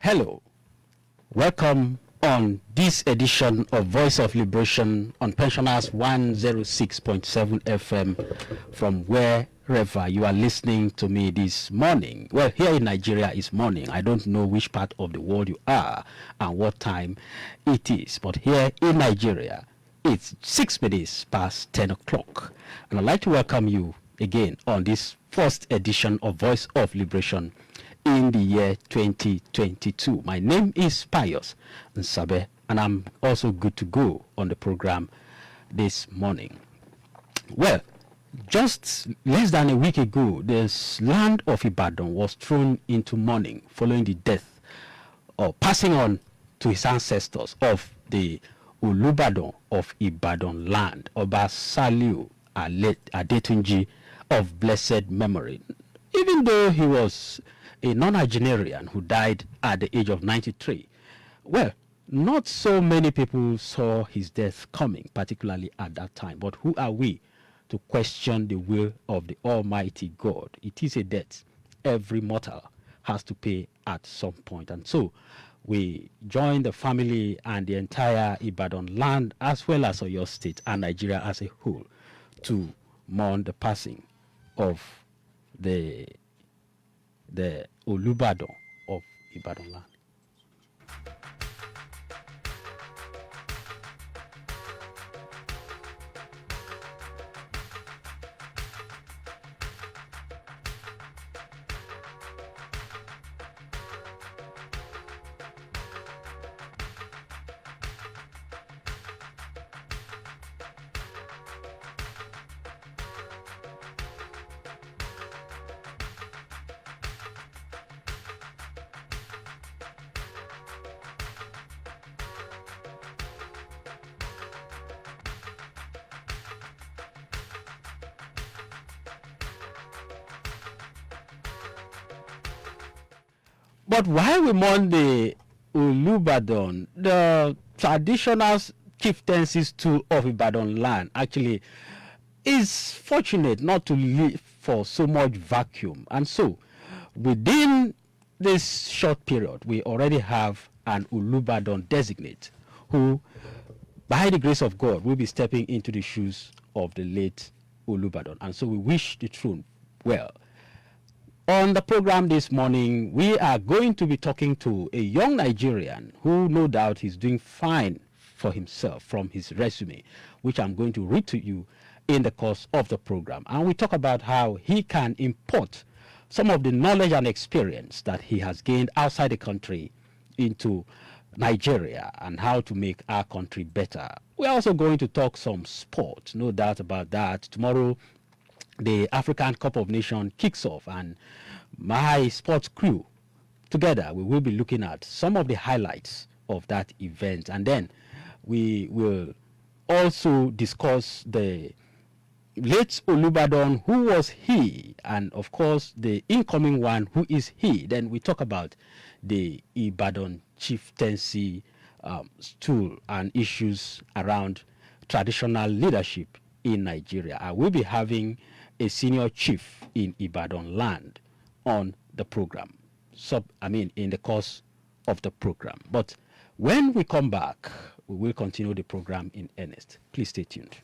Hello, welcome on this edition of Voice of Liberation on Pensioners 106.7 FM from wherever you are listening to me this morning. Well, here in Nigeria is morning. I don't know which part of the world you are and what time it is, but here in Nigeria, it's 6 minutes past 10 o'clock. And I'd like to welcome you again on this first edition of Voice of Liberation in the year 2022. My name is Pius Nsabe, and I'm also good to go on the program this morning. Well, just less than a week ago, the land of Ibadan was thrown into mourning following the death or passing on to his ancestors of the Olubadan of Ibadan land, Oba Saliu Adetunji of blessed memory. Even though he was a nonagenarian who died at the age of 93. Well, not so many people saw his death coming, particularly at that time. But who are we to question the will of the Almighty God? It is a debt every mortal has to pay at some point. And so we join the family and the entire Ibadan land, as well as Oyo State and Nigeria as a whole, to mourn the passing of the Olubadan of Ibadan land. But while we mourn the Olubadan, the traditional chieftaincies too of Ibadan land actually is fortunate not to live for so much vacuum. And so within this short period, we already have an Olubadan designate who, by the grace of God, will be stepping into the shoes of the late Olubadan. And so we wish the throne well. On the program this morning, we are going to be talking to a young Nigerian who no doubt is doing fine for himself from his resume, which I'm going to read to you in the course of the program. And we talk about how he can import some of the knowledge and experience that he has gained outside the country into Nigeria and how to make our country better. We're also going to talk some sport, no doubt about that. Tomorrow, the African Cup of Nations kicks off, and my sports crew together we will be looking at some of the highlights of that event, and then we will also discuss the late Olubadan, who was he, and of course the incoming one, who is he. Then we talk about the Ibadan chieftaincy stool and issues around traditional leadership in Nigeria. I will be having a senior chief in Ibadan land on the program, in the course of the program. But when we come back, we will continue the program in earnest. Please stay tuned.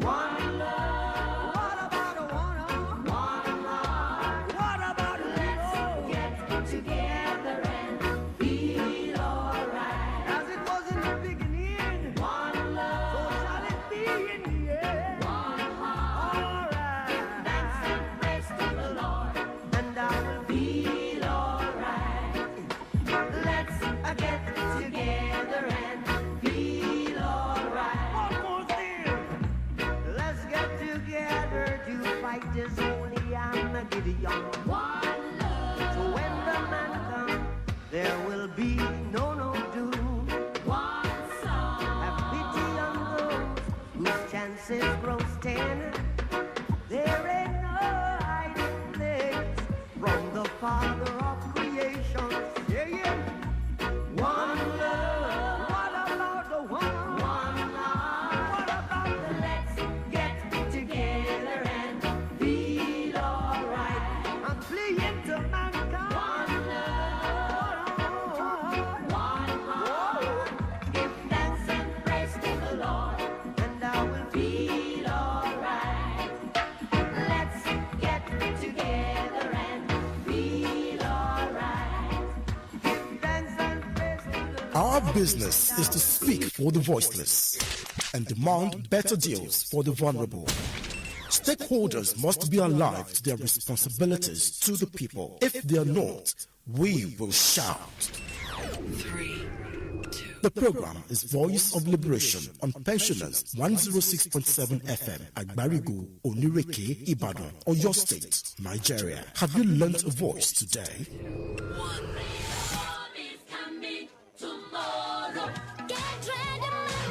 One fight is holy, I'm a Gideon. One love. So when the man comes, there will be no doom. One song. Have pity on those whose chances grow thin. There ain't no hiding place from the Father of creation. Yeah, yeah. One love. What about the one? One love. What about the let's get together and feel alright? I'm fleeing to mankind. One love. One heart. Give thanks and praise to the Lord, and I will feel alright. Let's get together and feel alright. Give thanks and praise to the Lord. Our business is to speak for the voiceless and demand better deals for the vulnerable. Stakeholders must be alive to their responsibilities to the people. If they are not, we will shout. 3, 2. The program is Voice of Liberation on Pensioners 106.7 FM at Barigo, Onireke, Ibadan, Oyo State, Nigeria. Have you learnt a voice today? Get ready,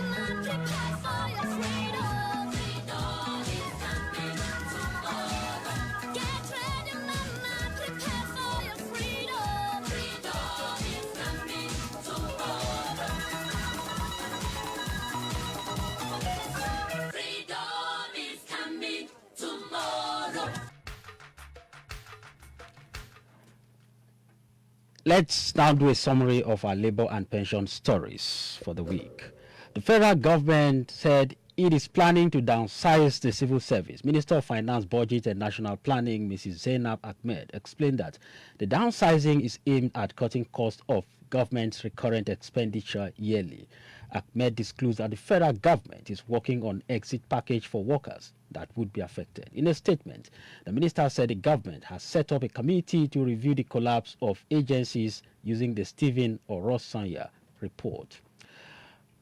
mama, prepare for your freedom. Freedom is coming tomorrow. Get ready, mama, prepare for your freedom. Freedom is coming tomorrow. Freedom is coming tomorrow. Let's now do a summary of our labor and pension stories for the week. The federal government said it is planning to downsize the civil service. Minister of Finance, Budget and National Planning, Mrs. Zainab Ahmed, explained that the downsizing is aimed at cutting costs of government's recurrent expenditure yearly. Ahmed disclosed that the federal government is working on exit package for workers that would be affected. In a statement, the minister said the government has set up a committee to review the collapse of agencies using the Stephen Orosanya report.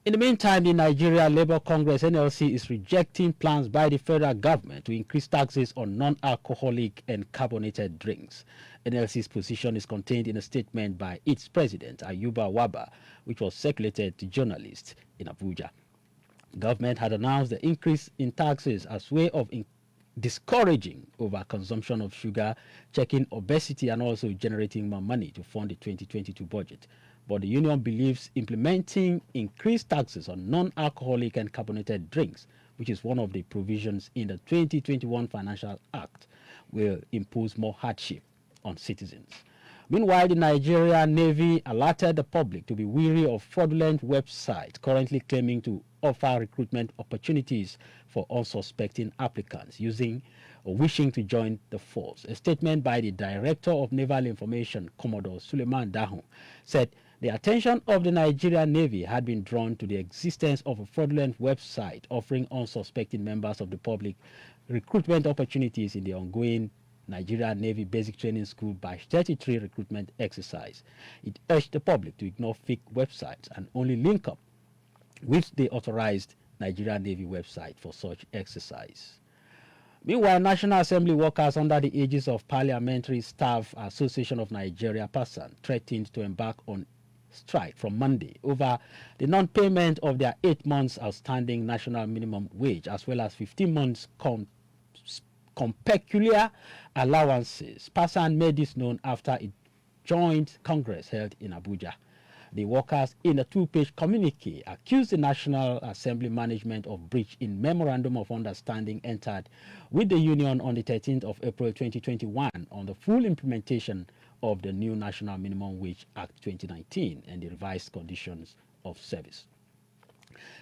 In the meantime, the Nigeria Labour Congress (NLC) is rejecting plans by the federal government to increase taxes on non-alcoholic and carbonated drinks. NLC's position is contained in a statement by its president, Ayuba Waba, which was circulated to journalists in Abuja. The government had announced the increase in taxes as way of discouraging overconsumption of sugar, checking obesity, and also generating more money to fund the 2022 budget. But the union believes implementing increased taxes on non-alcoholic and carbonated drinks, which is one of the provisions in the 2021 Financial Act, will impose more hardship on citizens. Meanwhile, the Nigerian Navy alerted the public to be wary of fraudulent websites currently claiming to offer recruitment opportunities for unsuspecting applicants using or wishing to join the force. A statement by the Director of Naval Information, Commodore Suleiman Dahu, said the attention of the Nigerian Navy had been drawn to the existence of a fraudulent website offering unsuspecting members of the public recruitment opportunities in the ongoing Nigerian Navy Basic Training School Batch 33 recruitment exercise. It urged the public to ignore fake websites and only link up with the authorized Nigerian Navy website for such exercise. Meanwhile, National Assembly workers under the aegis of Parliamentary Staff Association of Nigeria, PASAN, threatened to embark on strike from Monday over the non-payment of their 8 months outstanding national minimum wage as well as 15 months compeculiar allowances. PASAN made this known after a joint congress held in Abuja. The workers, in a 2-page communique, accused the National Assembly management of breach in Memorandum of Understanding entered with the union on the 13th of April 2021 on the full implementation of the new National Minimum Wage Act 2019 and the revised conditions of service.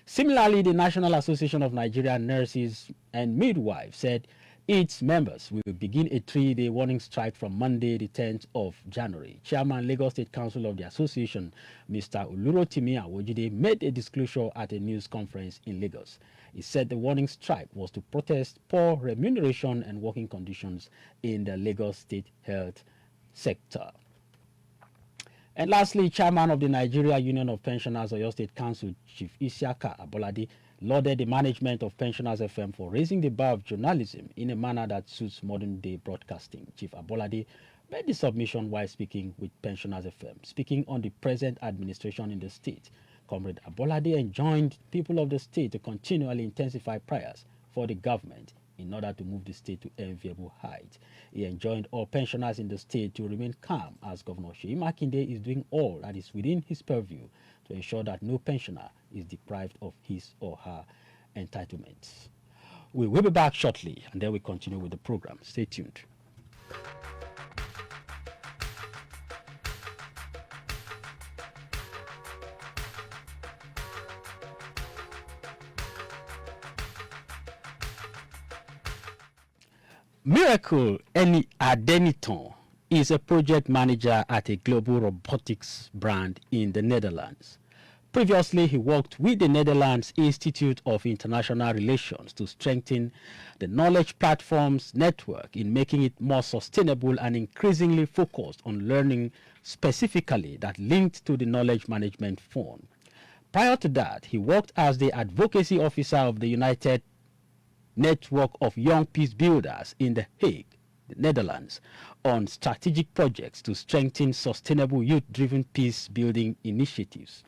Similarly, the National Association of Nigerian Nurses and Midwives said its members will begin a 3-day warning strike from Monday, the 10th of January. Chairman, Lagos State Council of the association, Mr. Olurotimi Awojide, made a disclosure at a news conference in Lagos. He said the warning strike was to protest poor remuneration and working conditions in the Lagos State health sector. And lastly, Chairman of the Nigeria Union of Pensioners, Oyo State Council, Chief Isiaka Abolade, lauded the management of Pensioners FM for raising the bar of journalism in a manner that suits modern day broadcasting. Chief Abolade made the submission while speaking with Pensioners FM. Speaking on the present administration in the state, Comrade Abolade enjoined people of the state to continually intensify prayers for the government in order to move the state to enviable heights. He enjoined all pensioners in the state to remain calm as Governor Seyi Makinde is doing all that is within his purview to ensure that no pensioner is deprived of his or her entitlements. We will be back shortly and then we continue with the program. Stay tuned. Miracle Eni Adeniton is a project manager at a global robotics brand in the Netherlands. Previously, he worked with the Netherlands Institute of International Relations to strengthen the knowledge platforms network in making it more sustainable and increasingly focused on learning specifically that linked to the knowledge management fund. Prior to that, he worked as the advocacy officer of the United Network of Young Peace Builders in The Hague, the Netherlands, on strategic projects to strengthen sustainable youth-driven peace-building initiatives.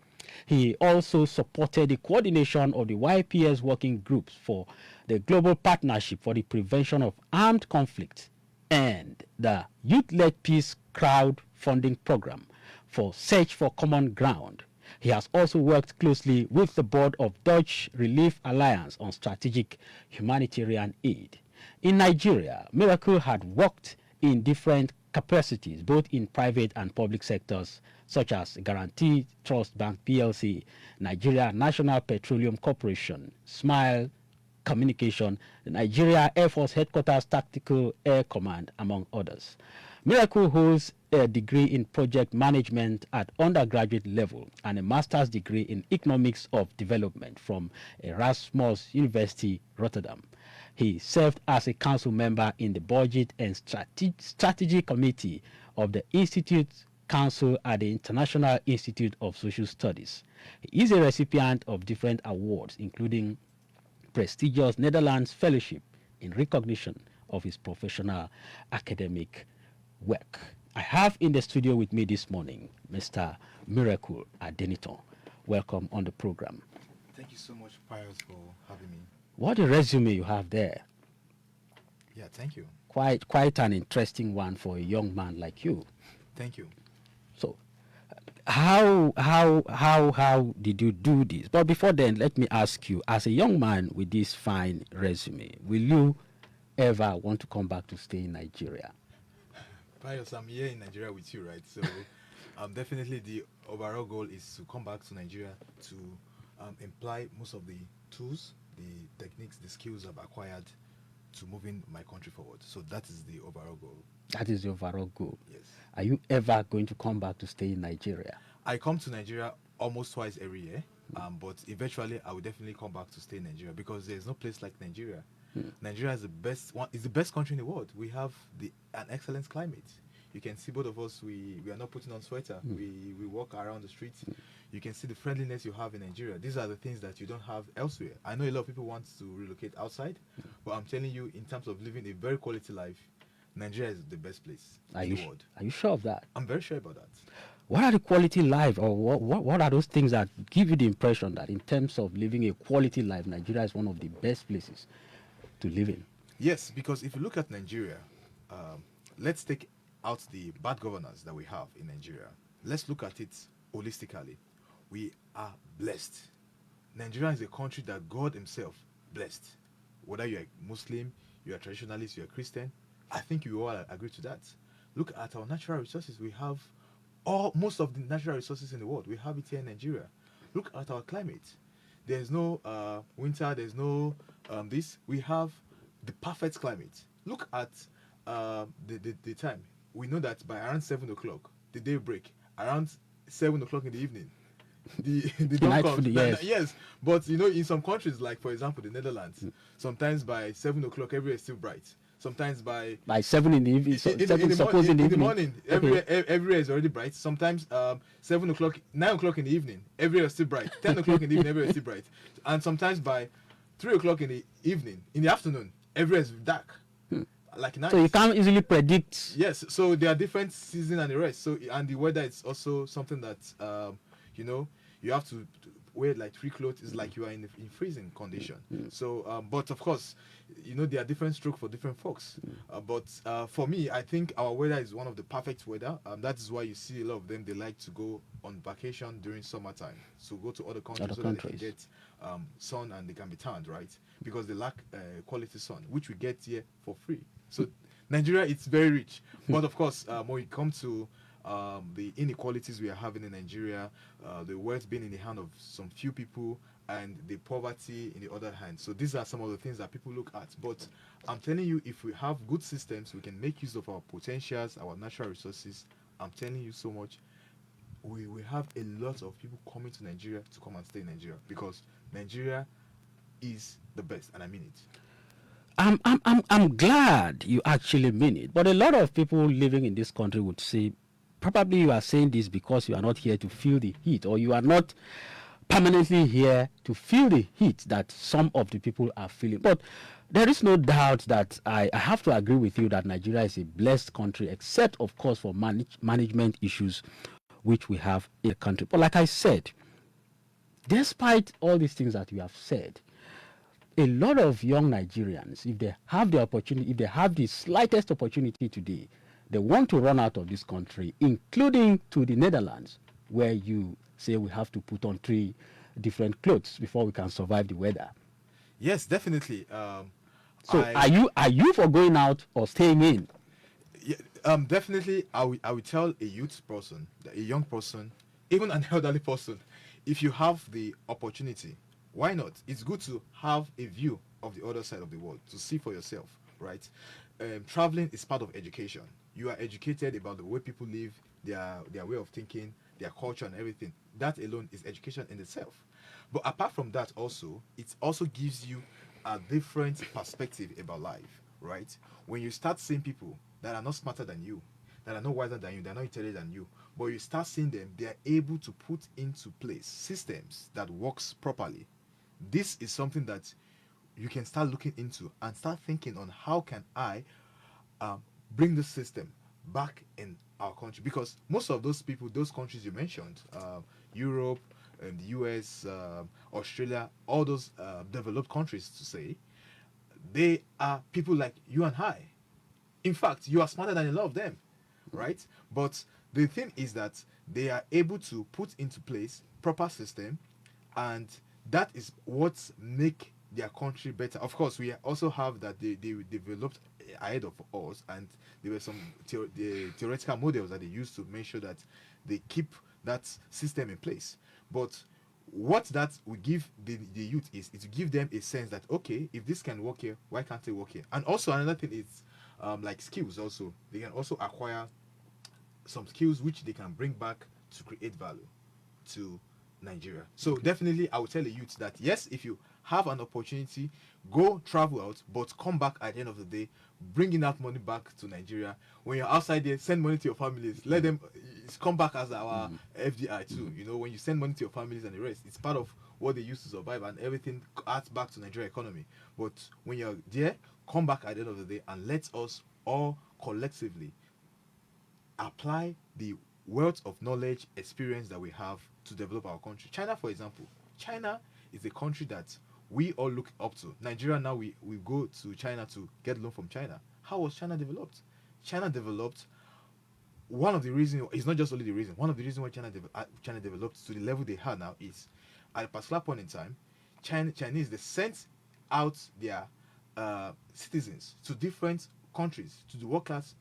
He also supported the coordination of the YPS working groups for the Global Partnership for the Prevention of Armed Conflict and the Youth-Led Peace Crowdfunding Program for Search for Common Ground. He has also worked closely with the board of Dutch Relief Alliance on strategic humanitarian aid. In Nigeria, Miracle had worked in different capacities, both in private and public sectors, such as Guarantee Trust Bank PLC, Nigeria National Petroleum Corporation, Smile Communication, the Nigeria Air Force Headquarters Tactical Air Command, among others. Miracle holds a degree in project management at undergraduate level and a master's degree in economics of development from Erasmus University, Rotterdam. He served as a council member in the Budget and Strategy Committee of the Institute Council at the International Institute of Social Studies. He is a recipient of different awards, including prestigious Netherlands Fellowship in recognition of his professional academic work. I have in the studio with me this morning Mr. Miracle Adeniton. Welcome on the program. Thank you so much, Pius, for having me. What a resume you have there. Yeah, thank you. Quite an interesting one for a young man like you. Thank you. So, how did you do this? But before then, let me ask you, as a young man with this fine resume, will you ever want to come back to stay in Nigeria? Pius, I'm here in Nigeria with you, right? So, definitely the overall goal is to come back to Nigeria to imply most of the tools, the techniques, the skills I've acquired to moving my country forward. So that is the overall goal. That is the overall goal. Yes. Are you ever going to come back to stay in Nigeria? I come to Nigeria almost twice every year, but eventually I will definitely come back to stay in Nigeria because there's no place like Nigeria. Nigeria is the best one. It's the best country in the world. We have an excellent climate. You can see both of us. We are not putting on sweater. We walk around the streets. You can see the friendliness you have in Nigeria. These are the things that you don't have elsewhere. I know a lot of people want to relocate outside, but I'm telling you, in terms of living a very quality life, Nigeria is the best place in the world. Are you sure of that? I'm very sure about that. What are the quality life, or what are those things that give you the impression that in terms of living a quality life, Nigeria is one of the best places to live in? Yes, because if you look at Nigeria, let's take out the bad governance that we have in Nigeria. Let's look at it holistically. We are blessed. Nigeria is a country that God himself blessed. Whether you're a Muslim, you're a traditionalist, you're a Christian, I think you all agree to that. Look at our natural resources. We have most of the natural resources in the world. We have it here in Nigeria. Look at our climate. There's no winter, there's no this. We have the perfect climate. Look at the time. We know that by around 7 o'clock, the day break, around 7 o'clock in the evening, the dawn comes. Yes, but you know, in some countries, like for example the Netherlands, sometimes by 7 o'clock everywhere is still bright. Sometimes by By 7 in the evening, so in 7 the suppose morning, in the evening. everywhere is already bright. Sometimes 7 o'clock, 9 o'clock in the evening, everywhere is still bright. 10 o'clock in the evening, everywhere is still bright. And sometimes by 3 o'clock in the evening, in the afternoon, everywhere is dark, like night. So you can't easily predict. Yes, so there are different seasons and the rest. So and the weather is also something that you know, you have to wear like 3 clothes. Is like you are in freezing condition. So but of course, you know, there are different strokes for different folks. But for me, I think our weather is one of the perfect weather. That is why you see a lot of them. They like to go on vacation during summertime. So go to other countries Other so that they countries. can get sun and they can be tanned, right? Because they lack quality sun, which we get here for free. So Nigeria, it's very rich, but of course, when it comes to the inequalities we are having in Nigeria, the wealth being in the hand of some few people, and the poverty in the other hand. So these are some of the things that people look at. But I'm telling you, if we have good systems, we can make use of our potentials, our natural resources. I'm telling you so much. We have a lot of people coming to Nigeria to come and stay in Nigeria because Nigeria is the best, and I mean it. I'm glad you actually mean it. But a lot of people living in this country would say, probably you are saying this because you are not here to feel the heat, or you are not permanently here to feel the heat that some of the people are feeling. But there is no doubt that I have to agree with you that Nigeria is a blessed country, except, of course, for management issues which we have in the country. But like I said, despite all these things that you have said, a lot of young Nigerians, if they have the opportunity, if they have the slightest opportunity today, they want to run out of this country, including to the Netherlands, where you say we have to put on 3 different clothes before we can survive the weather. Yes, definitely. So are you for going out or staying in? Yeah, definitely, I will tell a youth person, a young person, even an elderly person, if you have the opportunity, why not? It's good to have a view of the other side of the world, to see for yourself, right? Traveling is part of education. You are educated about the way people live, their way of thinking, their culture and everything. That alone is education in itself. But apart from that also, it also gives you a different perspective about life, right? When you start seeing people that are not smarter than you, that are not wiser than you, they're not intelligent than you, but you start seeing them, they are able to put into place systems that works properly. This is something that you can start looking into and start thinking on how can I bring this system back in our country, because most of those people, those countries you mentioned, Europe and the US, Australia, all those developed countries to say, they are people like you and I. In fact, you are smarter than a lot of them, right? But the thing is that they are able to put into place proper system, and that is what make their country better. Of course, we also have that they developed ahead of us, and there were some the theoretical models that they used to make sure that they keep that system in place. But what that will give the youth is to give them a sense that, okay, if this can work here, why can't it work here? And also another thing is like skills. Also, they can also acquire some skills which they can bring back to create value to Nigeria. So definitely, I would tell the youth that yes, if you have an opportunity, go travel out, but come back at the end of the day, bringing that money back to Nigeria. When you're outside there, send money to your families. Let them it's come back as our FDI too. You know, when you send money to your families and the rest, it's part of what they use to survive, and everything adds back to Nigeria economy. But when you're there, come back at the end of the day, and let us all collectively apply the wealth of knowledge, experience that we have to develop our country. China, for example, China is a country that we all look up to. Nigeria now, we go to China to get loan from China. How was China developed? China developed, one of the reasons, it's not just only the reason, one of the reasons why China developed to the level they are now is, at a particular point in time, Chinese, they sent out their citizens to different countries, to the world class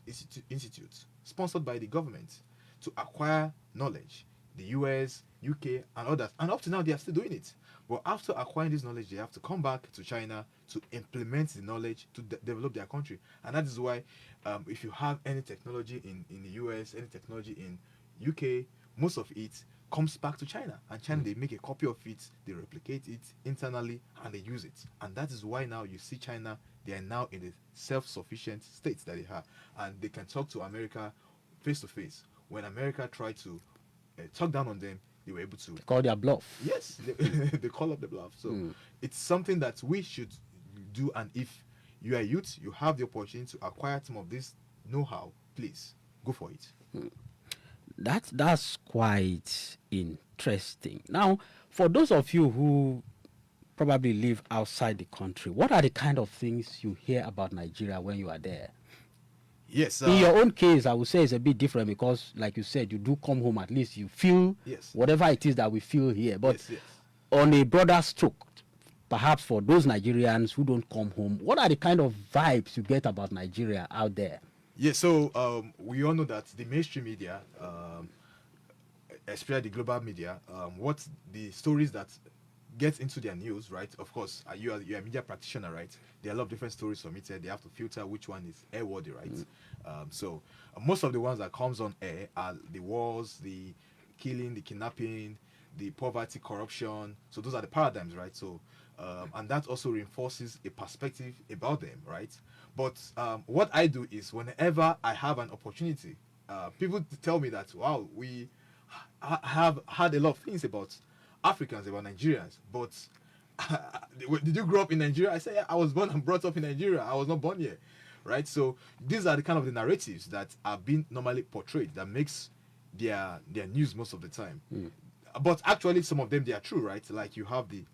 institutes sponsored by the government, to acquire knowledge. The US, UK, and others, and up to now they are still doing it. But after acquiring this knowledge, they have to come back to China to implement the knowledge to develop their country. And that is why, if you have any technology in the US, any technology in UK, most of it comes back to China. And China, they make a copy of it, they replicate it internally, and they use it. And that is why now you see China, they are now in the self-sufficient state that they are, and they can talk to America face to face. When America tried to talk down on them, they were able to. Call their bluff. Yes, they call up the bluff. So it's something that we should do. And if you are youth, you have the opportunity to acquire some of this know-how, please go for it. That's quite interesting. Now, for those of you who probably live outside the country, what are the kind of things you hear about Nigeria when you are there? Yes. In your own case, I would say it's a bit different because, like you said, you do come home, at least you feel Yes. whatever it is that we feel here. But Yes, yes. on a broader stroke, perhaps for those Nigerians who don't come home, what are the kind of vibes you get about Nigeria out there? Yeah, so we all know that the mainstream media, especially the global media, what the stories that get into their news, right? Of course, you're a media practitioner, right? There are a lot of different stories from it. They have to filter which one is airworthy, right? So most of the ones that comes on air are the wars, the killing, the kidnapping, the poverty, corruption. So those are the paradigms, right? So and that also reinforces a perspective about them, right? But what I do is whenever I have an opportunity, people tell me that, wow, we have had a lot of things about Africans, about Nigerians, but did you grow up in Nigeria? I say, yeah, I was born and brought up in Nigeria. I was not born here, right? So these are the kind of the narratives that are being normally portrayed that makes their news most of the time. But actually, some of them, they are true, right? Like you have the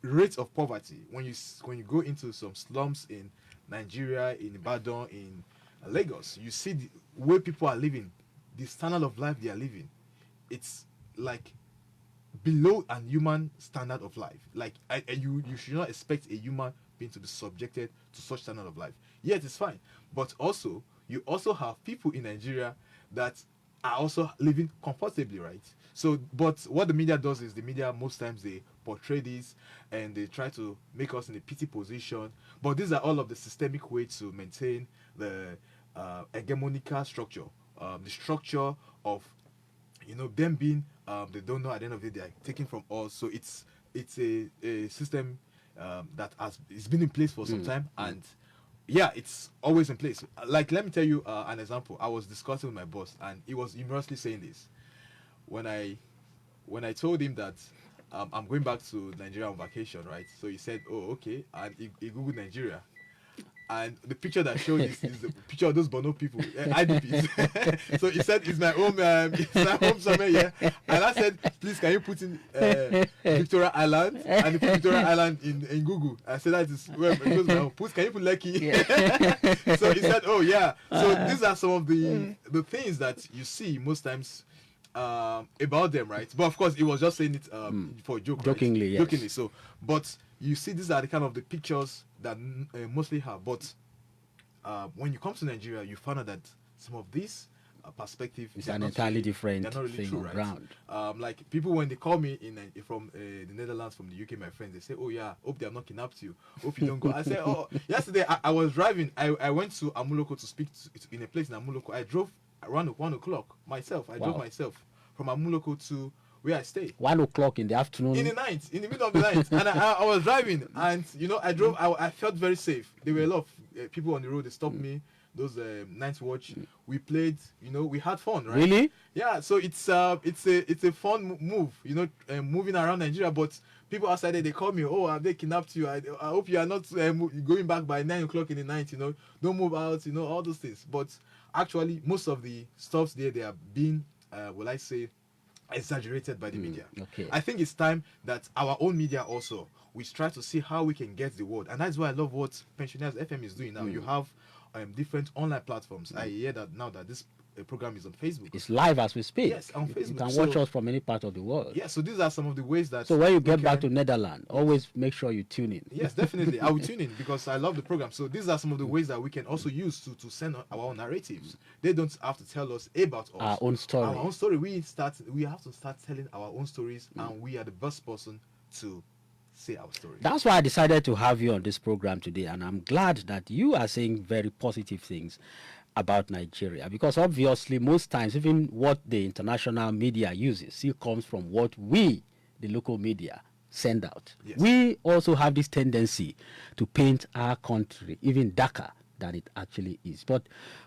rate of poverty when you go into some slums in Nigeria, in Ibadan, in Lagos, you see the way people are living, the standard of life they are living. It's like below a human standard of life. Like you should not expect a human being to be subjected to such standard of life. Yes, it's fine, but also you also have people in Nigeria that are also living comfortably, right? So, but what the media does is the media most times they portray this and they try to make us in a pity position. But these are all of the systemic ways to maintain the hegemonical structure, the structure of them being they don't know at the end of the day they are taken from us. So it's a system that it's been in place for some time, and yeah, it's always in place. Like, let me tell you an example. I was discussing with my boss, and he was humorously saying this when I told him that I'm going back to Nigeria on vacation, right? So he said, "Oh, okay," and he googled Nigeria. And the picture that showed is the picture of those Bono people, IDPs. So he said, "It's my home, it's my home somewhere here." And I said, "Please, can you put in Victoria Island?" And he put Victoria Island in Google. I said, "That is where it goes my home. Can you put Lekki?" So he said, "Oh yeah." So these are some of the things that you see most times about them, right? But of course, he was just saying it for a joke, Jokingly, right? yes. Jokingly. So, but you see, these are the kind of the pictures that mostly have. But when you come to Nigeria, you find out that some of these perspective It's they are an not entirely really- different they're not really thing true, on right? ground. Like people when they call me from the Netherlands, from the UK, my friends, they say, "Oh yeah, hope they have not kidnapped you. Hope you don't go." I say, "Oh, yesterday I was driving. I went to Amuloko to speak in a place in Amuloko. I drove around 1 o'clock myself. I drove Wow. myself from Amuloko to where I stay." 1 o'clock in the afternoon. In the night, in the middle of the night, and I was driving, and I drove. I felt very safe. There were a lot of people on the road. They stopped me. Those night watch. We played. We had fun, right? Really? Yeah. So it's a fun move. Moving around Nigeria, but people outside there, they call me. "Oh, have they kidnapped you? I hope you are not going back by 9 o'clock in the night. Don't move out. All those things." But actually, most of the stuffs there, they are being, will I say, exaggerated by the media. okay. I think it's time that our own media also, we try to see how we can get the word. And that's why I love what Pensioners FM is doing now. You have different online platforms. I hear that now that this program is on Facebook. It's live as we speak. Yes, on You Facebook. can watch So- us from any part of the world. Yeah, so these are some of the ways that... So when you get we back can- to Netherlands, always make sure you tune in. Yes, definitely. I will tune in because I love the program. So these are some of the ways that we can also use to send our own narratives. They don't have to tell us about us. Our own story. Our own story. We have to start telling our own stories, and we are the best person to say our story. That's why I decided to have you on this program today, and I'm glad that you are saying very positive things about Nigeria, because obviously most times even what the international media uses still comes from what we, the local media, send out. Yes. We also have this tendency to paint our country even darker than it actually is. But,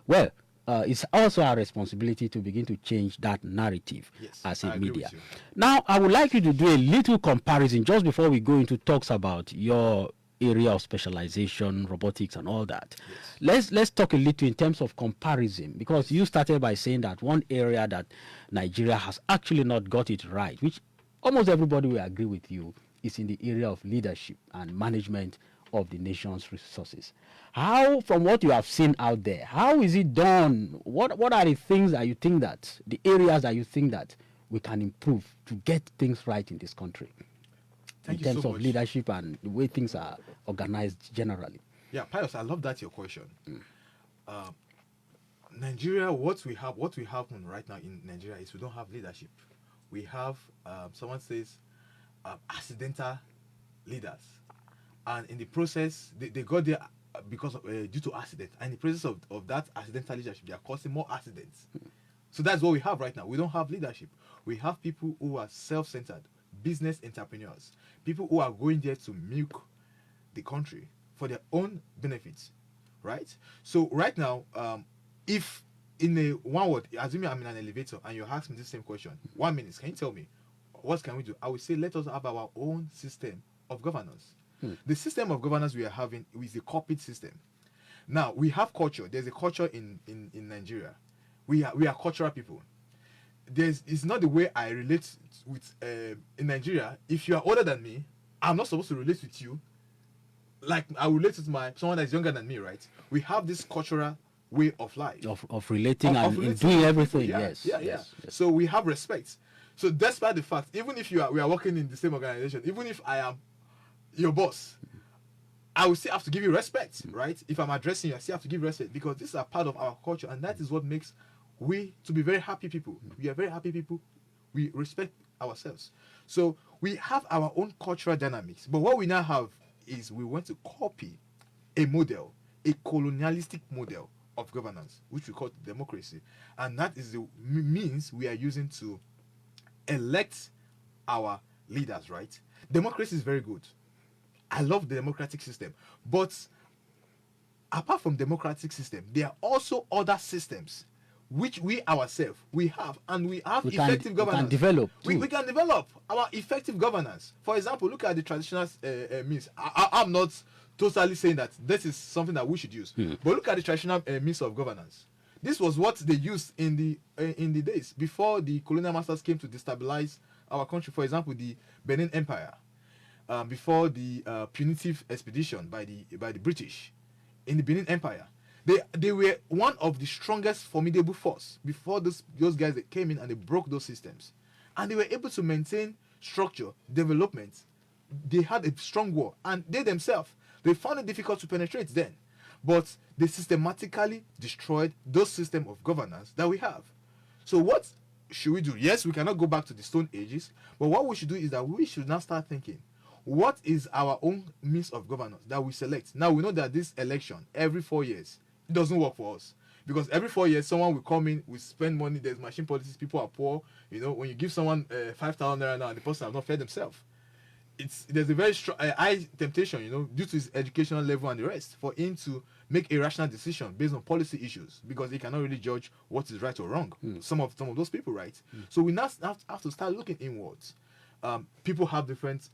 well, it's also our responsibility to begin to change that narrative Yes, as I a agree media. with you. Now, I would like you to do a little comparison just before we go into talks about your area of specialization, robotics, and all that. Let's talk a little in terms of comparison, because you started by saying that one area that Nigeria has actually not got it right, which almost everybody will agree with you, is in the area of leadership and management of the nation's resources. How, from what you have seen out there, how is it done? What are the things that you think that, the areas that you think that we can improve to get things right in this country? Thank in you terms so of much. leadership and the way things are organized generally. Yeah, Pius, I love that your question. Nigeria, what we have right now in Nigeria is we don't have leadership. We have someone says accidental leaders, and in the process they got there because of, due to accident, and in the process of that accidental leadership, they are causing more accidents. So that's what we have right now. We don't have leadership. We have people who are self-centered, business entrepreneurs, people who are going there to milk the country for their own benefits, right? So right now, if in a one word, assuming I'm in an elevator and you ask me the same question, 1 minute, can you tell me what can we do? I will say let us have our own system of governance. The system of governance we are having is a corporate system. Now we have culture. There's a culture in Nigeria. We are cultural people. It's not the way I relate with in Nigeria. If you are older than me, I'm not supposed to relate with you like I relate with someone that's younger than me, right? We have this cultural way of life Of relating of and in relating doing with everything. people. Yes, yes. So we have respect. So despite the fact, even if we are working in the same organization, even if I am your boss, I will still have to give you respect, right? If I'm addressing you, I still have to give respect, because these are part of our culture, and that is what makes we to be very happy people. We are very happy people. We respect ourselves. So we have our own cultural dynamics. But what we now have is we want to copy a model, a colonialistic model of governance, which we call democracy. And that is the means we are using to elect our leaders, right? Democracy is very good. I love the democratic system. But apart from democratic system, there are also other systems which we ourselves we have, and we have effective governance. We can develop. We can develop our effective governance. For example, look at the traditional means. I'm not totally saying that this is something that we should use, but look at the traditional means of governance. This was what they used in the days before the colonial masters came to destabilize our country. For example, the Benin Empire, before the punitive expedition by the British in the Benin Empire. They were one of the strongest formidable force before those guys that came in and they broke those systems, and they were able to maintain structure, development. They had a strong war, and they themselves they found it difficult to penetrate then, but they systematically destroyed those system of governance that we have. So what should we do? Yes, we cannot go back to the Stone Ages, but what we should do is that we should now start thinking, what is our own means of governance that we select? Now we know that this election every 4 years, it doesn't work for us, because every 4 years someone will come in, we spend money, there's machine policies, people are poor. You know, when you give someone 5,000 naira now and the person has not fed themselves, there's a very strong high temptation, you know, due to his educational level and the rest, for him to make a rational decision based on policy issues, because he cannot really judge what is right or wrong. Some of those people, right? So we now have to start looking inwards. People have different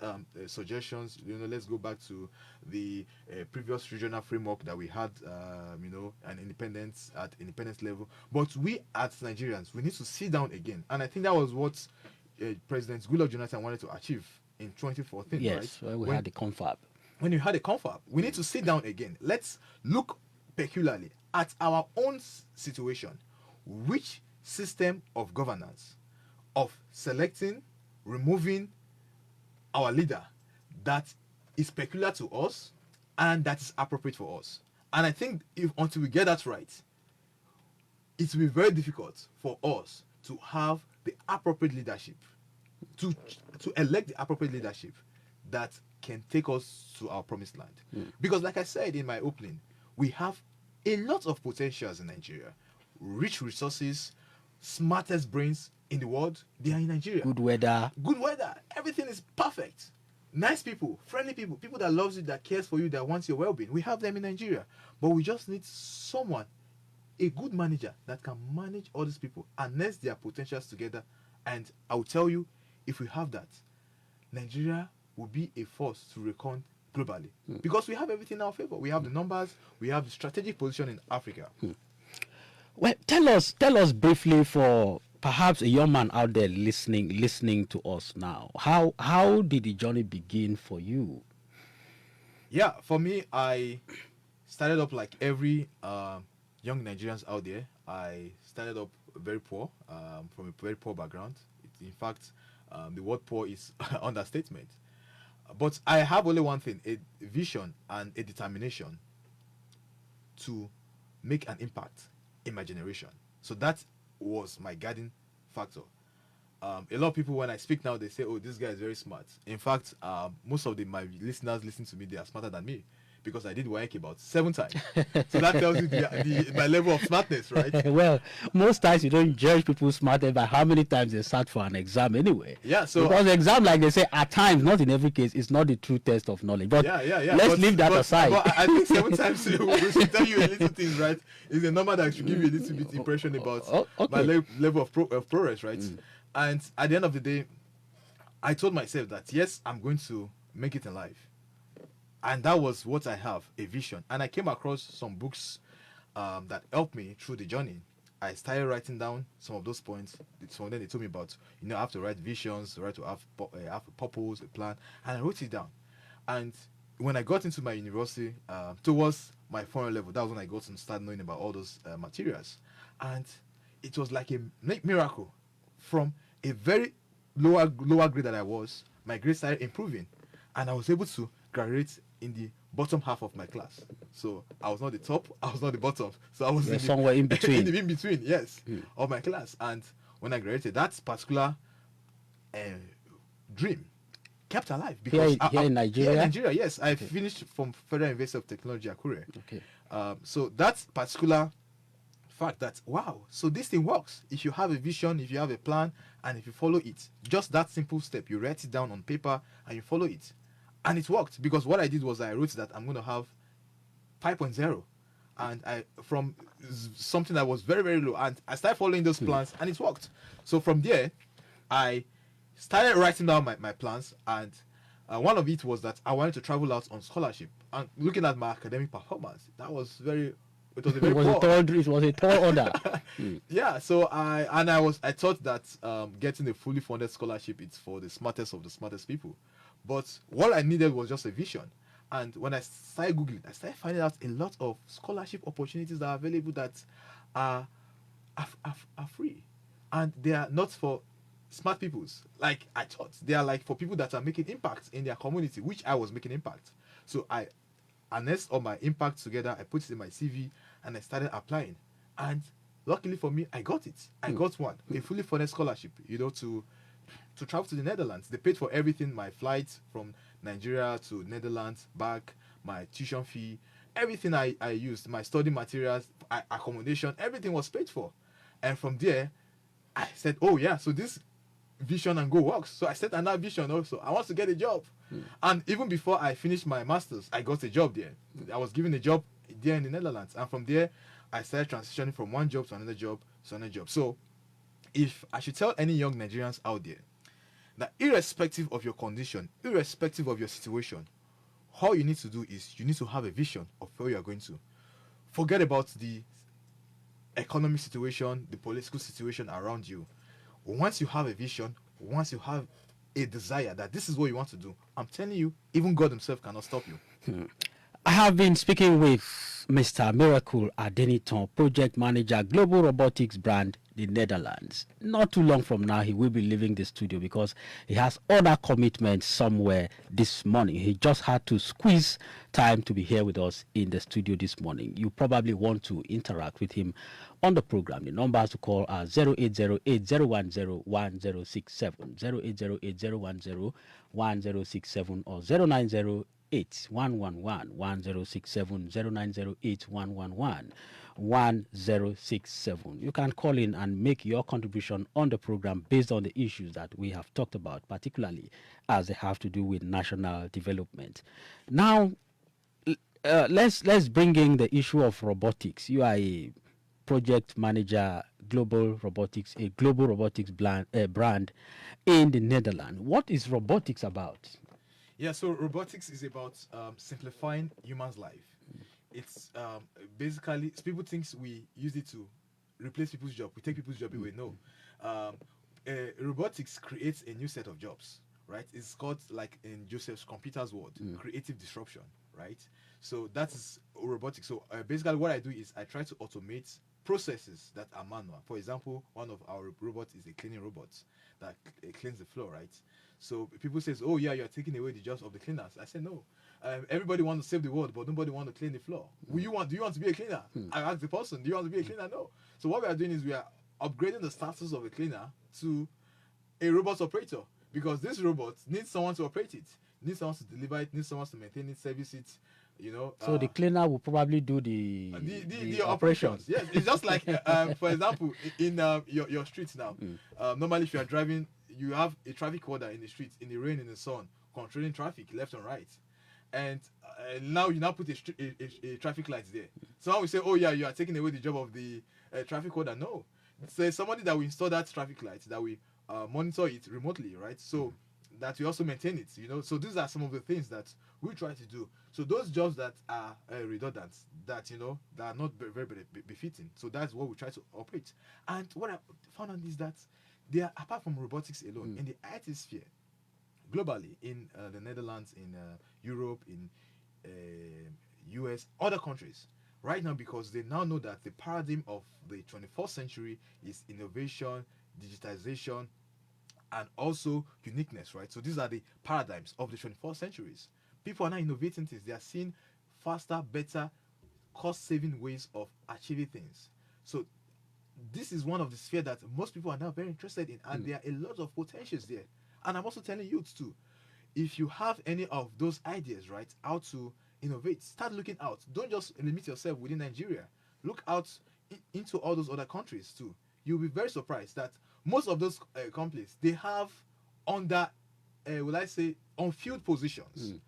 suggestions. You know, let's go back to the previous regional framework that we had. You know, an independence at independence level. But we as Nigerians, we need to sit down again, and I think that was what President Goodluck Jonathan wanted to achieve in 2014. Yes, right? we had the confab. When you had a confab, we need to sit down again. Let's look peculiarly at our own situation. Which system of governance, of selecting, removing our leader, that is peculiar to us and that is appropriate for us? And I think until we get that right, it will be very difficult for us to have the appropriate leadership, to elect the appropriate leadership that can take us to our promised land. Because like I said in my opening, we have a lot of potentials in Nigeria, rich resources, smartest brains in the world, they are in Nigeria. Good weather. Good weather, everything is perfect. nice people, friendly people that loves you, that cares for you, that wants your well-being. We have them in Nigeria, but we just need someone, a good manager that can manage all these people, harness their potentials together. And I will tell you, if we have that, Nigeria will be a force to reckon globally, because we have everything in our favor. We have the numbers, we have the strategic position in Africa. Well, tell us briefly, for perhaps a young man out there listening to us now, how did the journey begin for you? Yeah, for me, I started up like every young Nigerians out there. I started up very poor, from a very poor background. In fact, the word poor is understatement. But I have only one thing: a vision and a determination to make an impact in my generation. So that was my guiding factor. A lot of people, when I speak now, they say, "Oh, this guy is very smart." In fact, most of my listeners listen to me, they are smarter than me, because I did WAEC about 7 times. So that tells you my level of smartness, right? Well, most times you don't judge people smarter by how many times they sat for an exam anyway. Yeah, so because the exam, like they say, at times, not in every case, is not the true test of knowledge. But yeah. let's leave that aside. But I think 7 times we should tell you a little thing, right? Is a number that should give you a little bit impression about my level of progress, right? And at the end of the day, I told myself that yes, I'm going to make it in life. And that was what I have, a vision. And I came across some books that helped me through the journey. I started writing down some of those points. Some of them they told me about, I have to write visions, right, to have a purpose, a plan. And I wrote it down. And when I got into my university, towards my final level, that was when I got to start knowing about all those materials. And it was like a miracle. From a very lower grade that I was, my grades started improving. And I was able to graduate in the bottom half of my class. So I was not the top, I was not the bottom. So I was somewhere in between. in between, yes, of my class. And when I graduated, that particular dream kept alive. Because here in Nigeria? Yeah, Nigeria, yes. I finished from Federal University of Technology, Akure. Okay. So that particular fact that, wow, so this thing works. If you have a vision, if you have a plan, and if you follow it, just that simple step, you write it down on paper and you follow it. And it worked, because what I did was I wrote that I'm going to have 5.0, and I from something that was very, very low, and I started following those plans, and it worked. So from there, I started writing down my plans, and one of it was that I wanted to travel out on scholarship. And looking at my academic performance, that was very, it was a very it was a tall order. Yeah, so I thought that getting a fully funded scholarship, it's for the smartest of the smartest people. But what I needed was just a vision. And when I started Googling, I started finding out a lot of scholarship opportunities that are available that are free. And they are not for smart peoples, like I thought. They are like for people that are making impact in their community, which I was making impact. So I harnessed all my impact together, I put it in my CV, and I started applying. And luckily for me, I got it. I got one, a fully funded scholarship, to travel to the Netherlands. They paid for everything, my flights from Nigeria to Netherlands, back, my tuition fee, everything I used, my study materials, accommodation, everything was paid for. And from there, I said, oh yeah, so this vision and goal works. So I set another vision also. I want to get a job. And even before I finished my master's, I got a job there. I was given a job there in the Netherlands. And from there, I started transitioning from one job to another job to another job. So if I should tell any young Nigerians out there, that irrespective of your condition, irrespective of your situation, all you need to do is you need to have a vision of where you are going to. Forget about the economic situation, the political situation around you. Once you have a vision, once you have a desire that this is what you want to do, I'm telling you, even God himself cannot stop you. I have been speaking with Mr. Miracle Adeniton, project manager, Global Robotics brand, the Netherlands. Not too long from now, he will be leaving the studio because he has other commitments somewhere this morning. He just had to squeeze time to be here with us in the studio this morning. You probably want to interact with him on the program. The numbers to call are 08080101067, 08080101067, or 090 1067 0908 1067. You can call in and make your contribution on the program based on the issues that we have talked about, particularly as they have to do with national development. Now, let's bring in the issue of robotics. You are a project manager, a global robotics brand in the Netherlands. What is robotics about? Yeah, so robotics is about simplifying humans' life. It's basically people think we use it to replace people's job. We take people's job away. No, robotics creates a new set of jobs. Right? It's called, like in Joseph's computer's word, creative disruption. Right? So that is robotics. So basically, what I do is I try to automate processes that are manual. For example, one of our robots is a cleaning robot that cleans the floor. Right? So people says, "Oh yeah, you're taking away the jobs of the cleaners." I say no. Everybody wants to save the world, but nobody wants to clean the floor. Do you want to be a cleaner? I ask the person, "Do you want to be a cleaner?" No. So what we are doing is we are upgrading the status of a cleaner to a robot operator, because this robot needs someone to operate it, needs someone to deliver it, needs someone to maintain it, service it. So the cleaner will probably do the operations. Yes, it's just like for example, in your streets now. Normally, if you are driving, you have a traffic warder in the streets, in the rain, in the sun, controlling traffic left and right. And now you put a traffic light there. So how we say, "Oh yeah, you are taking away the job of the traffic warder." No, there's somebody that will install that traffic light, that we monitor it remotely, right? So that we also maintain it. So these are some of the things that we try to do. So those jobs that are redundant, that that are not very befitting. So that's what we try to operate. And what I found out is that there, apart from robotics alone, in the IT sphere, globally, in the Netherlands, in Europe, in US, other countries, right now, because they now know that the paradigm of the 21st century is innovation, digitization, and also uniqueness, right? So these are the paradigms of the 21st centuries. People are now innovating things. They are seeing faster, better, cost-saving ways of achieving things. So this is one of the sphere that most people are now very interested in, and there are a lot of potentials there. And I'm also telling youths too, if you have any of those ideas, right, how to innovate, start looking out. Don't just limit yourself within Nigeria. Look out into all those other countries too. You'll be very surprised that most of those companies, they have under, will I say, on-field positions.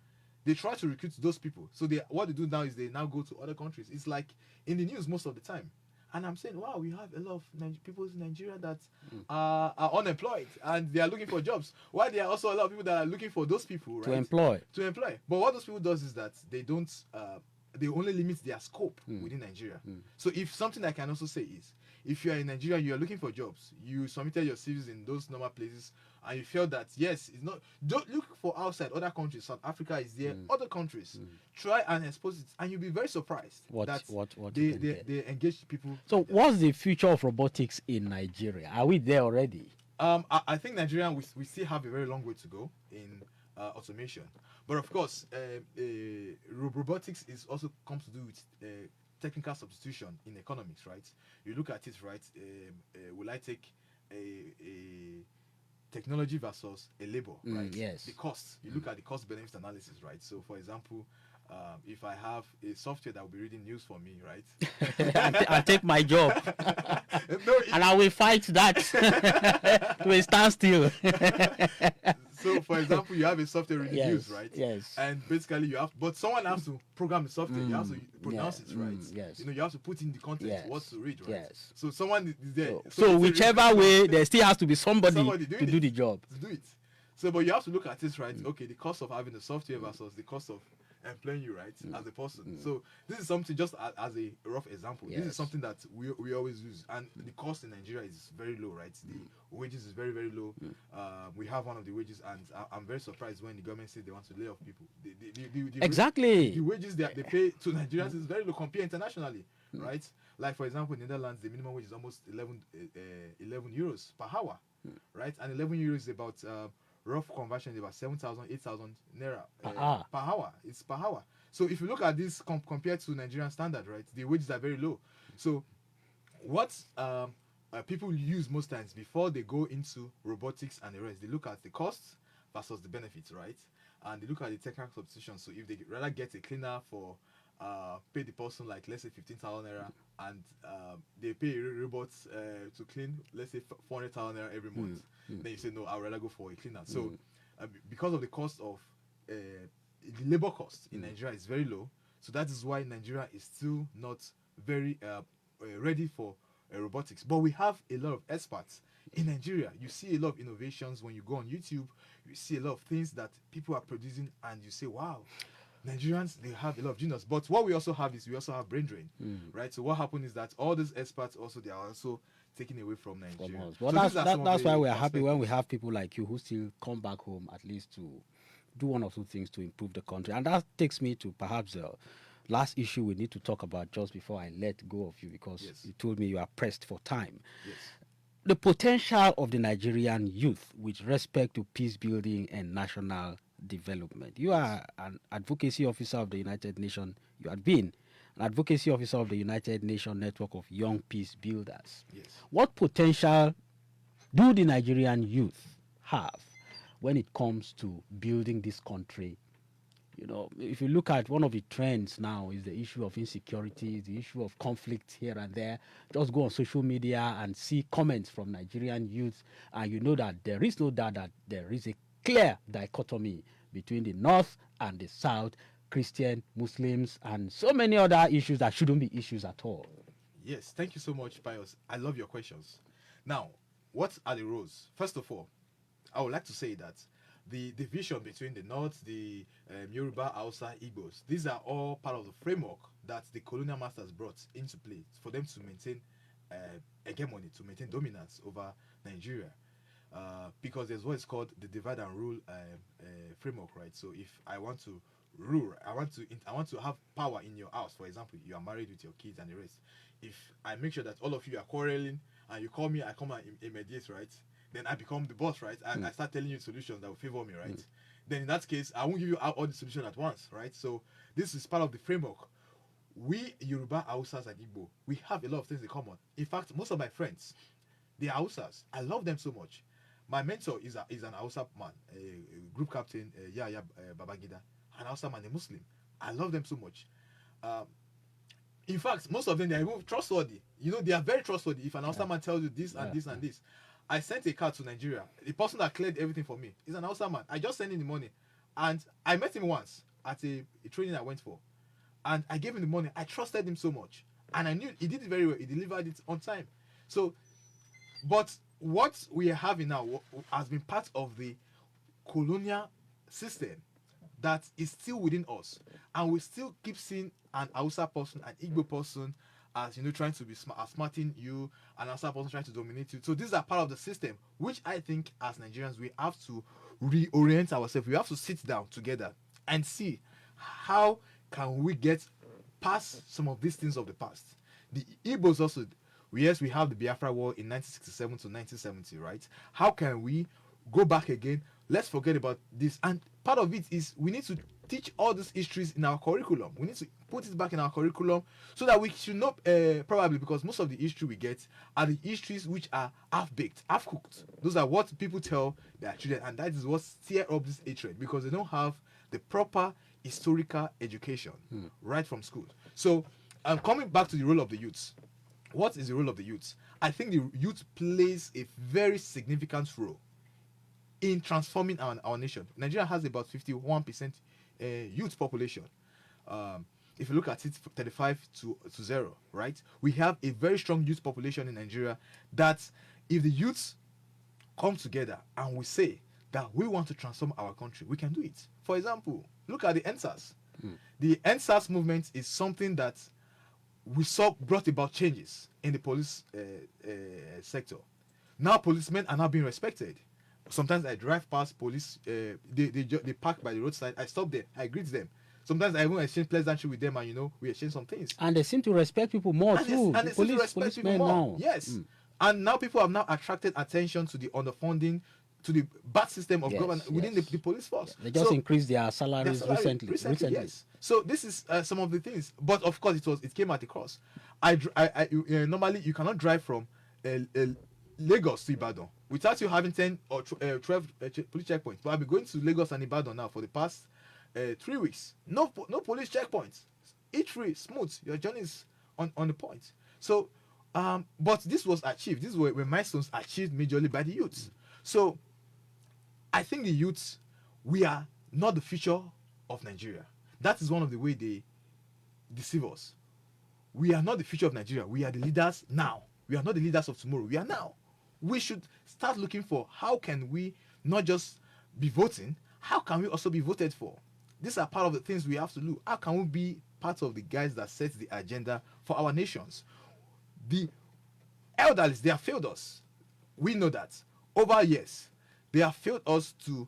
They try to recruit those people. So what they do now is they now go to other countries. It's like in the news most of the time. And I'm saying, wow, we have a lot of people in Nigeria that are unemployed and they are looking for jobs. While there are also a lot of people that are looking for those people, right? To employ. But what those people does is that they don't, they only limit their scope within Nigeria. So if something I can also say is, if you are in Nigeria, you are looking for jobs, you submitted your CVs in those normal places, and you feel that, yes, it's not, don't look for outside other countries. South Africa is there, other countries. Try and expose it, and you'll be very surprised that they engage people. So what's the future of robotics in Nigeria? Are we there already? I think Nigeria, we still have a very long way to go in automation. But of course, robotics is also comes to do with technical substitution in economics, right? You look at it, right? Will I take a technology versus a labor, right? Yes. The cost. You look at the cost benefit analysis, right? So, for example, if I have a software that will be reading news for me, right? I'll take my job. And I will fight that to a standstill. So, for example, you have a software reading news, right? Yes. And basically, but someone has to program the software. You have to pronounce it right. Yes. You have to put in the content, what to read, right? Yes. So someone is there. So whichever way, there still has to be somebody to do the job. To do it. So, but you have to look at this, right? Okay, the cost of having the software versus the cost of employing you, right, as a person. So this is something, just as a rough example. This is something that we always use, and the cost in Nigeria is very low, right? The wages is very, very low. We have one of the wages, and I'm very surprised when the government says they want to lay off people. Exactly. The wages they pay to Nigerians is very low compared internationally, right? Like, for example, in the Netherlands, the minimum wage is almost 11 euros per hour, right? And 11 euros is about rough conversion is about 7,000, 8,000 naira per hour. It's per hour. So if you look at this compared to Nigerian standard, right, the wages are very low. So what people use most times before they go into robotics and the rest, they look at the costs versus the benefits, right? and they look at the technical substitution. So if they rather get a cleaner for pay the person like let's say 15,000 naira, and they pay robots to clean let's say 400,000 naira every month, then you say no, I'd rather go for a cleaner. So because of the cost of the labor cost in Nigeria is very low, so that is why Nigeria is still not very ready for robotics. But we have a lot of experts in Nigeria. You see a lot of innovations when you go on YouTube. You see a lot of things that people are producing, and you say, "Wow, Nigerians, they have a lot of genius." But what we also have is we also have brain drain, right? So what happened is that all these experts also they are also taken away from Nigeria. From us. Well, So these are some of that's the why we are happy aspects. when we have people like you who still come back home at least to do one or two things to improve the country. And that takes me to perhaps the last issue we need to talk about just before I let go of you, because Yes. you told me you are pressed for time. Yes. The potential of the Nigerian youth with respect to peace building and national development. You are an advocacy officer of the United Nations. You had been an advocacy officer of the United Nations Network of Young Peace Builders. Yes. What potential do the Nigerian youth have when it comes to building this country? You know, if you look at one of the trends now is the issue of insecurity, the issue of conflict here and there. Just go on social media and see comments from Nigerian youth, and you know that there is no doubt that there is a clear dichotomy between the North and the South, Christian, Muslims, and so many other issues that shouldn't be issues at all. Yes, thank you so much, Pius. I love your questions. Now, what are the roles? First of all, I would like to say that the division between the North, the Yoruba, Hausa, Igbos, these are all part of the framework that the colonial masters brought into play for them to maintain hegemony, to maintain dominance over Nigeria. Because there's what is called the divide and rule framework, right? So if I want to rule, I want to have power in your house. For example, you are married with your kids and the rest. If I make sure that all of you are quarreling and you call me, I come and mediate, right? Then I become the boss, right? And I start telling you solutions that will favor me, right? Then in that case, I won't give you all the solutions at once, right? So this is part of the framework. We Yoruba, Hausas, and Igbo, we have a lot of things in common. In fact, most of my friends, they are Hausas. I love them so much. My mentor is an Hausa man, a group captain, Yaya Babangida, an Hausa man, a Muslim. I love them so much. In fact, most of them, they are even trustworthy. You know, they are very trustworthy. If an Hausa man tells you this and this and this. I sent a car to Nigeria. The person that cleared everything for me is an Hausa man. I just sent him the money. And I met him once at a training I went for. And I gave him the money. I trusted him so much. And I knew he did it very well. He delivered it on time. So, but what we are having now has been part of the colonial system that is still within us. And we still keep seeing an Hausa person, an Igbo person, as you know, trying to be smarting you, and Hausa person trying to dominate you. So these are part of the system, which I think as Nigerians we have to reorient ourselves. We have to sit down together and see how can we get past some of these things of the past. The Igbos also, yes, we have the Biafra War in 1967 to 1970, right? How can we go back again? Let's forget about this. And part of it is we need to teach all these histories in our curriculum. We need to put it back in our curriculum so that we should know, probably because most of the history we get are the histories which are half-baked, half-cooked. Those are what people tell their children, and that is what stir up this hatred, because they don't have the proper historical education right from school. So, coming back to the role of the youths, what is the role of the youth? I think the youth plays a very significant role in transforming our nation. Nigeria has about 51% youth population. If you look at it, 35 to 0, right? We have a very strong youth population in Nigeria that if the youths come together and we say that we want to transform our country, we can do it. For example, look at the NSAS. The NSAS movement is something that we saw brought about changes in the police sector. Now policemen are now being respected. Sometimes I drive past police, they park by the roadside. I stop there, I greet them. Sometimes I even exchange pleasantry with them, and you know, we exchange some things. And they seem to respect people more too. And they seem to respect people more. Now. Yes. And now people have now attracted attention to the underfunding, to the bad system of government within the police force. They just increased their salaries recently. Yes. So this is some of the things, but of course it came at a cost. Normally you cannot drive from Lagos to Ibadan without you having 10 or 12 police checkpoints. But I've been going to Lagos and Ibadan now for the past 3 weeks. No police checkpoints. Each way smooth. Your journey is on the point. So, but this was achieved. These were milestones achieved majorly by the youths. So, I think the youths, we are not the future of Nigeria. That is one of the way they deceive us. We are not the future of Nigeria. We are the leaders now. We are not the leaders of tomorrow. We are now. We should start looking for how can we not just be voting, how can we also be voted for? These are part of the things we have to do. How can we be part of the guys that set the agenda for our nations? The elderly, they have failed us. We know that. Over years, they have failed us to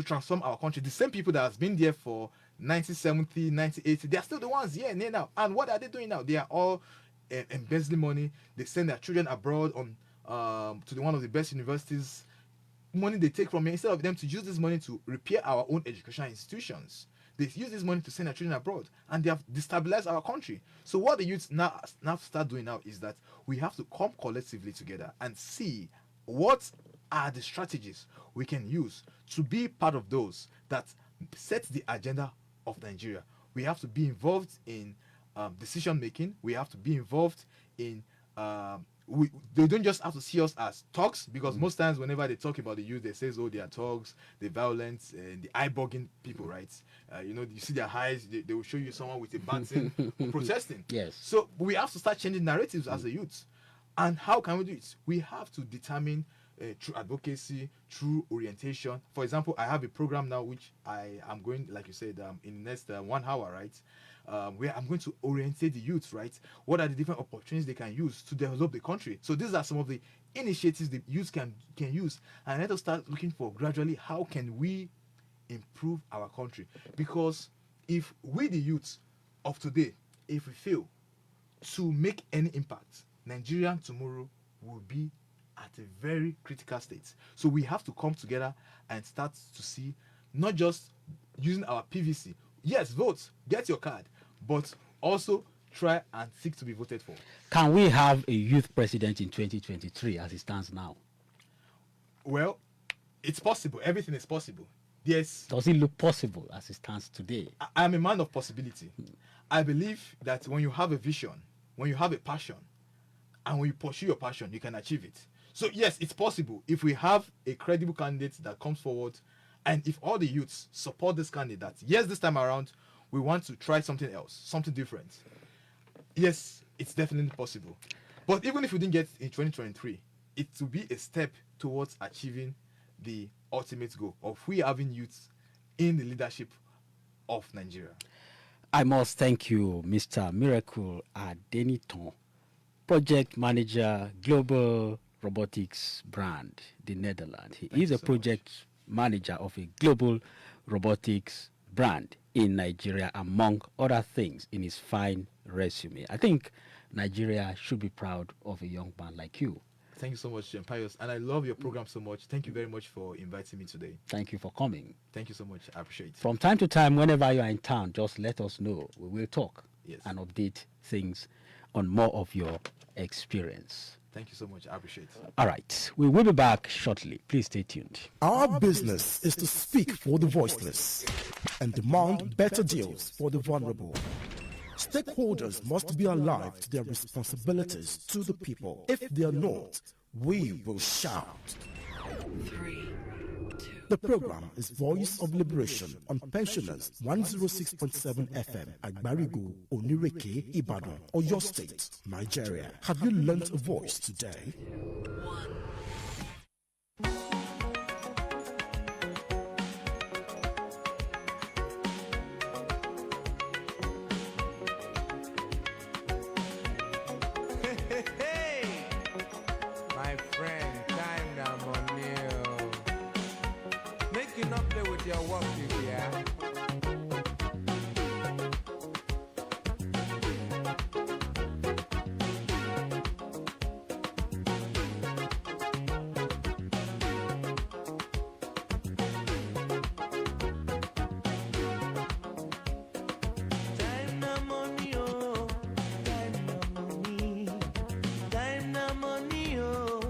transform our country. The same people that has been there for 1970, 1980, they are still the ones here and now. And what are they doing now? They are all embezzling money. They send their children abroad on to one of the best universities. Money they take from me, instead of them to use this money to repair our own educational institutions, they use this money to send their children abroad, and they have destabilized our country. So what the youth now start doing now is that we have to come collectively together and see what are the strategies we can use to be part of those that set the agenda of Nigeria. We have to be involved in decision making. We have to be involved in they don't just have to see us as thugs, because most times whenever they talk about the youth, they say, oh, they are thugs, they're violent, and the eye-bugging people, right? You see their eyes, they will show you someone with a baton protesting. Yes. So we have to start changing narratives as a youth. And how can we do it? We have to determine through advocacy, through orientation. For example, I have a program now which I am going, like you said, in the next 1 hour, right? Where I'm going to orientate the youth, right? What are the different opportunities they can use to develop the country? So these are some of the initiatives the youth can use, and let us start looking for gradually how can we improve our country. Because if we, the youth of today, if we fail to make any impact, Nigeria tomorrow will be at a very critical state. So we have to come together and start to see, not just using our PVC. Yes, vote, get your card, but also try and seek to be voted for. Can we have a youth president in 2023 as it stands now? Well, it's possible. Everything is possible. Yes. Does it look possible as it stands today? I'm a man of possibility. I believe that when you have a vision, when you have a passion, and when you pursue your passion, you can achieve it. So yes, it's possible if we have a credible candidate that comes forward, and if all the youths support this candidate, yes, this time around, we want to try something else, something different. Yes, it's definitely possible. But even if we didn't get in 2023, it will be a step towards achieving the ultimate goal of we having youths in the leadership of Nigeria. I must thank you, Mr. Miracle Adeniton, Project Manager, Global Robotics Brand, the Netherlands. He is a project manager of a global robotics brand in Nigeria, among other things, in his fine resume. I think Nigeria should be proud of a young man like you. Thank you so much, Pius, and I love your program so much. Thank you very much for inviting me today. Thank you for coming. Thank you so much. I appreciate it. From time to time, whenever you are in town, just let us know. We will talk and update things on more of your experience. Thank you so much. I appreciate it. All right. We will be back shortly. Please stay tuned. Our business is to speak for the voiceless and demand better deals for the vulnerable. Stakeholders must be alive to their responsibilities to the people. If they are not, we will shout. 3, 2, The program is Voice of Liberation on Pensioners 106.7 FM at Barigo, Onireke, Ibadan, Oyo State, Nigeria. Have you learnt a voice today? 1. My friend, time down money. Make you not play with your work, yeah. Time na money, oh. Time na money. Time na money, oh.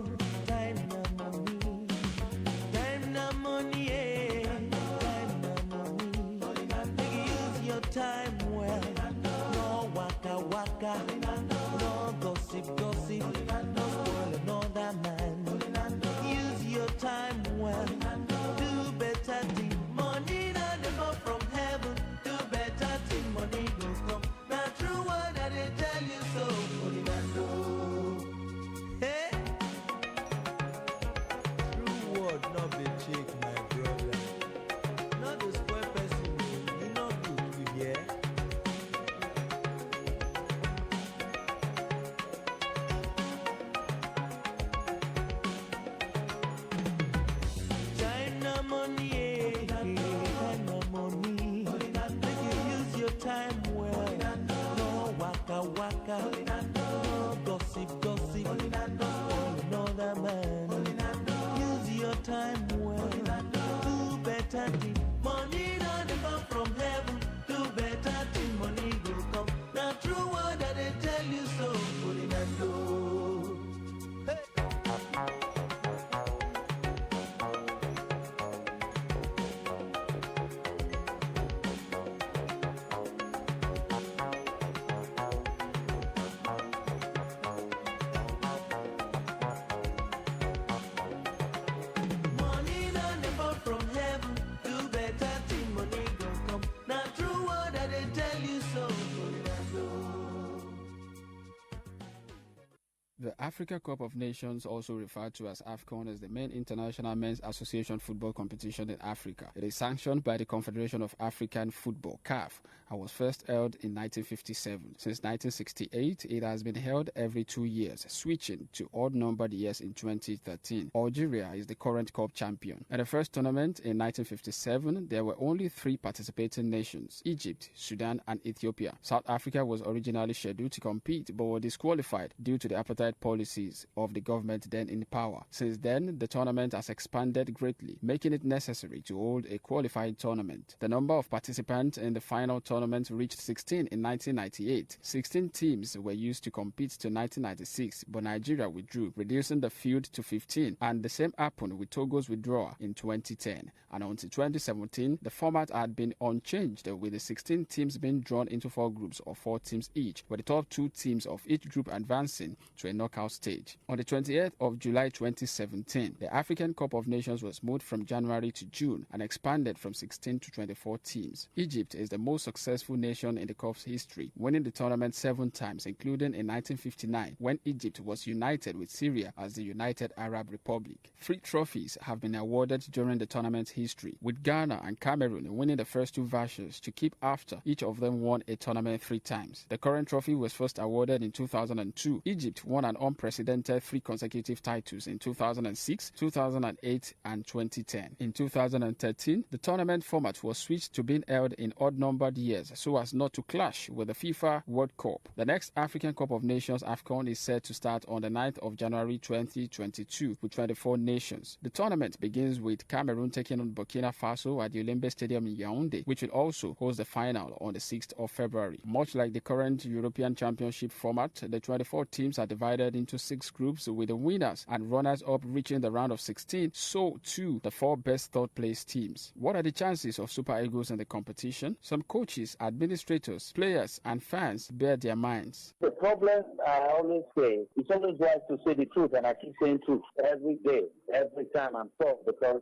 The Africa Cup of Nations, also referred to as AFCON, is the main international men's association football competition in Africa. It is sanctioned by the Confederation of African Football, CAF, and was first held in 1957. Since 1968, it has been held every 2 years, switching to odd-numbered years in 2013. Algeria is the current cup champion. At the first tournament in 1957, there were only 3 participating nations: Egypt, Sudan, and Ethiopia. South Africa was originally scheduled to compete, but were disqualified due to the apartheid policies of the government then in power. Since then, the tournament has expanded greatly, making it necessary to hold a qualifying tournament. The number of participants in the final tournament reached 16 in 1998. 16 teams were used to compete to 1996, but Nigeria withdrew, reducing the field to 15, and the same happened with Togo's withdrawal in 2010. And until 2017, the format had been unchanged, with the 16 teams being drawn into 4 groups of 4 teams each, with the top 2 teams of each group advancing to a knockout stage. On the 28th of July 2017, the African Cup of Nations was moved from January to June and expanded from 16 to 24 teams. Egypt is the most successful nation in the Cup's history, winning the tournament 7 times, including in 1959, when Egypt was united with Syria as the United Arab Republic. 3 trophies have been awarded during the tournament's history, with Ghana and Cameroon winning the first 2 versions to keep after each of them won a tournament 3 times. The current trophy was first awarded in 2002. Egypt won an unprecedented 3 consecutive titles in 2006, 2008, and 2010. In 2013, the tournament format was switched to being held in odd-numbered years so as not to clash with the FIFA World Cup. The next African Cup of Nations AFCON is set to start on the 9th of January 2022 with 24 nations. The tournament begins with Cameroon taking on Burkina Faso at the Olembe Stadium in Yaoundé, which will also host the final on the 6th of February. Much like the current European Championship format, the 24 teams are divided into 6 groups, with the winners and runners-up reaching the round of 16, so too the 4 best third-place teams. What are the chances of Super Eagles in the competition? Some coaches, administrators, players, and fans bear their minds. The problem, I always say, it's always wise to say the truth, and I keep saying truth every day, every time I'm told, because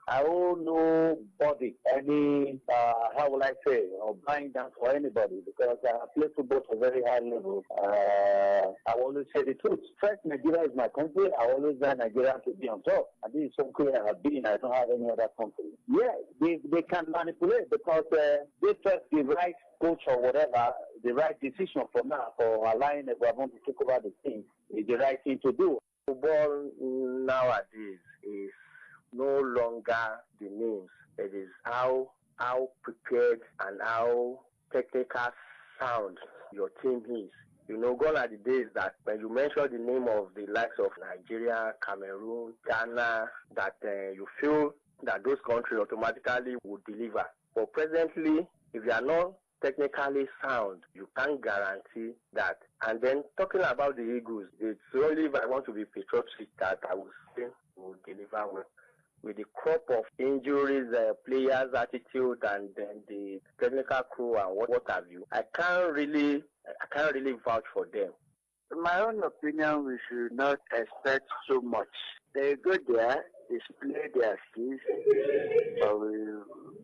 I owe nobody any, how will I say, buying down for anybody, because I play football to a very high level. I always say the truth. First, Nigeria is my country. I always want Nigeria to be on top. And this is so clear I have been. I don't have any other country. Yeah, they can manipulate because they trust the right coach or whatever, the right decision for now, for allowing everyone to take over the team is the right thing to do. Football nowadays is no longer the names. It is how prepared and how technical sound your team is. Gone are the days that when you mention the name of the likes of Nigeria, Cameroon, Ghana, that you feel that those countries automatically would deliver. But presently, if you are not technically sound, you can't guarantee that. And then talking about the Eagles, it's only if I want to be patriotic that I will say we will deliver well. With the crop of injuries, players' attitude, and then the technical crew and what have you, I can't really vouch for them. In my own opinion, we should not expect so much. They go there, display their skills,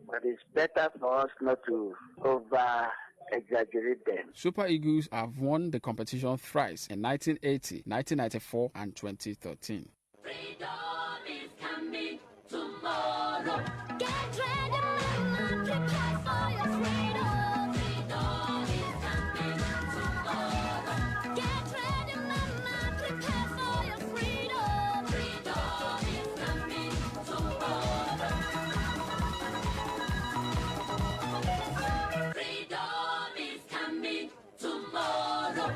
but it's better for us not to over-exaggerate them. Super Eagles have won the competition thrice in 1980, 1994, and 2013. Freedom is coming tomorrow. Get ready, mama, prepare for your freedom. Freedom is coming tomorrow. Get ready, mama, prepare for your freedom. Freedom is coming tomorrow. Freedom is coming tomorrow.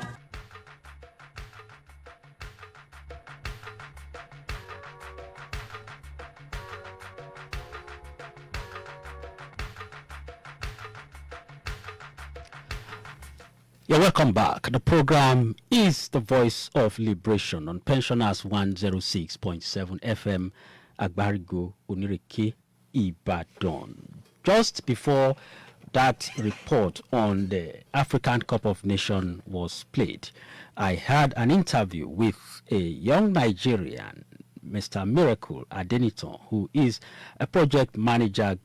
You're welcome back. The program is the Voice of Liberation on Pensioners 106.7 FM, Agbarigo, Onireke, Ibadan. Just before that report on the African Cup of Nations was played, I had an interview with a young Nigerian, Mr. Miracle Adeniton, who is a project manager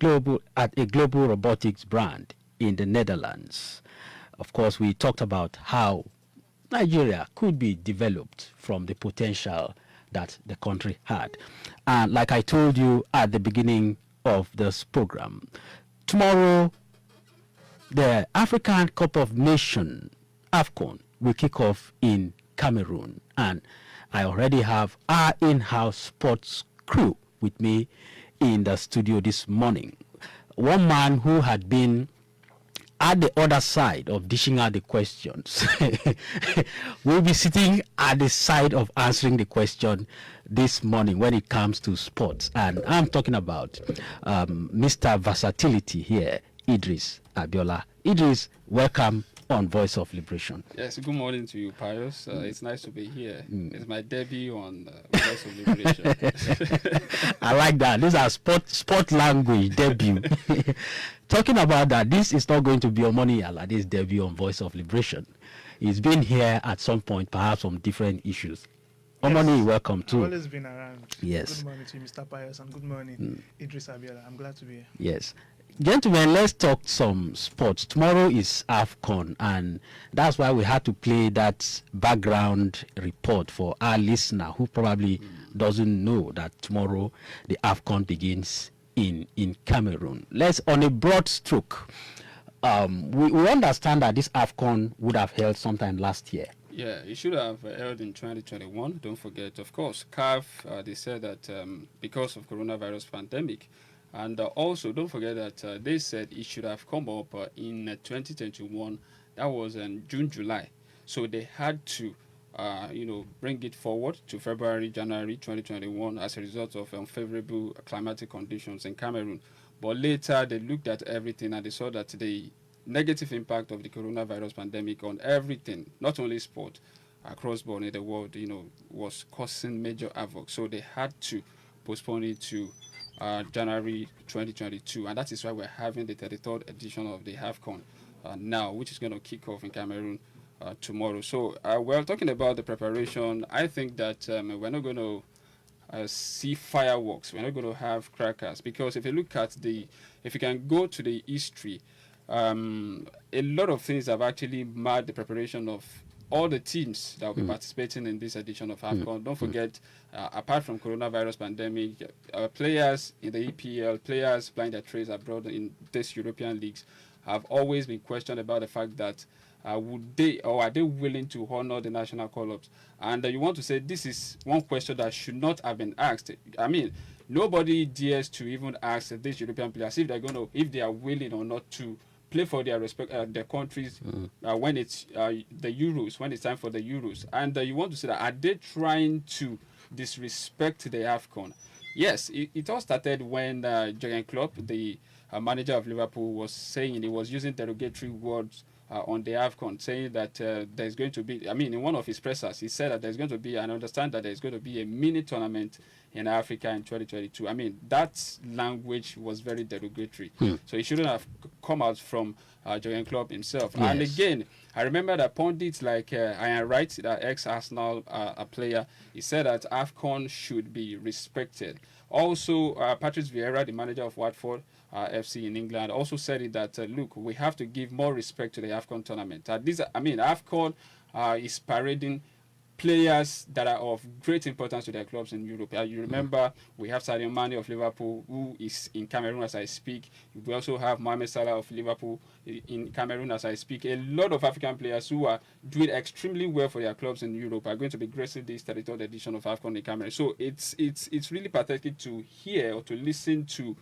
at a global robotics brand in the Netherlands. Of course, we talked about how Nigeria could be developed from the potential that the country had. And like I told you at the beginning of this program, tomorrow the African Cup of Nations, AFCON, will kick off in Cameroon. And I already have our in-house sports crew with me in the studio this morning. One man who had been at the other side of dishing out the questions will be sitting at the side of answering the question this morning when it comes to sports. And I'm talking about Mr. Versatility here, Idris Abiola. Idris, welcome on Voice of Liberation. Yes, good morning to you, Pius. It's nice to be here. It's my debut on Voice of Liberation. I like that. These are sport language debut. Talking about that, this is not going to be Omoni Yala, this debut on Voice of Liberation. He's been here at some point, perhaps on different issues. Yes. Omoni, welcome too. I've always been around. Yes. Good morning to you, Mr. Pius, and good morning, Idris Abiola. I'm glad to be here. Yes. Gentlemen, let's talk some sports. Tomorrow is AFCON, and that's why we had to play that background report for our listener who probably doesn't know that tomorrow the AFCON begins in Cameroon. Let's, on a broad stroke, we understand that this AFCON would have held sometime last year. Yeah, it should have held in 2021. Don't forget, of course, CAF, they said that because of coronavirus pandemic, and also don't forget that they said it should have come up in 2021. That was in June, July. So they had to, bring it forward to February, January 2021 as a result of unfavorable climatic conditions in Cameroon. But later they looked at everything and they saw that the negative impact of the coronavirus pandemic on everything, not only sport, across board in the world, was causing major havoc. So they had to postpone it to January 2022, and that is why we're having the 33rd edition of the AFCON now, which is going to kick off in Cameroon tomorrow. So we're talking about the preparation. I think that we're not going to see fireworks. We're not going to have crackers, because if you look at if you can go to the history, a lot of things have actually marred the preparation of all the teams that will be participating in this edition of AFCON. Don't forget, apart from coronavirus pandemic, players in the EPL, players playing their trades abroad in these European leagues have always been questioned about the fact that are they willing to honor the national call-ups? And you want to say this is one question that should not have been asked. I mean, nobody dares to even ask these European players if they are willing or not to play for their their countries when it's the Euros, when it's time for the Euros. And you want to say that, are they trying to disrespect the AFCON? Yes, it all started when Jurgen Klopp, the manager of Liverpool, was saying, he was using derogatory words on the AFCON, saying that there's going to be, in one of his pressers, he said that there's going to be, and I understand that there's going to be a mini tournament in Africa in 2022. That language was very derogatory. So it shouldn't have come out from Jurgen Klopp himself. Yes. And again, I remember that pundits like Ian Wright, the ex-Arsenal player, he said that AFCON should be respected. Also, Patrice Vieira, the manager of Watford FC in England, also said it that, look, we have to give more respect to the AFCON tournament. AFCON is parading players that are of great importance to their clubs in Europe. You remember, we have Sadio Mane of Liverpool, who is in Cameroon as I speak. We also have Mohamed Salah of Liverpool in Cameroon as I speak. A lot of African players who are doing extremely well for their clubs in Europe are going to be gracing this 33rd edition of AFCON in Cameroon. So it's really pathetic to hear or to listen to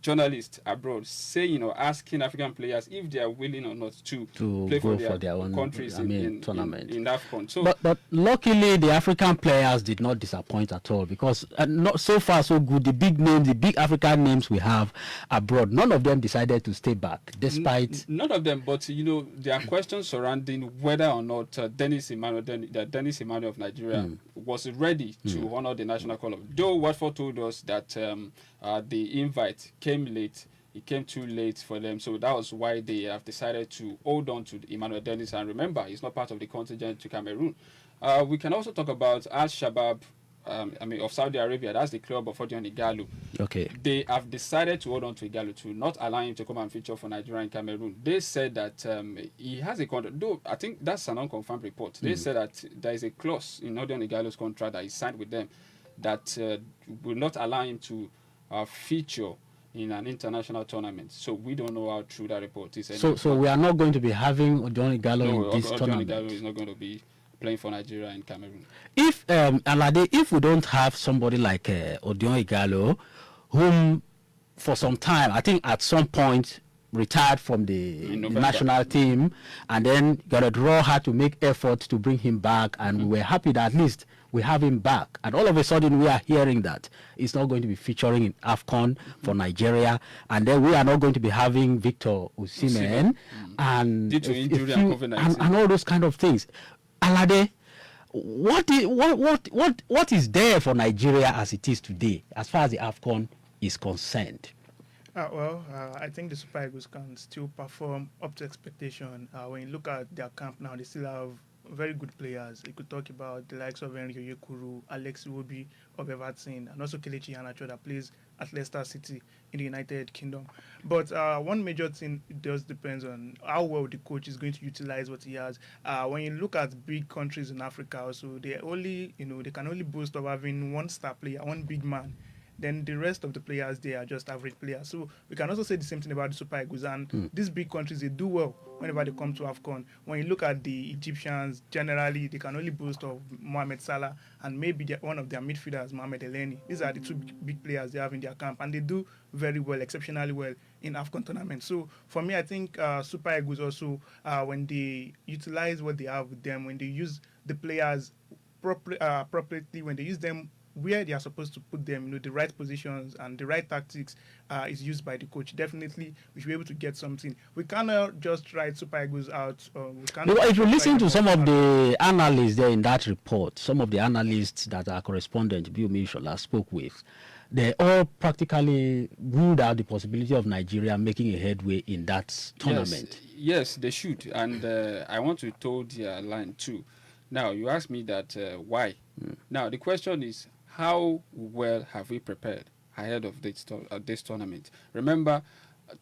journalists abroad saying or asking African players if they are willing or not to play for their own countries in tournament in AFCON. So, but luckily the African players did not disappoint at all, because not so far so good. The big names, the big African names we have abroad, none of them decided to stay back, despite none of them. But there are questions surrounding whether or not Dennis Emmanuel of Nigeria was ready to honor the national call-up. Though Watford told us that the invite came late. It came too late for them, so that was why they have decided to hold on to Emmanuel Dennis. And remember, he's not part of the contingent to Cameroon. We can also talk about Al Shabab of Saudi Arabia. That's the club of Odion Igalo. Okay. They have decided to hold on to Igalo to not allow him to come and feature for Nigeria and Cameroon. They said that he has a contract, though I think that's an unconfirmed report. They said that there is a clause in Odion Igalo's contract that he signed with them that will not allow him to feature in an international tournament. So we don't know how true that report is. So we are not going to be having Johnny Gallo No, in this Johnny tournament. Gallo is not going to be playing for Nigeria and Cameroon. If Alade, if we don't have somebody like Odion Igalo, whom for some time, I think at some point retired from the national team, and then Garadro had to make efforts to bring him back, and we were happy that at least we have him back. And all of a sudden we are hearing that he's not going to be featuring in AFCON for Nigeria, and then we are not going to be having Victor Osimhen and due to injury and COVID-19 and all those kind of things. Alade, what is there for Nigeria as it is today, as far as the AFCON is concerned? I think the Super Eagles can still perform up to expectation. When you look at their camp now, they still have very good players. You could talk about the likes of Enrique Yekuru, Alex Iwobi of Everton, and also Kelechi Iheanacho that plays at Leicester City in the United Kingdom. But one major thing, it does depends on how well the coach is going to utilize what he has. When you look at big countries in Africa, also they can only boast of having one star player, one big man. Then the rest of the players, they are just average players. So we can also say the same thing about the Super Eagles. And these big countries, they do well whenever they come to AFCON. When you look at the Egyptians, generally, they can only boast of Mohamed Salah and maybe one of their midfielders, Mohamed Elneny. These are the two big players they have in their camp. And they do very well, exceptionally well in AFCON tournament. So for me, I think Super Eagles also, when they utilize what they have with them, when they use the players appropriately, when they use them where they are supposed to put them, the right positions and the right tactics is used by the coach. Definitely, we should be able to get something. We cannot just write Super Eagles out. If you listen to some of the analysts there in that report, some of the analysts that our correspondent Bill Mishola spoke with, they all practically ruled out the possibility of Nigeria making a headway in that tournament. Yes, they should. And I want to toe their line too. Now, you asked me that why. Now, the question is, how well have we prepared ahead of this tournament? Remember,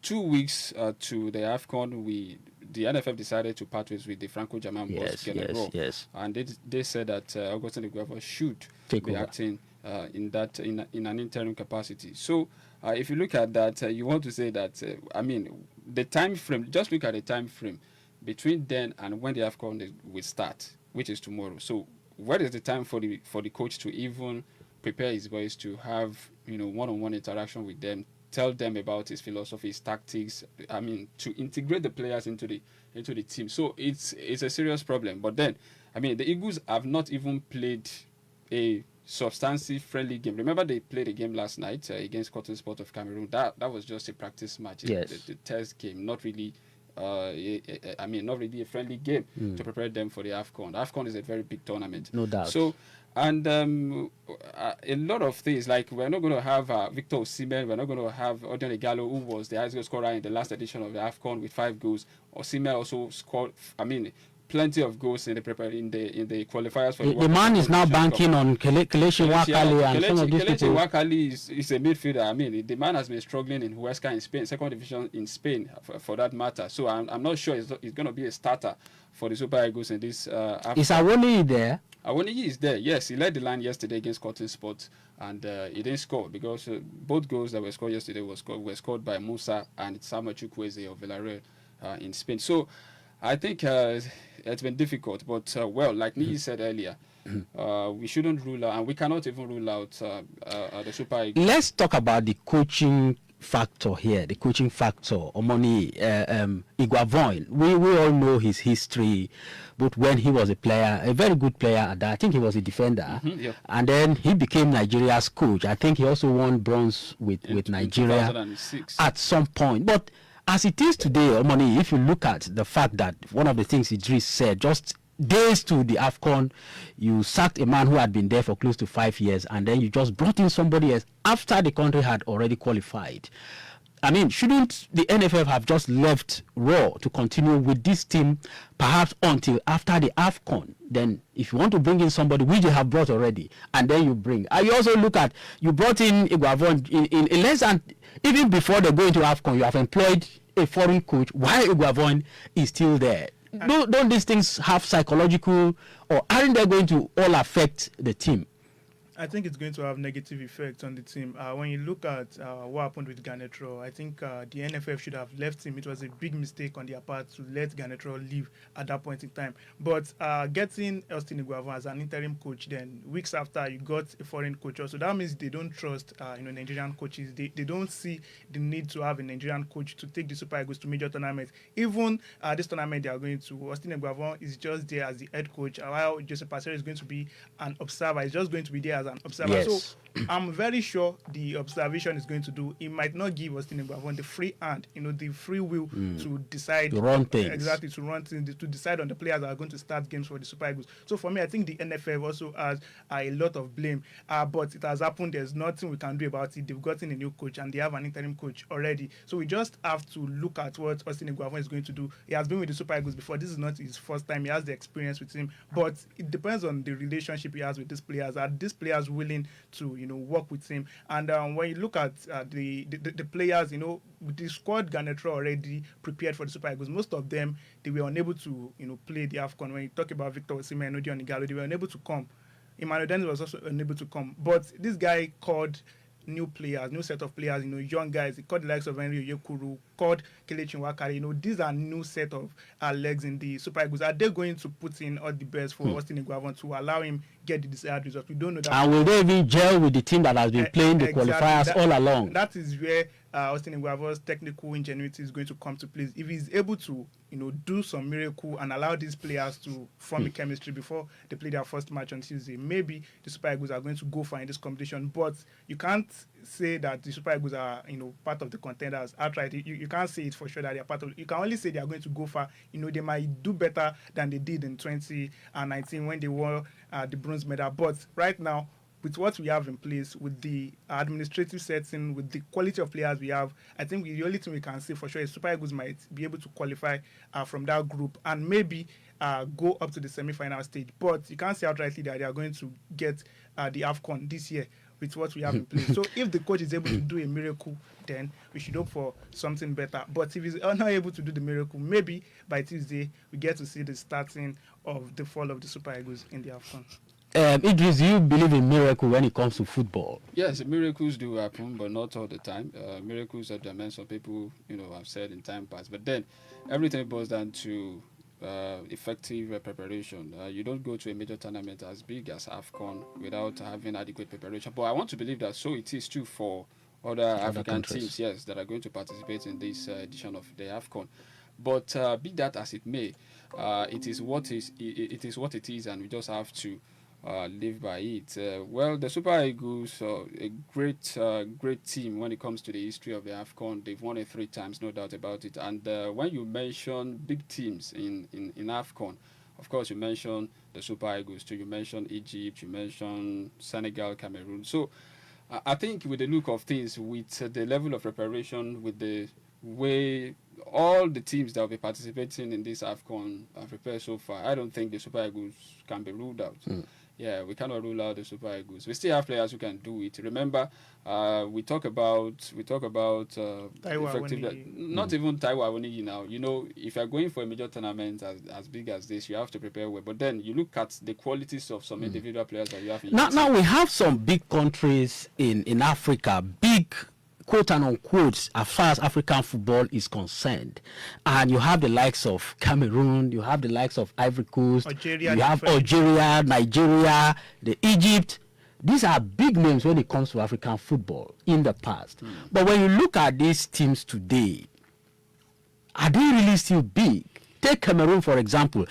2 weeks to the AFCON, the NFF decided to part ways with the Franco-German boss, Yes. And they said that Augustin Iguava should be acting in an interim capacity. So, if you look at that, you want to say that, the time frame, just look at the time frame between then and when the AFCON will start, which is tomorrow. So, what is the time for the coach to even prepare his boys to have one-on-one interaction with them, tell them about his philosophy, his tactics, to integrate the players into the team? So it's a serious problem. But then, the Eagles have not even played a substantive friendly game. Remember, they played a game last night against Cotton Sport of Cameroon. That was just a practice match, the test game, not really. Not really a friendly game to prepare them for the AFCON. AFCON is a very big tournament, no doubt. So, and a lot of things, like we're not going to have Victor Osimhen, we're not going to have Odion Igalo, who was the highest goal scorer in the last edition of the AFCON with 5 goals. Osimhen also scored, plenty of goals in the qualifiers for the man is now banking on Kelechi Wakali and some of these people. Kelechi Wakali is a midfielder. The man has been struggling in Huesca in Spain, second division in Spain, for that matter. So I'm not sure he's going to be a starter for the Super Eagles in this. Is Awoniyi there? Awoniyi is there. Yes, he led the line yesterday against Cotton Sport, and he didn't score because both goals that were scored yesterday were scored by Musa and Samuel Chukwueze of Villarreal in Spain. So I think it's been difficult, but like Niyi said earlier, we shouldn't rule out, and we cannot even rule out the Super Eagles. Let's talk about the coaching factor here, Omoni Iguavoin. We all know his history, but when he was a player, a very good player at that, I think he was a defender, and then he became Nigeria's coach. I think he also won bronze with Nigeria 2006. At some point. But as it is today, Omoni, if you look at the fact that one of the things Idris said, just days to the AFCON, you sacked a man who had been there for close to 5 years, and then you just brought in somebody else after the country had already qualified. I mean, shouldn't the NFF have just left Raw to continue with this team perhaps until after the AFCON? Then if you want to bring in somebody, which you have brought already, and then you bring. And you also look at, you brought in Iguavon in less than, even before they go into AFCON, you have employed a foreign coach while Iguavon is still there. Don't these things have psychological, or aren't they going to all affect the team? I think it's going to have negative effects on the team. When you look at what happened with Garnetro, I think the NFF should have left him. It was a big mistake on their part to let Garnetro leave at that point in time. But getting Austin Iguavon as an interim coach, then weeks after you got a foreign coach also, that means they don't trust Nigerian coaches. They don't see the need to have a Nigerian coach to take the Super Eagles to major tournaments. Even this tournament they are going to, Austin Iguavon is just there as the head coach, while Joseph Pacero is going to be an observer. He's just going to be there as an observer. Yes. So I'm very sure the observation is going to do. It might not give Austin Iguavon the free hand, the free will to decide to run things. Exactly, to run things, to decide on the players that are going to start games for the Super Eagles. So for me, I think the NFF also has a lot of blame. But it has happened. There's nothing we can do about it. They've gotten a new coach and they have an interim coach already. So we just have to look at what Austin Iguavon is going to do. He has been with the Super Eagles before. This is not his first time. He has the experience with him. But it depends on the relationship he has with these players. Are these players willing to work with him? And when you look at the players, with the squad Garnetro already prepared for the Super Eagles, most of them, they were unable to play the AFCON. When you talk about Victor Osimhen and Odion Igalo, they were unable to come. Emmanuel Dennis was also unable to come. But this guy called new players, new set of players, young guys. He called the likes of Henry Oyekuru, called Kelechi Nwakari. These are new set of legs in the Super Eagles. Are they going to put in all the best for Austin Iguavon to allow him get the desired result? We don't know that. And will they even gel with the team that has been playing the qualifiers all along? That is where Austin Iguavon's technical ingenuity is going to come to play. If he's able to, do some miracle and allow these players to form a chemistry before they play their first match on Tuesday, maybe the Super Eagles are going to go far in this competition. But you can't say that the Super Eagles are, part of the contenders outright. You can't say it for sure that they are part of it. You can only say they are going to go far. They might do better than they did in 2019 when they won the bronze medal. But right now, with what we have in place, with the administrative setting, with the quality of players we have, I think the only thing we can say for sure is Super Eagles might be able to qualify from that group and maybe go up to the semi-final stage. But you can't say outrightly that they are going to get the AFCON this year with what we have in place. So if the coach is able to do a miracle, then we should hope for something better. But if he's not able to do the miracle, maybe by Tuesday we get to see the starting of the fall of the Super Eagles in the AFCON. Idris, do you believe in miracle when it comes to football? Yes, miracles do happen, but not all the time. Miracles are the some people, have said in time past. But then everything boils down to effective preparation. You don't go to a major tournament as big as AFCON without having adequate preparation. But I want to believe that so it is true for other African teams, yes, that are going to participate in this edition of the AFCON. But be that as it may, it is what it is, and we just have to live by it. Well, the Super Eagles are a great team when it comes to the history of the AFCON. They've won it 3 times, no doubt about it. And when you mention big teams in AFCON, of course, you mention the Super Eagles too. You mention Egypt, you mention Senegal, Cameroon. So I think with the look of things, with the level of preparation, with the way all the teams that will be participating in this AFCON are prepared so far, I don't think the Super Eagles can be ruled out. Yeah, we cannot rule out the Super Eagles. We still have players who can do it. Remember, we talk about effective, not even Taiwo Awoniyi now. If you're going for a major tournament as big as this, you have to prepare well. But then you look at the qualities of some individual players that you have. Now we have some big countries in Africa, big quote and unquote, as far as African football is concerned. And you have the likes of Cameroon, you have the likes of Ivory Coast, Algeria, you have Algeria, Nigeria, the Egypt. These are big names when it comes to African football in the past. But when you look at these teams today, are they really still big? Take Cameroon, for example.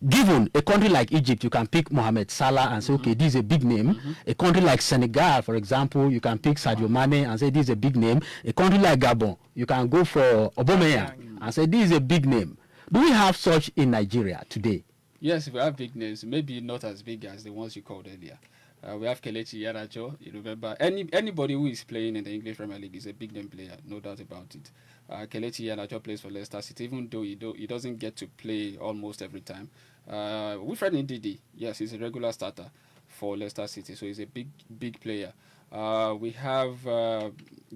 Given a country like Egypt, you can pick Mohamed Salah and say, okay, this is a big name. A country like Senegal, for example, you can pick Sadio Mane and say, this is a big name. A country like Gabon, you can go for Aubameyang and say, this is a big name. Do we have such in Nigeria today? Yes, we have big names, maybe not as big as the ones you called earlier. We have Kelechi Iheanacho. You remember, anybody who is playing in the English Premier League is a big name player, no doubt about it. Kelechi Iheanacho plays for Leicester City, even though he doesn't get to play almost every time. Wilfred Ndidi, yes, he's a regular starter for Leicester City, so he's a big player. We have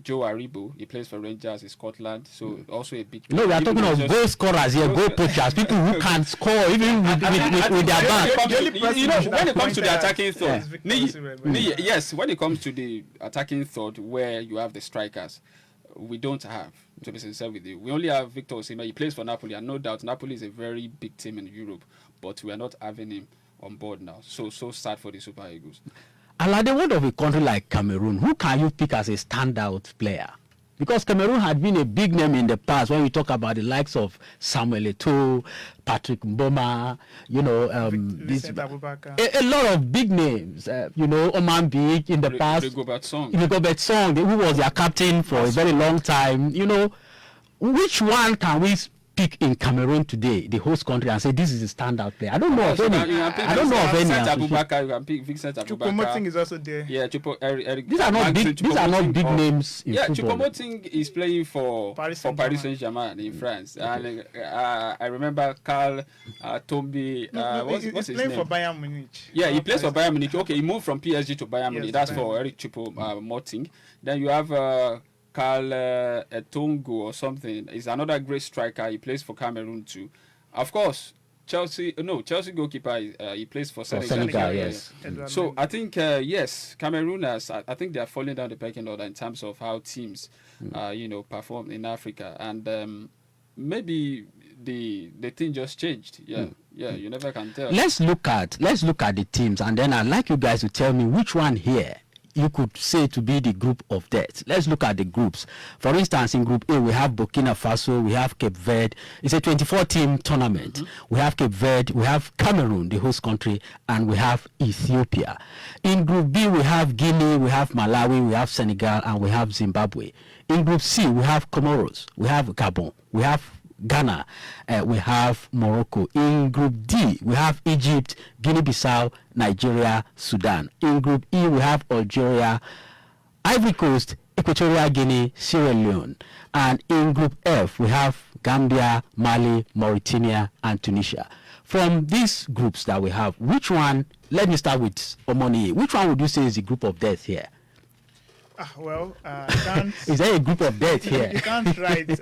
Joe Aribo. He plays for Rangers in Scotland, so also a big. No, we are talking of goal scorers here, goal poachers, people who can score even with their back. You know, when it comes to the attacking third, yes, when it comes to the attacking third, where you have the strikers, we don't have. To be sincere with you, we only have Victor Osimhen. He plays for Napoli, and no doubt Napoli is a very big team in Europe, but we are not having him on board now. So sad for the Super Eagles. Alade, what of a country like Cameroon? Who can you pick as a standout player? Because Cameroon had been a big name in the past when we talk about the likes of Samuel Eto'o, Patrick Mboma, you know, a lot of big names, you know, Oman Big in the past. Rigobert Song, who was their captain for a very long time. You know, which one can we pick in Cameroon today, the host country, and say this is a standout player? I don't know of any. I don't know of any. Abubakar, you can pick Vincent Abubakar. Choupo-Moting is also there. Yeah, Eric. These are not big. These are not big names in football. Choupo-Moting is playing for Paris Saint-Germain in France, and I remember Carl Tombi. What's his name? Playing for Bayern Munich. Yeah, he plays for Bayern Munich. Okay, he moved from PSG to Bayern Munich. That's for Eric Choupo-Moting. Then you have Carl Etongo or something. He's another great striker. He plays for Cameroon too. Of course, Chelsea goalkeeper, he plays for Senegal. Yes. So I think, yes, Cameroon I think they are falling down the pecking order in terms of how teams, perform in Africa. And maybe the thing just changed. Yeah, you never can tell. Let's look at the teams, and then I'd like you guys to tell me which one here you could say to be the group of death. Let's look at the groups. For instance, in Group A, we have Burkina Faso, we have Cape Verde. It's a 24-team tournament. Mm-hmm. We have Cape Verde, we have Cameroon, the host country, and we have Ethiopia. In Group B, we have Guinea, we have Malawi, we have Senegal, and we have Zimbabwe. In Group C, we have Comoros, we have Gabon, we have Ghana, we have Morocco. In Group D, we have Egypt, Guinea-Bissau, Nigeria, Sudan. In Group E, we have Algeria, Ivory Coast, Equatorial Guinea, Sierra Leone. And in Group F, we have Gambia, Mali, Mauritania, and Tunisia. From these groups that we have, which one, let me start with Omoni, which one would you say is the group of death here? Is there a group of death here? You can't write,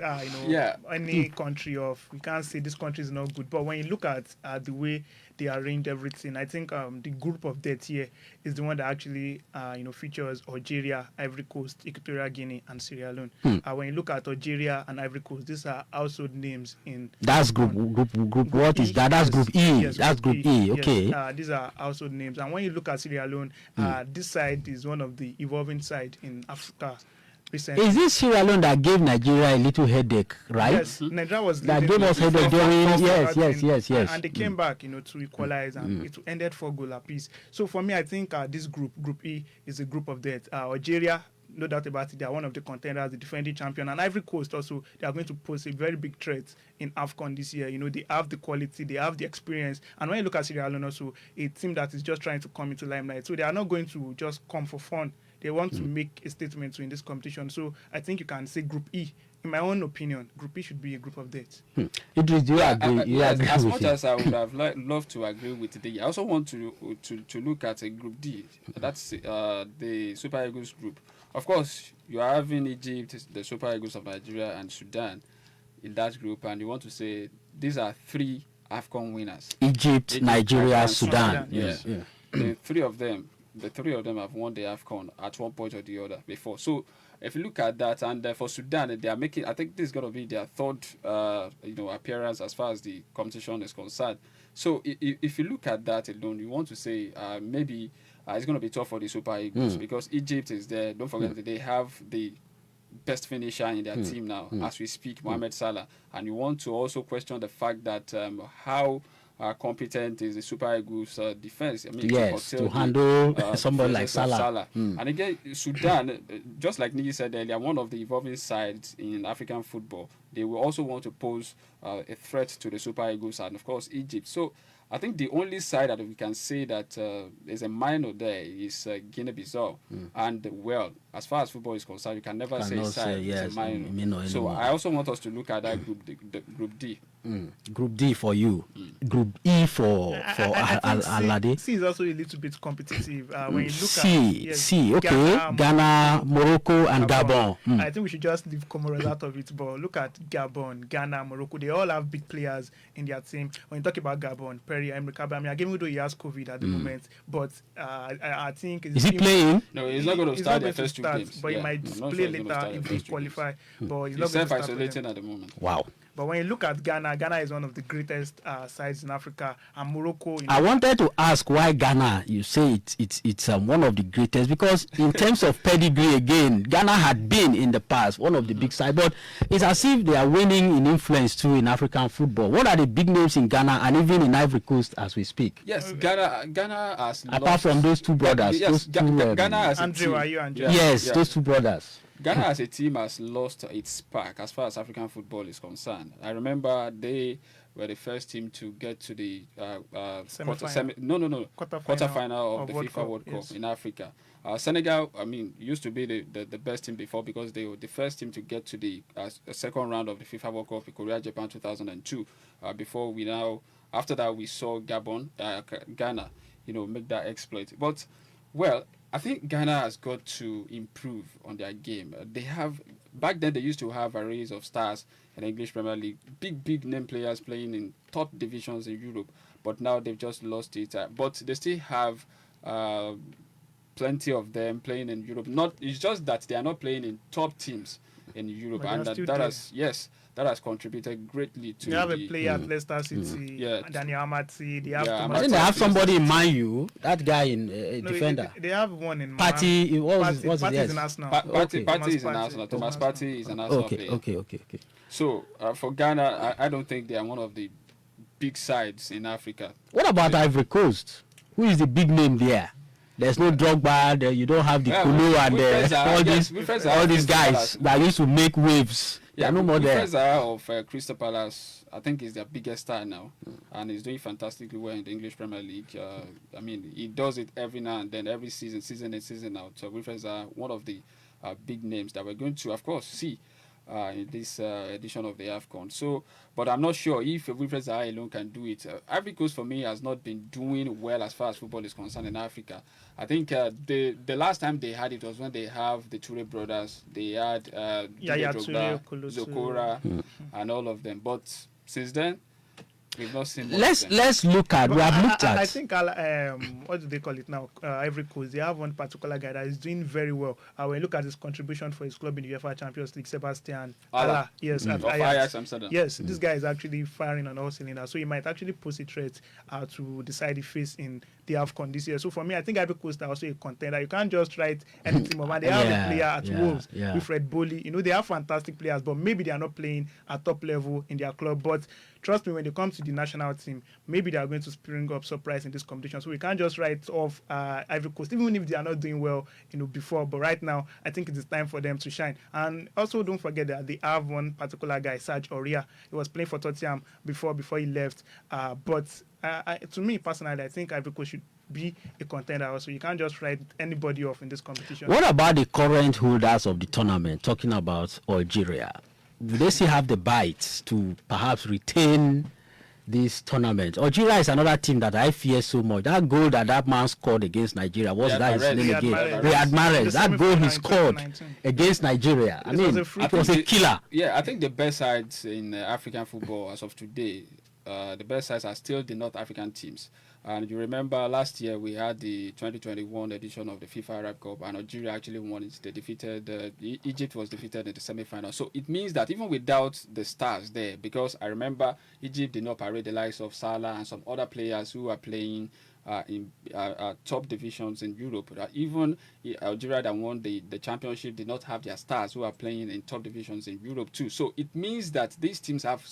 any country off. You can't say this country is not good. But when you look at the way they arrange everything, I think the group of death here is the one that actually, features Algeria, Ivory Coast, Equatorial Guinea, and Sierra Leone. When you look at Algeria and Ivory Coast, these are household names in. That's group. What is that? That's Group E. Yes, that's Group E. Okay. Yes, these are household names, and when you look at Sierra Leone, this side is one of the evolving side in Africa. Recently. Is this Sierra Leone that gave Nigeria a little headache, right? Yes, Nigeria was that gave us headache during. Yes. And they came back, to equalize, and it ended 4-goal apiece. So for me, I think this Group E, is a group of death. Algeria, no doubt about it, they are one of the contenders, the defending champion, and Ivory Coast also. They are going to pose a very big threat in AFCON this year. They have the quality, they have the experience, and when you look at Sierra Leone, also a team that is just trying to come into limelight. So they are not going to just come for fun. They want to make a statement in this competition. So I think you can say Group E. In my own opinion, Group E should be a group of death. Idris, do you agree? As much as I would have loved to agree with D, I also want to look at a Group D. That's the Super Eagles group. Of course, you are having Egypt, the Super Eagles of Nigeria, and Sudan in that group, and you want to say these are 3 AFCON winners. Egypt, Nigeria, Sudan. Yes. Yeah. The three of them have won the AFCON at one point or the other before. So if you look at that, and for Sudan, they are making, I think this is going to be their third, appearance as far as the competition is concerned. So if you look at that alone, you want to say maybe it's going to be tough for the Super Eagles because Egypt is there. Don't forget that they have the best finisher in their team now as we speak, Mohamed Salah. And you want to also question the fact that how competent is the Super Eagles defense. I mean, to handle somebody like Salah. And again, Sudan, just like Niki said earlier, one of the evolving sides in African football. They will also want to pose a threat to the Super Eagles and, of course, Egypt. So I think the only side that we can say that is a minor there is Guinea-Bissau. And well, as far as football is concerned, you can never say side is a minor. So I also want us to look at that group D. Group D for you. Group E for Alade. C is also a little bit competitive. When you look at C, okay. Ghana, Morocco, and Gabon. I think we should just leave Comoros out of it. But look at Gabon, Ghana, Morocco. They all have big players in their team. When you talk about Gabon, Perry, Emre Kabami, again, though he has COVID at the moment, but I think is he playing? No, he's not going to start the first 2 games. But he might play later if he qualify. But he's not self-isolating at the moment. Wow. But when you look at Ghana, Ghana is one of the greatest sides in Africa, and Morocco. I wanted to ask why Ghana. You say it's one of the greatest, because in terms of pedigree, again, Ghana had been in the past one of the big sides, but it's as if they are winning in influence too in African football. What are the big names in Ghana and even in Ivory Coast as we speak? Yes, Ghana has apart from those two brothers. Yes, Ghana has those two brothers. Ghana as a team has lost its spark as far as African football is concerned. I remember they were the first team to get to the quarterfinal of the FIFA World Cup in Africa. Senegal, used to be the best team before, because they were the first team to get to the second round of the FIFA World Cup in Korea, Japan 2002. After that, we saw Ghana, make that exploit. But, well, I think Ghana has got to improve on their game. Back then they used to have arrays of stars in the English Premier League, big name players playing in top divisions in Europe, but now they've just lost it. But they still have plenty of them playing in Europe. It's just that they are not playing in top teams in Europe, and that has contributed greatly to. They have a player at Leicester City, Daniel Amati. They have I think they have somebody in Man U, that guy in defender. They have one in Partey. Partey is in Arsenal. Partey is in Arsenal. Thomas Partey is an Arsenal player. Okay. So for Ghana, I don't think they are one of the big sides in Africa. What about Ivory Coast? Who is the big name there? There's no Drogba. You don't have the Kulu and all these guys that used to make waves. No more there. Of Crystal Palace, I think, is their biggest star now, and he's doing fantastically well in the English Premier League. He does it every now and then, every season in, season out. So Wilfred Zaha, one of the big names that we're going to, of course, see in this edition of the AFCON. So, but I'm not sure if Wilfred Zaha alone can do it. Ivory Coast, for me, has not been doing well as far as football is concerned in Africa. I think the last time they had it was when they have the Toure brothers. They had Drogba, Zokora, and all of them. But since then, we've not seen. Let's look at. We have looked at. I think what do they call it now? Ivory Coast. They have one particular guy that is doing very well. When you look at his contribution for his club in the UEFA Champions League, Sebastian Haller. Yes, at Ajax Amsterdam. Yes, this guy is actually firing on all cylinders. So he might actually pose a threat to decide the face in the AFCON this year. So for me, I think Ivory Coast are also a contender. You can't just write any team over. They have a player at Wolves, Wilfred Boli. They have fantastic players, but maybe they are not playing at top level in their club. But trust me, when it comes to the national team, maybe they are going to spring up surprise in this competition. So we can't just write off Ivory Coast, even if they are not doing well, before. But right now, I think it is time for them to shine. And also, don't forget that they have one particular guy, Serge Aurier. He was playing for Tottenham before he left. But to me personally, I think Ivory Coast should be a contender also. You can't just write anybody off in this competition. What about the current holders of the tournament? Talking about Algeria. Do they still have the bites to perhaps retain this tournament? Algeria is another team that I fear so much. That goal that man scored against Nigeria, his name again? Riyad Mahrez. That goal he scored against Nigeria. It was a killer. Yeah, I think the best sides in African football as of today, the best sides are still the North African teams. And you remember last year we had the 2021 edition of the FIFA Arab Cup, and Algeria actually won it. They defeated Egypt was defeated in the semi-final. So it means that even without the stars there, because I remember Egypt did not parade the likes of Salah and some other players who are playing in top divisions in Europe. Even Algeria that won the championship did not have their stars who are playing in top divisions in Europe too. So it means that these teams have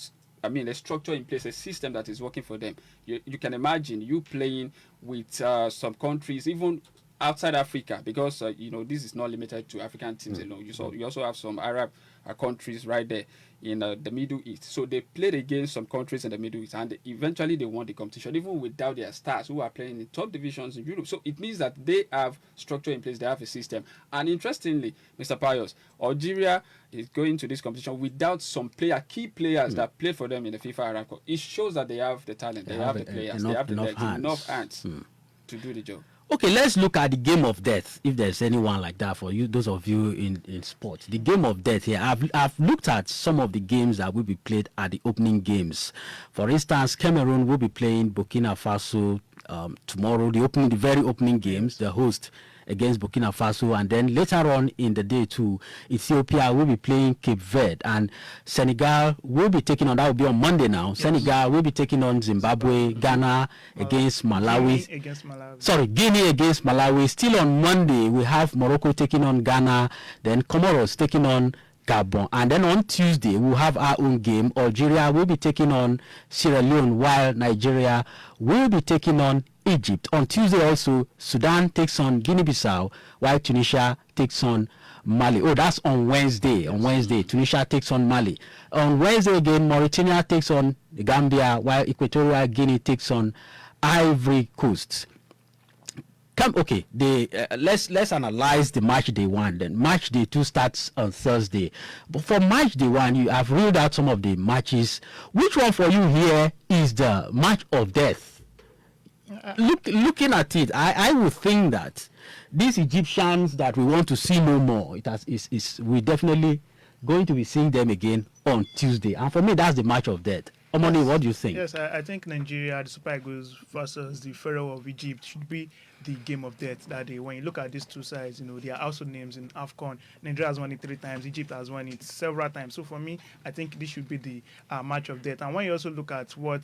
a structure in place, a system that is working for them. You can imagine you playing with some countries, even outside Africa, because this is not limited to African teams alone. You also have some Arab countries right there in the Middle East. So they played against some countries in the Middle East, and eventually they won the competition, even without their stars who are playing in top divisions in Europe. So it means that they have structure in place, they have a system. And interestingly, Mr. Pius, Algeria is going to this competition without some key players that played for them in the FIFA Arab Cup. It shows that they have the talent, they have the players, they have the legs, enough hands to do the job. Okay, let's look at the game of death, if there's anyone like that for you, those of you in sports. The game of death here, I've looked at some of the games that will be played at the opening games. For instance, Cameroon will be playing Burkina Faso tomorrow, the very opening games, the host against Burkina Faso, and then later on in the day too, Ethiopia will be playing Cape Verde, and Senegal will be taking on, that will be on Monday now, yes. Senegal will be taking on Zimbabwe, Ghana against Malawi. Guinea against Malawi. Still on Monday, we have Morocco taking on Ghana, then Comoros taking on Gabon, and then on Tuesday we'll have our own game. Algeria will be taking on Sierra Leone, while Nigeria will be taking on Egypt. On Tuesday also, Sudan takes on Guinea-Bissau, while Tunisia takes on Mali. Oh, that's on Wednesday. On Wednesday, Tunisia takes on Mali. On Wednesday again, Mauritania takes on the Gambia, while Equatorial Guinea takes on Ivory Coast. Let's analyze the match day one. Then match day two starts on Thursday. But for match day one, you have ruled out some of the matches. Which one for you here is the match of death? Looking at it, I would think that these Egyptians that we want to see no more, we're definitely going to be seeing them again on Tuesday. And for me, that's the match of death. Omoni, what do you think? Yes, I think Nigeria, the Super Eagles versus the Pharaoh of Egypt should be the game of death that day. When you look at these two sides, they are also names in AFCON. Nigeria has won it 3 times. Egypt has won it several times. So for me, I think this should be the match of death. And when you also look at what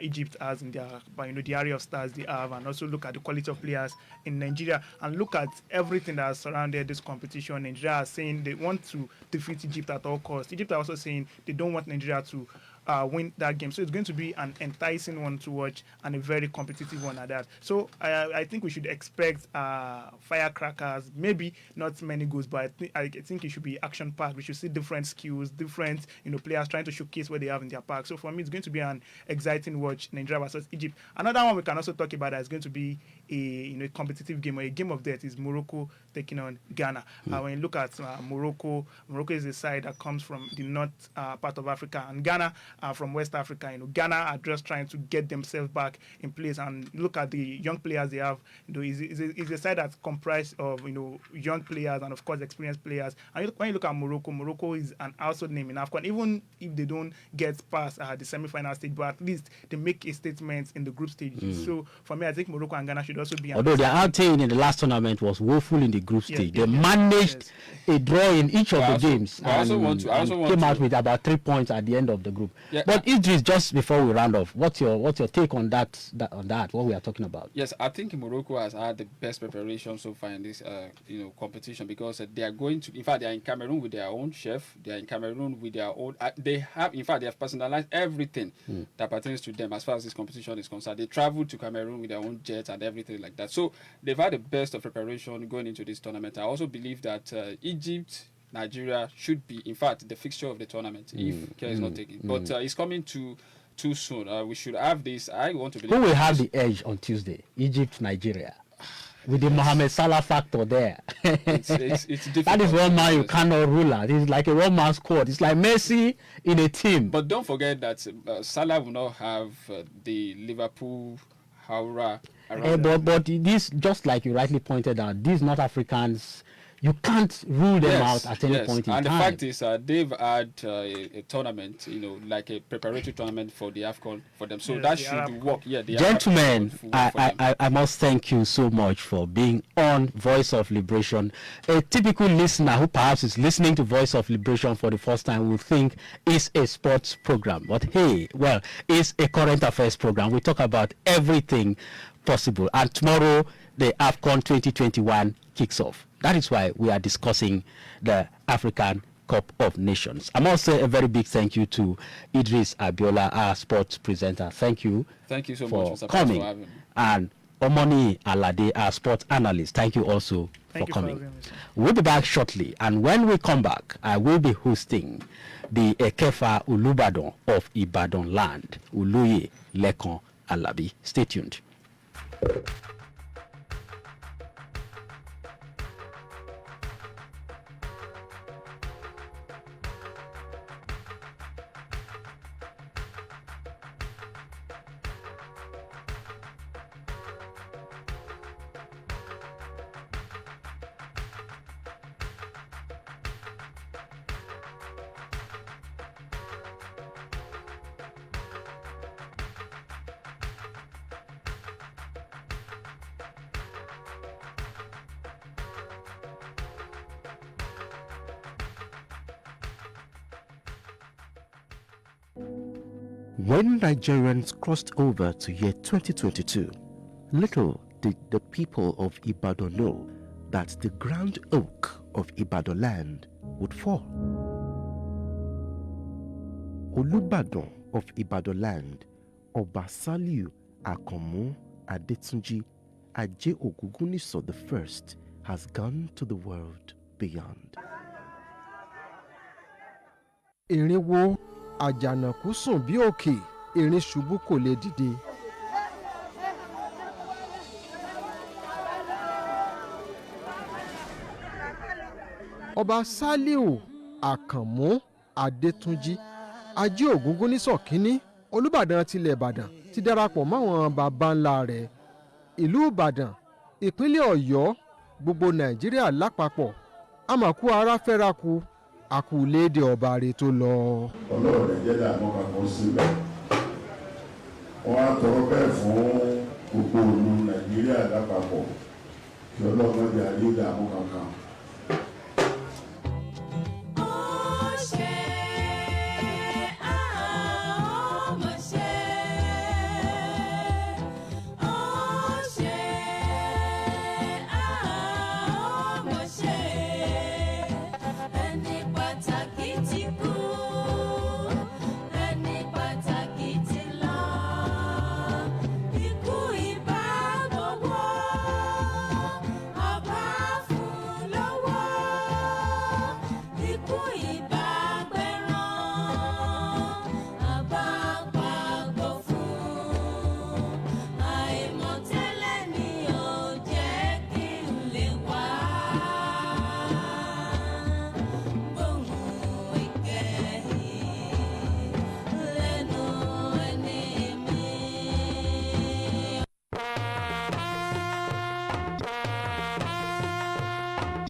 Egypt has in their, the area of stars they have, and also look at the quality of players in Nigeria, and look at everything that has surrounded this competition, Nigeria are saying they want to defeat Egypt at all costs. Egypt are also saying they don't want Nigeria to win that game. So it's going to be an enticing one to watch and a very competitive one at that. So I think we should expect firecrackers, maybe not many goals, but I think it should be action-packed. We should see different skills, different players trying to showcase what they have in their pack. So for me, it's going to be an exciting watch, Nigeria versus Egypt. Another one we can also talk about that is going to be a competitive game or a game of death is Morocco taking on Ghana. When you look at Morocco is a side that comes from the north part of Africa, and Ghana from West Africa. Ghana are just trying to get themselves back in place, and look at the young players they have. It's a side that's comprised of young players and of course experienced players. And when you look at Morocco is an household name in AFCON, even if they don't get past the semi-final stage, but at least they make a statement in the group stage. So for me, I think Morocco and Ghana should also be. Although their outing in the last tournament was woeful in the group stage, they managed a draw in each of the games. I also want came out with about 3 points at the end of the group. Yeah, but Idris, just before we round off, what's your take on that? What we are talking about? Yes, I think Morocco has had the best preparation so far in this competition, because they are going to. In fact, they are in Cameroon with their own chef. They are in Cameroon with their own. They have personalized everything that pertains to them as far as this competition is concerned. They traveled to Cameroon with their own jets and everything like that. So they've had the best of preparation going into this tournament. I also believe that Egypt, Nigeria should be, in fact, the fixture of the tournament if care is not taken. But it's coming too soon. We should have this. I want to believe. Who will have the edge on Tuesday? Egypt, Nigeria. With the Mohamed Salah factor there. It's difficult. That is one man you cannot rule out. It's like a one-man squad. It's like Messi in a team. But don't forget that Salah will not have the Liverpool aura around but this, just like you rightly pointed out, these North Africans, you can't rule them out at any point in time. And the fact is, they've had a tournament, like a preparatory tournament for the AFCON for them. So that should work. Yeah, gentlemen, I must thank you so much for being on Voice of Liberation. A typical listener who perhaps is listening to Voice of Liberation for the first time will think it's a sports program. But hey, it's a current affairs program. We talk about everything possible. And tomorrow, the AFCON 2021 kicks off. That is why we are discussing the African Cup of Nations. I must say a very big thank you to Idris Abiola, our sports presenter. Thank you so for much, Mr. coming for having me. and Omoni Alade, our sports analyst. Thank you also Thank for you coming. for having me, sir. We'll be back shortly, and when we come back, I will be hosting the Ekefa Olubadan of Ibadan land, Uluye Lekon Alabi. Stay tuned. When Nigerians crossed over to year 2022, little did the people of Ibadan know that the ground oak of Ibadan land would fall. Olubadan of Ibadan land, Oba Saliu Akanmu Adetunji Aje Oguguniso I, has gone to the world beyond. Irinwo àjànàkú sùn bí òkè, erin ṣubú kò lè dìde. Ọba Saliu Àkànmú Adétúnjí Ajé Ògúngúnnísọ̀ Kínní Olúbàdàn tilẹ̀ Ìbàdàn ti darapọ̀ máwọn baba ńlá rẹ̀. Ìlú Ìbàdàn, ìpínlẹ̀ Ọ̀yọ́, gbogbo Nàìjíríà lápapọ̀, àmàkù ara fẹ́rakù. Àkùlédè ọba rẹ̀ tó lọ. Ọlọ́run lè jẹ́ dààmú kankan síbẹ̀. Wọ́n á tọrọ bẹ́ẹ̀ fún gbogbo ìlú Nàìjíríà lápapọ̀ kí Ọlọ́run lè ayé dààmú kankan.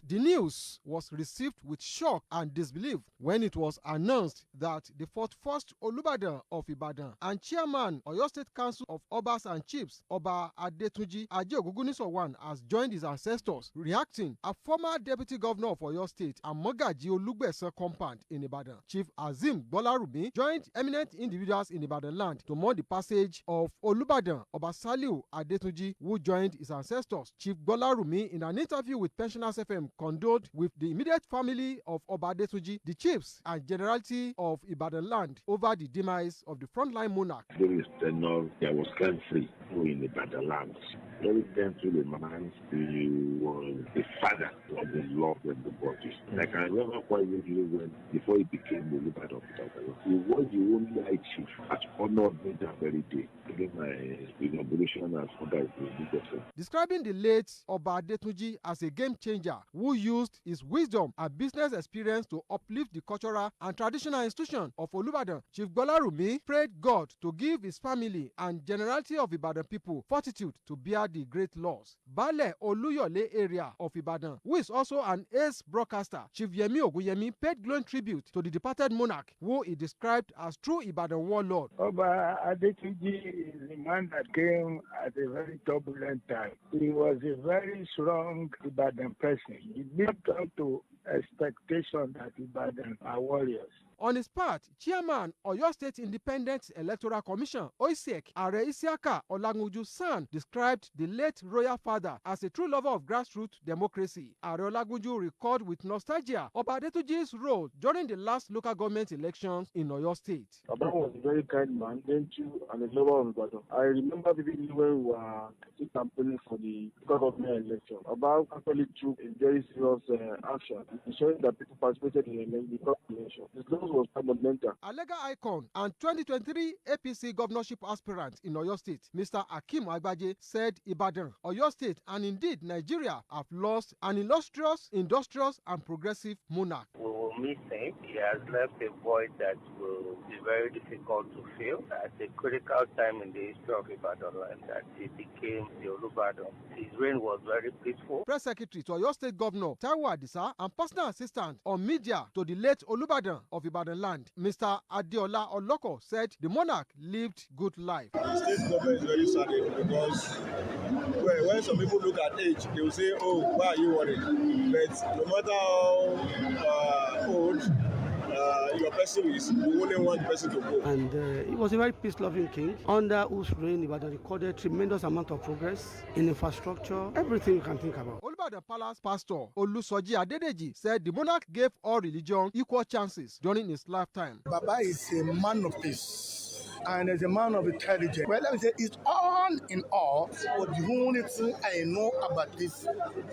The news was received with shock and disbelief when it was announced that the 41st Olubadan of Ibadan and chairman Oyo State Council of Obas and Chiefs, Oba Adetunji Aje Oguguniso I, has joined his ancestors, reacting a former deputy governor of Oyo State and Mogaji Olugbesan compound in Ibadan. Chief Azim Bolarumi joined eminent individuals in Ibadan land to mourn the passage of Olubadan Oba Saliu Adetunji, who joined his ancestors. Chief Bolarumi, in an interview with Pensioners FM, condoled with the immediate family of Oba Adetunji, the chiefs and generality of Ibadan land over the demise of the frontline monarch. During his tenure, there was crime-free in Ibadan land. Very gentle a man, he was the father of the law and the bodies. I can remember quite vividly when, before he became the Olubadan of Ibadan, he was the only high chief that honored me that very day during my inauguration as Oba Ibadan. Describing the late Oba Adetunji as a game changer who used his wisdom and business experience to uplift the cultural and traditional institution of Olubadan, Chief Bolarumi prayed God to give his family and generality of Ibadan people fortitude to bear the great loss. Bale Oluyole area of Ibadan, who is also an ace broadcaster, Chief Yemi Ogunyemi, paid glowing tribute to the departed monarch, who he described as true Ibadan warlord. Oba Adetunji is a man that came at a very turbulent time. He was a very strong Ibadan person. He lived up to expectation that Ibadan are warriors. On his part, Chairman Oyo State Independent Electoral Commission, OISEC, Are Isiaka Olagunju San, described the late royal father as a true lover of grassroots democracy. Are Olagunju recalled with nostalgia Oba Adetunji's role during the last local government elections in Oyo State. Oba was a very kind man, gentle, and a lover of Ibadan. I remember vividly when we were campaigning for the local government election. Oba actually took a very serious action, ensuring that people participated in the election. His loss was fundamental. Alega icon and 2023 APC governorship aspirant in Oyo State, Mr. Akim Agbaje, said Ibadan, Oyo State, and indeed Nigeria have lost an illustrious, industrious, and progressive monarch. We will miss him. He has left a void that will be very difficult to fill. At a critical time in the history of Ibadan land, that he became the Olubadan. His reign was very peaceful. Press Secretary to Oyo State Governor Taiwo Adisa and personal assistant on media to the late Olubadan of Ibadan land, Mr. Adeola Oloko, said the monarch lived good life. The state government is very saddened because when some people look at age, they will say, "Oh, why are you worried?" But no matter how old your person is, you only want the person to go. And he was a very peace-loving king, under whose reign Ibadan recorded tremendous amount of progress in infrastructure, everything you can think about. Olubadan Palace Pastor Olusoji Adedeji said the monarch gave all religions equal chances during his lifetime. Baba is a man of peace. And as a man of intelligence, well, let me say, it's all in all. But the only thing I know about this,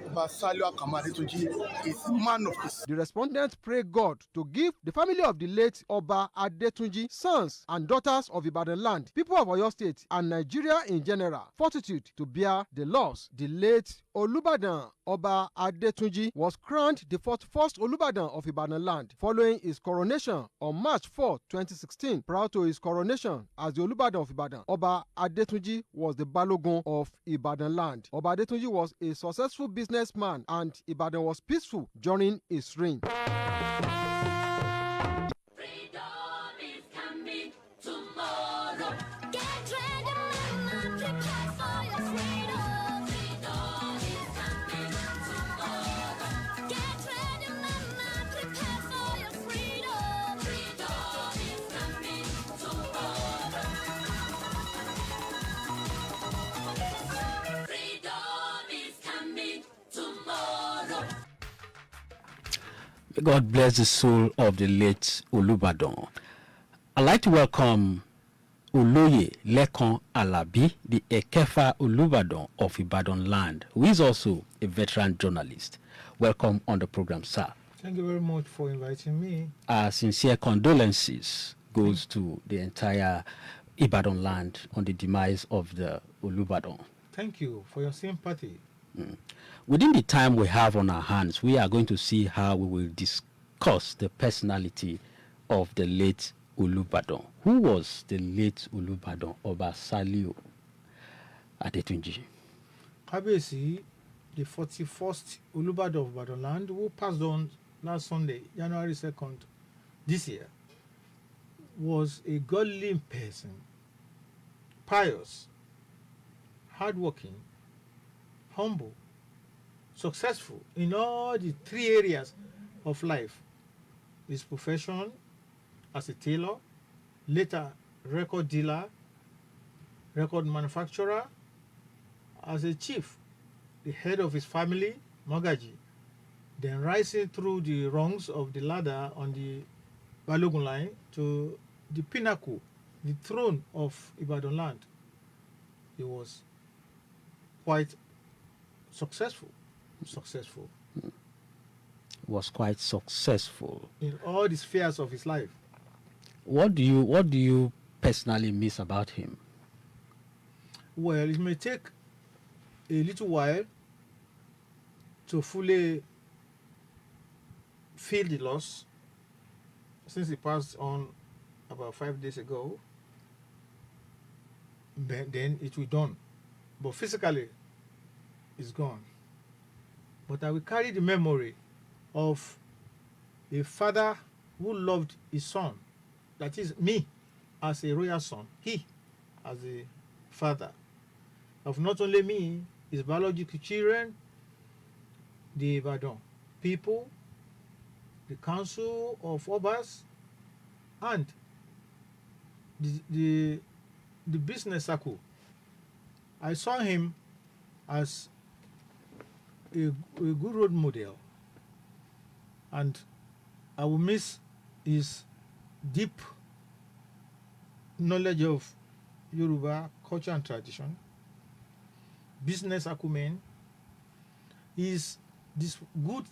about Saliu Akam Adetunji, is man of peace. The respondents pray God to give the family of the late Oba Adetunji, sons and daughters of Ibadan land, people of Oyo State, and Nigeria in general, fortitude to bear the loss. The late Olubadan Oba Adetunji was crowned the 41st Olubadan of Ibadan land following his coronation on March 4, 2016. Prior to his coronation as the Olubadan of Ibadan, Oba Adetunji was the Balogun of Ibadan land. Oba Adetunji was a successful businessman and Ibadan was peaceful during his reign. God bless the soul of the late Olubadan. I'd like to welcome Oloye Lekan Alabi, the Ekefa Olubadan of Ibadan land, who is also a veteran journalist. Welcome on the program, sir. Thank you very much for inviting me. Our sincere condolences goes to the entire Ibadan land on the demise of the Olubadan. Thank you for your sympathy. Within the time we have on our hands, we are going to see how we will discuss the personality of the late Olubadan. Who was the late Olubadan, Oba Saliu Adetunji? Kabiyesi, the 41st Olubadan of Ibadan land, who passed on last Sunday, January 2nd, this year, was a godly person, pious, hardworking, humble, successful in all the three areas of life. His profession as a tailor, later record dealer, record manufacturer, as a chief, the head of his family, Magaji, then rising through the rungs of the ladder on the Balogun line to the pinnacle, the throne of Ibadan land. He was quite successful. Was quite successful in all the spheres of his life. What do you personally miss about him? Well, it may take a little while to fully feel the loss, since he passed on about 5 days ago. Then it will dawn, but physically it's gone. But I will carry the memory of a father who loved his son, that is me as a royal son, he as a father of not only me, his biological children, the Ibadan people, the council of Obas, And the business circle, I saw him as a good role model, and I will miss his deep knowledge of Yoruba culture and tradition, business acumen, his this good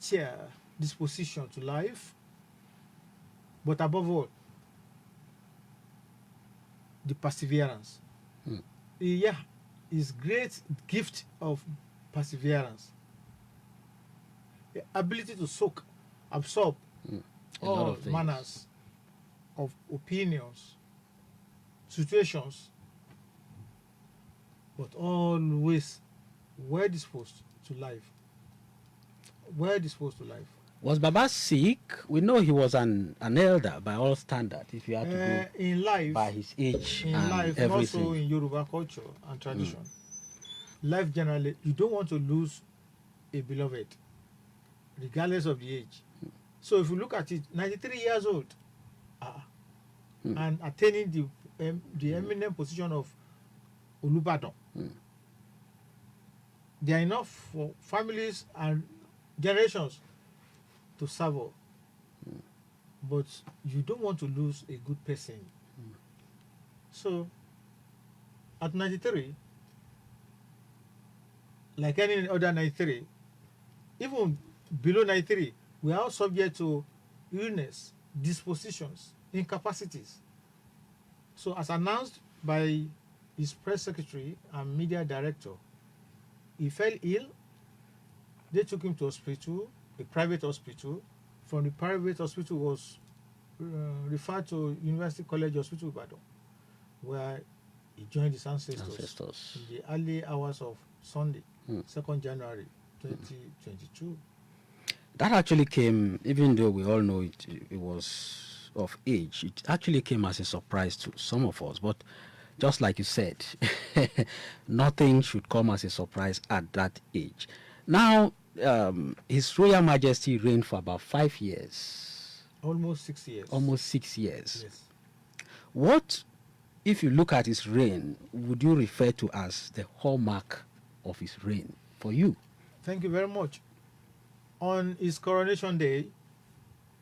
disposition to life, but above all, the perseverance. Yeah, his great gift of perseverance, the ability to absorb all manners of opinions, situations, but always well disposed to life. Well disposed to life. Was Baba sick? We know he was an elder by all standards. If you had to go in life, by his age in and life, everything. and also in Yoruba culture and tradition, life generally, you don't want to lose a beloved, regardless of the age. So if you look at it, 93 years old, and attaining the eminent position of Olubadan, they are enough for families and generations to serve. But you don't want to lose a good person. So at 93, like any other 93, even below 93, we are all subject to illness, dispositions, incapacities. So as announced by his press secretary and media director, he fell ill. They took him to hospital, a private hospital. From the private hospital was referred to University College Hospital Ibadan, where he joined his ancestors in the early hours of Sunday, 2nd January 2022. That actually came, even though we all know it was of age, it actually came as a surprise to some of us. But just like you said, nothing should come as a surprise at that age. Now, His Royal Majesty reigned for about 5 years. Almost 6 years. Almost 6 years. Yes. What, if you look at his reign, would you refer to as the hallmark of his reign for you? Thank you very much. On his coronation day,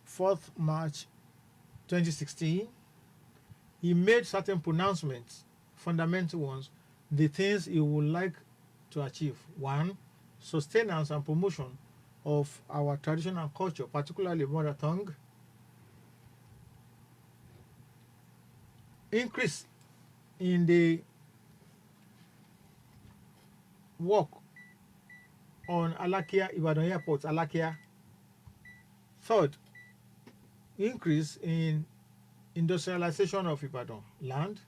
4th March 2016, he made certain pronouncements, fundamental ones, the things he would like to achieve. 1, sustenance and promotion of our tradition and culture, particularly mother tongue. Increase in the work on Alakia Ibadan Airport, Alakia. 3rd, increase in industrialization of Ibadan land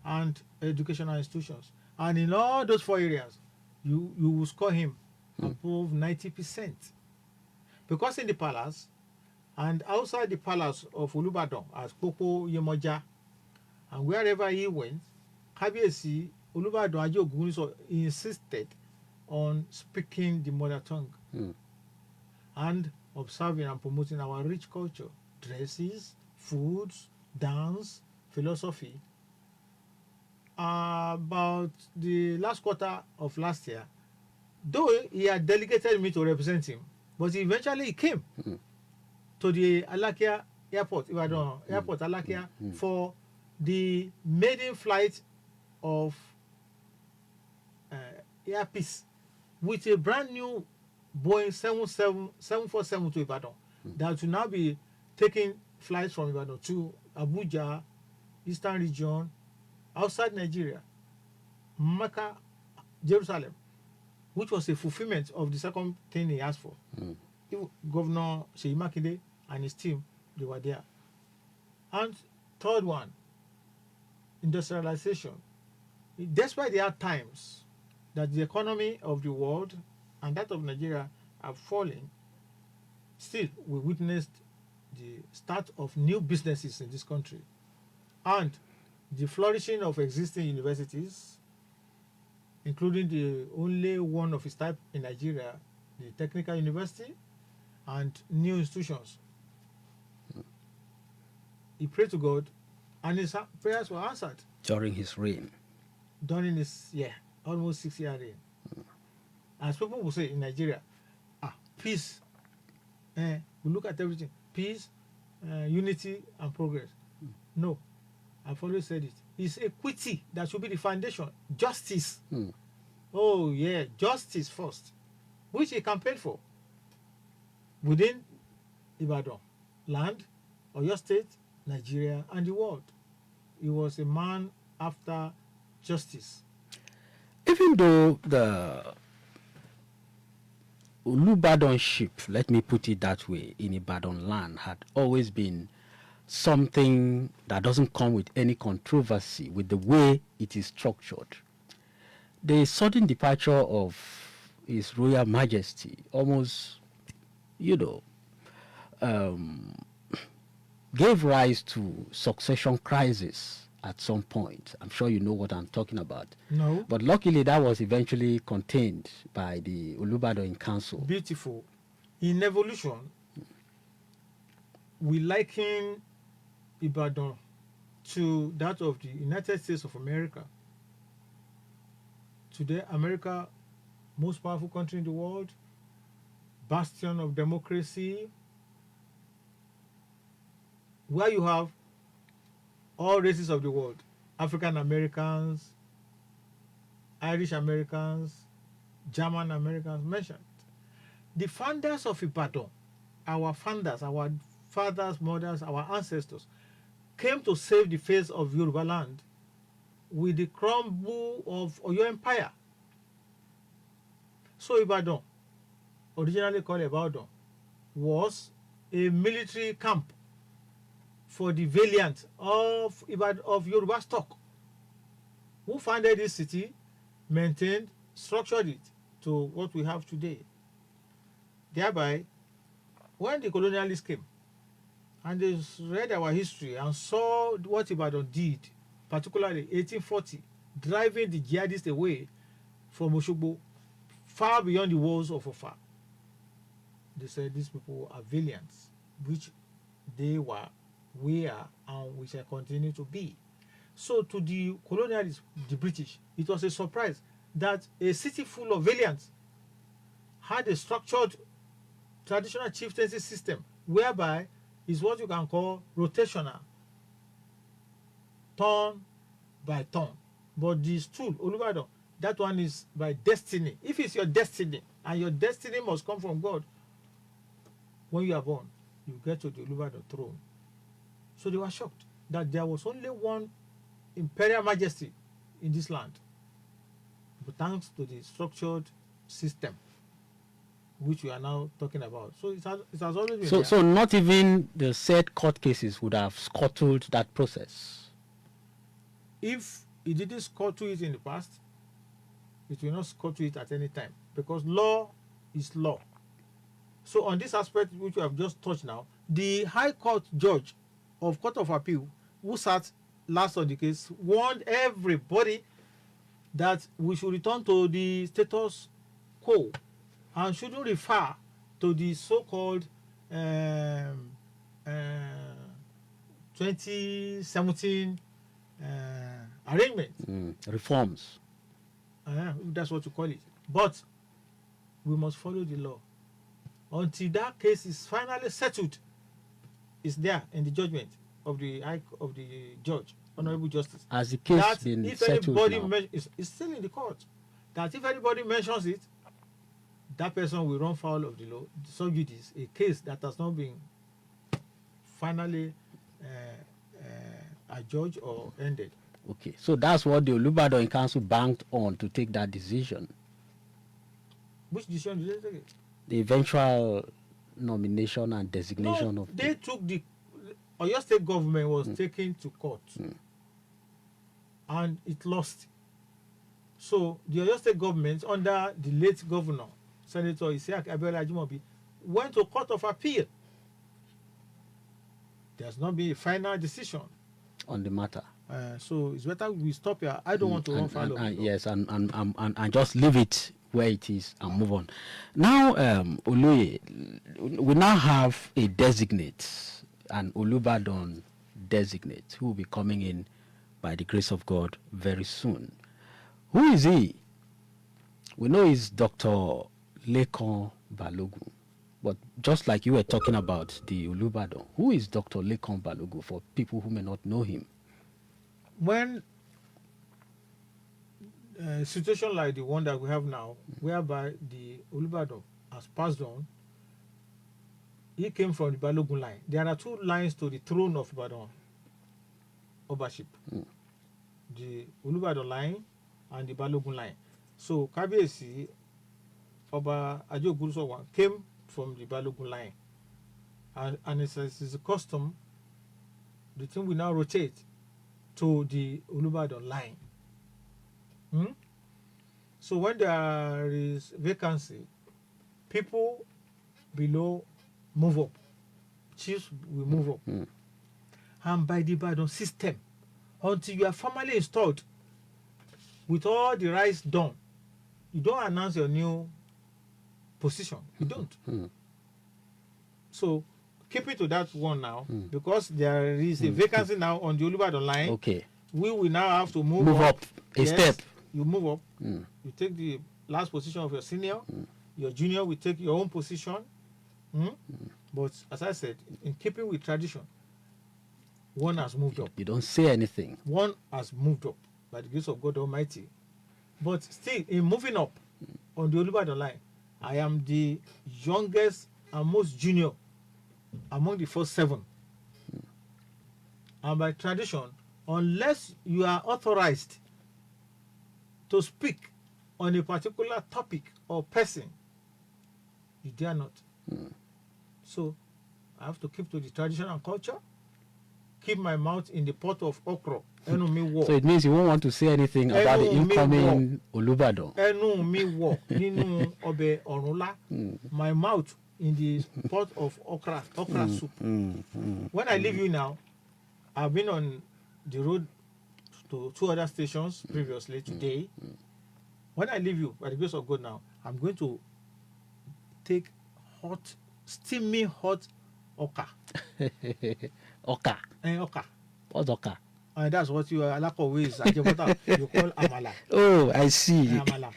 and educational institutions. And in all those 4 areas, you will score him above 90%. Because in the palace and outside the palace of Olubadan, as Popo Yemoja, and wherever he went, Kabiyesi Olubadan Aje Ogunwusi insisted on speaking the mother tongue and observing and promoting our rich culture, dresses, foods, dance, philosophy. About the last quarter of last year, though he had delegated me to represent him, but eventually he came to the Alakia Airport, Ibadan Airport, Alakia, for the maiden flight of Air Peace with a brand new Boeing 747 to Ibadan that will now be taking flights from Ibadan to Abuja, Eastern Region, outside Nigeria, Mecca, Jerusalem, which was a fulfillment of the second thing he asked for. Governor Seyi Makinde and his team, they were there. And 3rd one, industrialization. Despite the hard times that the economy of the world and that of Nigeria are falling, still we witnessed the start of new businesses in this country and the flourishing of existing universities, including the only one of its type in Nigeria, the Technical University, and new institutions. he prayed to God, and his prayers were answered During his reign. during his almost 6-year reign. As people will say in Nigeria, peace. We look at everything, peace, unity, and progress. No, I've always said it. It's equity that should be the foundation. Justice. Oh yeah, justice first, which he campaigned for within Ibadan land, Oyo State, Nigeria, and the world. He was a man after justice. Even though the Olubadanship, let me put it that way, in Ibadan land had always been something that doesn't come with any controversy with the way it is structured. The sudden departure of His Royal Majesty almost, gave rise to succession crisis at some point. I'm sure you know what I'm talking about. No. But luckily that was eventually contained by the Olubadan Council. Beautiful. In evolution, we liken Ibadan to that of the United States of America. Today, America, most powerful country in the world, bastion of democracy, where you have all races of the world, African Americans, Irish Americans, German Americans mentioned. The founders of Ibadan, our founders, our fathers, mothers, our ancestors, came to save the face of Yoruba land with the crumble of Oyo Empire. So Ibadan, originally called Ibadan, was a military camp for the valiant of Yoruba stock, who founded this city, maintained, structured it to what we have today. Thereby, when the colonialists came and they read our history and saw what Ibadan did, particularly 1840, driving the jihadists away from Oshogbo, far beyond the walls of Ofa, they said these people are valiant, which they were, we are, and we shall continue to be. So to the colonialists, the British, it was a surprise that a city full of valiants had a structured traditional chieftaincy system whereby is what you can call rotational, turn by turn. But the stool, Olubadan, that one is by destiny. If it's your destiny, and your destiny must come from God, when you are born, you get to the Olubadan throne. So they were shocked that there was only one imperial majesty in this land. But thanks to the structured system which we are now talking about. So it has always been there. So not even the said court cases would have scuttled that process. If it didn't scuttle it in the past, it will not scuttle it at any time, because law is law. So on this aspect which we have just touched now, the High Court judge of Court of Appeal who sat last on the case warned everybody that we should return to the status quo and shouldn't refer to the so-called 2017 arrangement. Reforms. That's what you call it. But we must follow the law. Until that case is finally settled, it's there in the judgment of the judge, Honorable Justice. Has the case that been if settled anybody now? it's still in the court. That if anybody mentions it, that person will run foul of the law. So it is a case that has not been finally adjudged or ended. Okay, so that's what the Olubadan Council banked on to take that decision. Which decision did they take? The eventual nomination and designation of they took the Oyo State government was taken to court and it lost. So the Oyo State government under the late governor, Senator Isiaq Abiola Ajimobi, went to Court of Appeal. There has not been a final decision on the matter. So it's better we stop here. I don't want to run foul of the law. Yes, and just leave it where it is and move on. Now, Oluye, we now have a designate, an Olubadan designate who will be coming in by the grace of God very soon. Who is he? We know he's Dr. Lekan Balogun. But just like you were talking about the Olubadan, who is Dr. Lekan Balogun for people who may not know him? When a situation like the one that we have now, whereby the Olubadan has passed on, he came from the Balogun line. There are two lines to the throne of Ibadan Obaship. The Olubadan line and the Balogun line. So Kabiyesi Oba Ajo Ogunsowa came from the Balogun line. And it's a custom, the thing will now rotate to the Olubadan line. So when there is vacancy, people below move up. Chiefs will move up. And by the Ibadan system, until you are formally installed with all the rights done, you don't announce your new position. You don't. So keep it to that one now, because there is a vacancy now on the Olubadan line. Okay. We will now have to move up a step. You move up. You take the last position of your senior. Your junior will take your own position. But as I said, in keeping with tradition, one has moved up. You don't say anything. One has moved up by the grace of God Almighty. But still, in moving up on the Olubadan line, I am the youngest and most junior among the first 7. And by tradition, unless you are authorized to speak on a particular topic or person, you dare not. So I have to keep to the tradition and culture, keep my mouth in the pot of okra. So it means you won't want to say anything about the incoming Olubadan. My mouth in the pot of okra soup. When I leave you now, I've been on the road to 2 other stations previously today. When I leave you, by the grace of God now, I'm going to take steamy hot oka. Oka. Oka. What's oka? And that's what you are always you call amala. Oh, I see. Amala.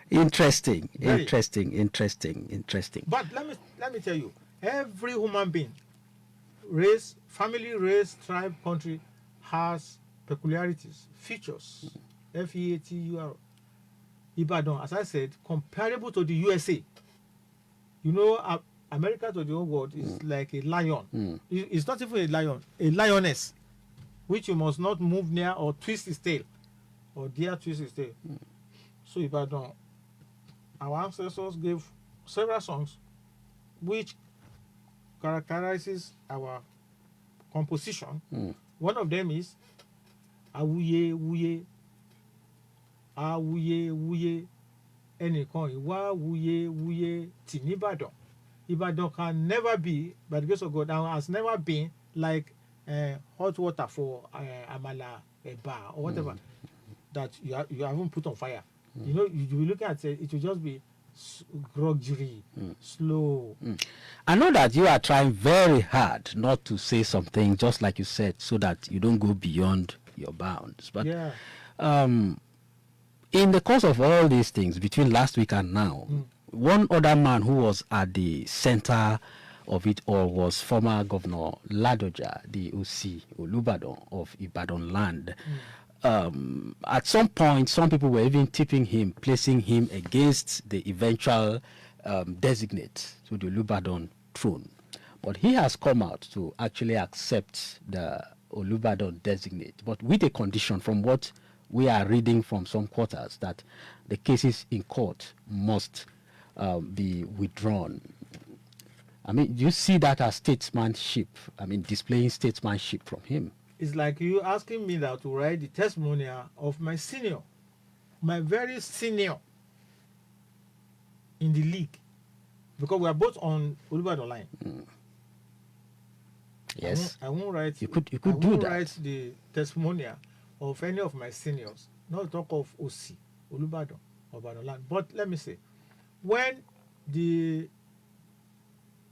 Interesting. Very. Interesting. But let me tell you, every human being, race, family, race, tribe, country, has peculiarities, features. FEATUR. Ibadan, as I said, comparable to the USA. You know, America to the whole world is like a lion. It's not even a lion, a lioness, which you must not move near or twist its tail, or dare twist its tail. So Ibadan, our ancestors gave several songs which characterizes our composition. One of them is Awuye Wuye, Awuye Wuye, ẹnìkan ìwà wuye wuye tì n'Ìbàdàn. Ibadan can never be, by the grace of God, and has never been like hot water for amala, eba, or whatever that you haven't put on fire. You know, you look at it, it will just be grudgery, slow. I know that you are trying very hard not to say something, just like you said, so that you don't go beyond your bounds. But yeah. In the course of all these things, between last week and now, one other man who was at the center of it all was former Governor Ladoja, the OC Olubadan of Ibadan land. At some point, some people were even tipping him, placing him against the eventual designate to the Olubadan throne. But he has come out to actually accept the Olubadan designate, but with a condition, from what we are reading from some quarters, that the cases in court must be withdrawn. I mean, do you see that as statesmanship? I mean, displaying statesmanship from him. It's like you asking me now to write the testimonial of my senior, my very senior in the league, because we are both on Olubadan line. Yes, I won't write. You could I do won't that. write the testimonial of any of my seniors. Not talk of OC Olubadan or Ibadan land. But let me say, when the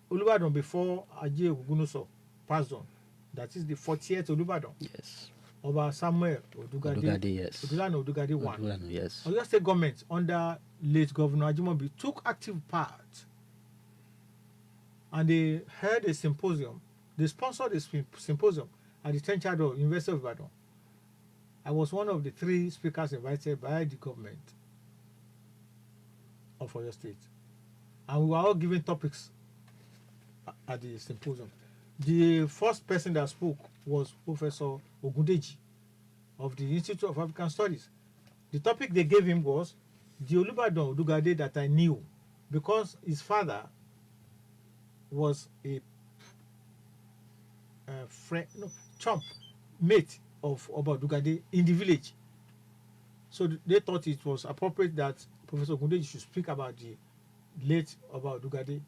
Olubadan before Aje Ogunuso passed on, that is the 40th Olubadan. Yes. Oba Samuel Odugade. Odugade, yes. Odulano Odugade one. Odulano, yes. Oyo State government under late Governor Ajimobi took active part, and they held a symposium. They sponsored a symposium at the Trenchard of University of Ibadan. I was one of the 3 speakers invited by the government of Oyo State, and we were all given topics at the symposium. The first person that spoke was Professor Ogundeji of the Institute of African Studies. The topic they gave him was the Olubadan Odugade that I knew, because his father was a chump mate of Oba Odugade in the village. So they thought it was appropriate that Professor Ogundeji should speak about the late Oba Odugade,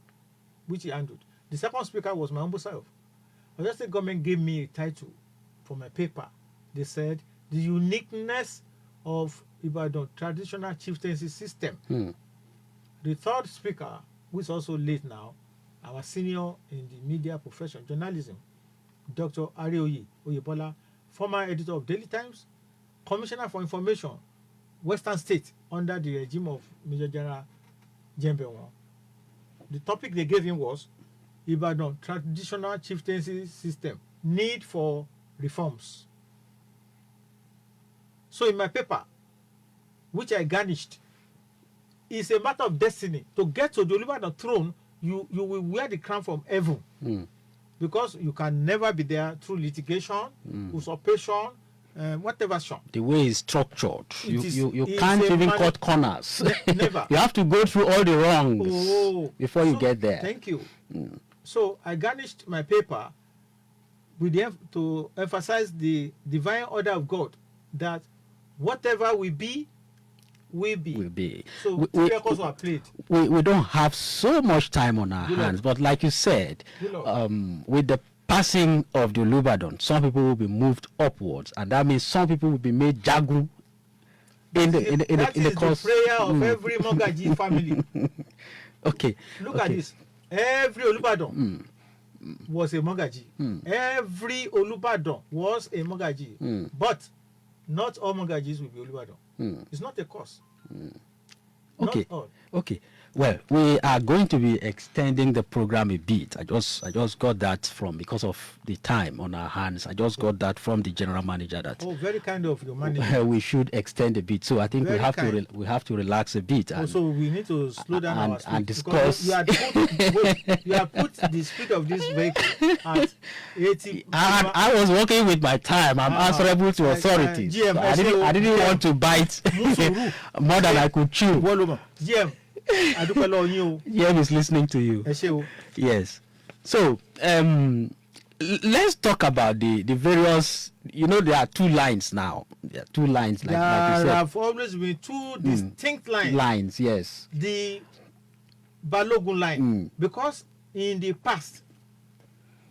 which he handled. The second speaker was my humble self. Oyo State government gave me a title for my paper. They said the uniqueness of Ibadan traditional chieftaincy system. The third speaker, who is also late now, our senior in the media profession, journalism, Dr. Areoye Oyebola, former editor of Daily Times, Commissioner for Information, Western State, under the regime of Major General Jembe. The topic they gave him was Ibadan traditional chieftaincy system, need for reforms. So in my paper, which I garnished, it's a matter of destiny. To get to the Olubadan throne, you will wear the crown from heaven. Because you can never be there through litigation, usurpation, whatever shot. The way it's structured, you it's can't even cut corners. Never. You have to go through all the wrongs before you get there. Thank you. So I garnished my paper with to emphasize the divine order of God, that whatever we be, will be. So we are played. We don't have so much time on our hands, but like you said, with the passing of the Olubadan, some people will be moved upwards, and that means some people will be made jagu in the course. The prayer of every Mogaji family. Okay. Look at this. Every Olubadan was a Mogaji. Every Olubadan was a Mogaji. But not all Mogajis will be Olubadan. It's not a cause. Okay. Okay. Well, we are going to be extending the program a bit. I just got that from, because of the time on our hands, I just got that from the general manager that very kind of your manager. We should extend a bit. So I think Very we have to relax a bit. Also, we need to slow down our speed and discuss. You had put the speed of this vehicle at 80. I was working with my time. I'm answerable to authorities. GM, so I didn't want to bite more than I could chew. GM, GM is listening to you. Yes. So let's talk about the various. There are 2 lines now. There are 2 lines, like you said. There have always been 2 distinct lines. Lines, yes. The Balogun line, because in the past,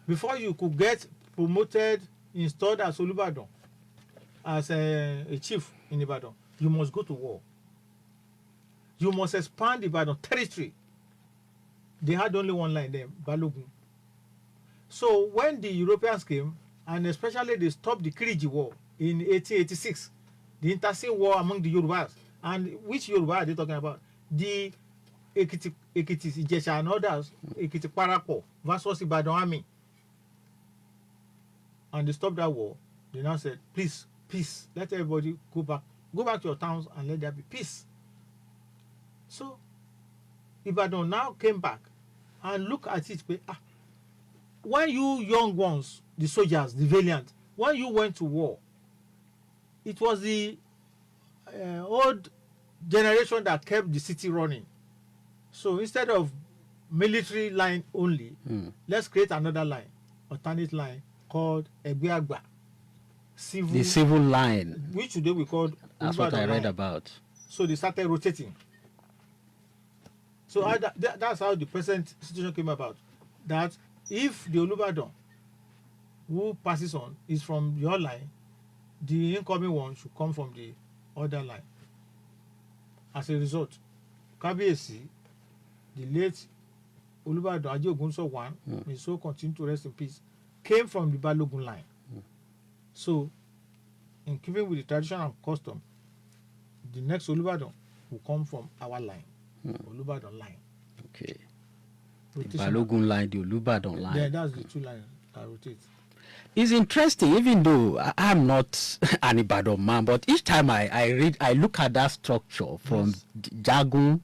before you could get promoted, installed as Olubadan, as a chief in Ibadan, you must go to war. You must expand Ibadan territory. They had only one line there, Balogun. So when the Europeans came, and especially they stopped the Kiriji War in 1886, the intestine war among the Yorubas, and which Yoruba are they talking about? The Ekiti, Ijesha and others, Ekiti Parapo versus Ibadan army. And they stopped that war. They now said, please, peace, let everybody go back to your towns and let there be peace. So Ibadan now came back, and look at it. When you young ones, the soldiers, the valiant, when you went to war, it was the old generation that kept the city running. So instead of military line only, let's create another line, alternate line called Egbeagba. The civil line. Which today we call. That's what I read about. So they started rotating. So that's how the present situation came about. That if the Olubadan who passes on is from your line, the incoming one should come from the other line. As a result, Kabiyesi, the late Olubadan Aji Ogunso I, may so continue to rest in peace, came from the Balogun line. So, in keeping with the tradition and custom, the next Olubadan will come from our line, Olubadan line. Okay. The Rotation. Balogun line, the Olubadan line. Yeah, that's the two lines that rotate. It's interesting, even though I'm not an Ibadan man, but each time I read, I look at that structure from Jagun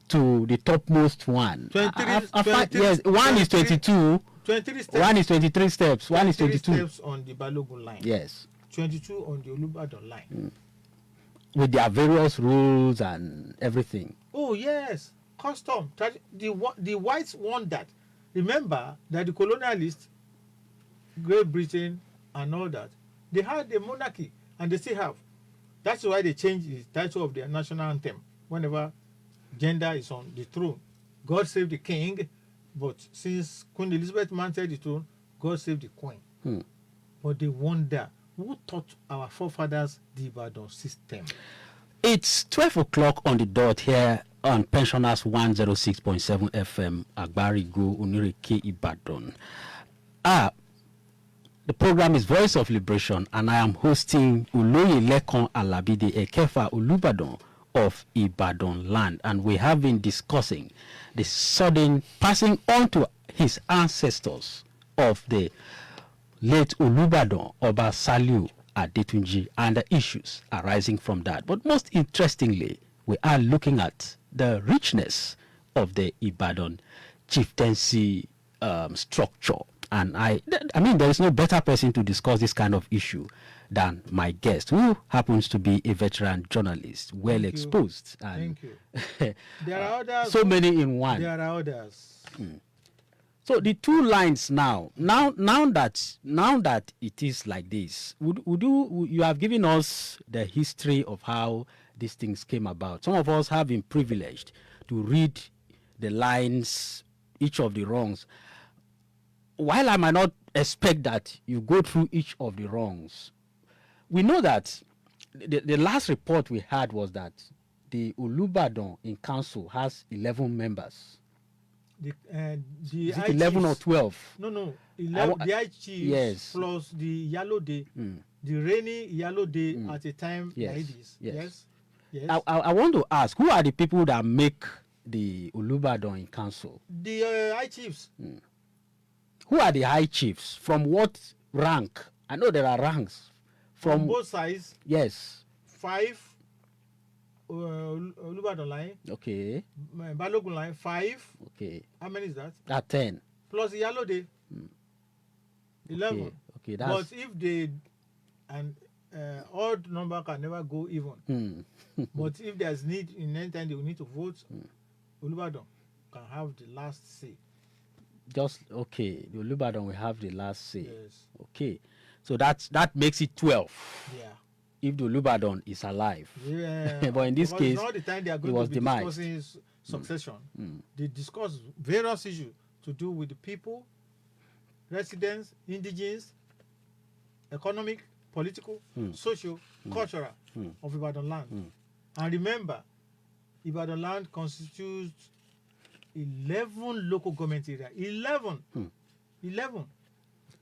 to the topmost one. 23, yes, one is 22, 23 steps. one is 23 steps, one is 22. Steps on the Balogun line. Yes. 22 on the Olubadan line. With their various rules and everything. Oh, yes. Custom. The whites want that. Remember that the colonialists, Great Britain and all that, they had a monarchy and they still have. That's why they changed the title of their national anthem whenever gender is on the throne. God save the king, but since Queen Elizabeth mounted the throne, God save the queen. But they wonder who taught our forefathers the Ibadan system. It's 12 o'clock on the dot here on Pensioners 106.7 FM, Agbarigo, Onireke, Ibadan. The program is Voice of Liberation, and I am hosting Uloye Lekon Alabide Ekefa Olubadan of Ibadan land, and we have been discussing the sudden passing on to his ancestors of the late Olubadan Oba Saliu Adetunji and the issues arising from that. But most interestingly, we are looking at the richness of the Ibadan chieftaincy structure. And I mean, there is no better person to discuss this kind of issue than my guest, who happens to be a veteran journalist, well exposed. And Thank you. There are others. So many in one. There are others. So the two lines now that it is like this, you have given us the history of how these things came about. Some of us have been privileged to read the lines, each of the wrongs. While I might not expect that you go through each of the wrongs, we know that the last report we had was that the Olubadan in council has 11 members. The Is it 11 or 12? No. 11, the high chiefs plus the Yalode, the reigning Yalode at a time like this. Yes. I want to ask, who are the people that make the Olubadan in council? The high chiefs. Who are the high chiefs? From what rank? I know there are ranks. From both sides. Yes. 5. Olubadan line. Okay. Balogun line 5. Okay. How many is that? 10. Plus the Yalode. 11. Okay. But if they odd number can never go even. But if there's need in any time they will need to vote, Olubadan can have the last say. Just okay. The Olubadan will have the last say. Yes. Okay. So that makes it 12. Yeah. If the Olubadan is alive. Yeah. But in this case, all the time they are it going was to be demised. discussing succession. They discuss various issues to do with the people, residents, indigenes, economic, political, social, cultural of Ibadan land. And remember, Ibadan land constitutes 11 local government areas. 11.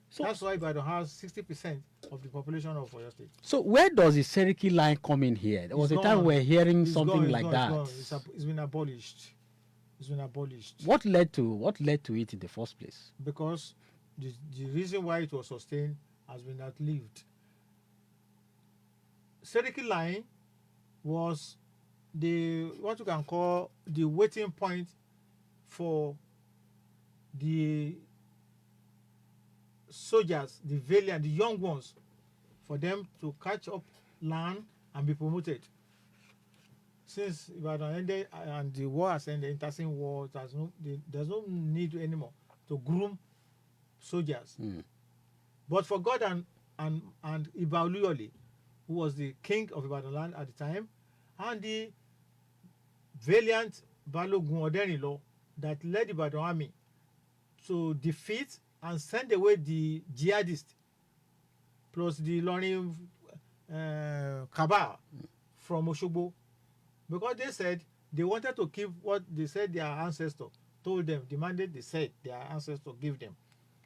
So that's why Ibadan has 60% of the population of Oyo State. So where does the Seriki line come in here? There was a time we were hearing something like that. It's been abolished. What led to it in the first place? Because the reason why it was sustained has been outlived. Seriki line was what you can call the waiting point for the soldiers, the valiant, the young ones, for them to catch up land and be promoted. Since Ibadan ended and the war has ended, the Intestine War, there's no need anymore to groom soldiers. But for God and Iba Oluyole, who was the king of Ibadan land at the time, and the valiant Balogun Oderinlo that led the Ibadan army to defeat and send away the jihadists plus the Ilorin cabal from Oshogbo, because they said they wanted to keep what they said their ancestor told them, demanded, they said their ancestor gave them,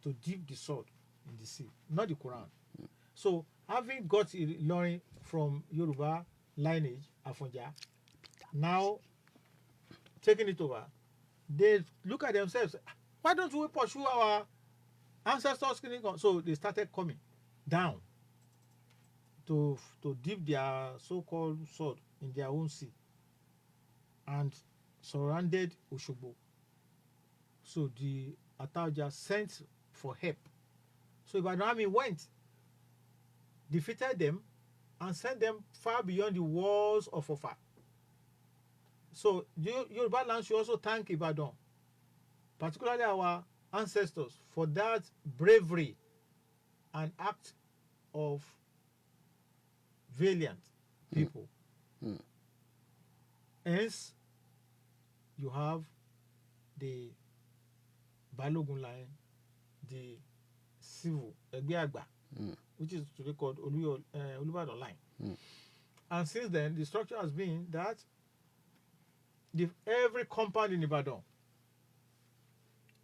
to dip the sword in the sea, not the Quran. So having got Ilorin from Yoruba lineage, Afonja, now taking it over, they look at themselves. Why don't we pursue our ancestors? So they started coming down to dip their so-called sword in their own sea and surrounded Oshogbo. So the Ataoja sent for help. So Ibadan army went, defeated them, and sent them far beyond the walls of Ofa. So Yoruba land should also thank Ibadan, particularly our ancestors, for that bravery and act of valiant people. Hence, you have the Balogun line, the Civil Egbeagba, which is today called Olubadan line. And since then, the structure has been that every compound in Ibadan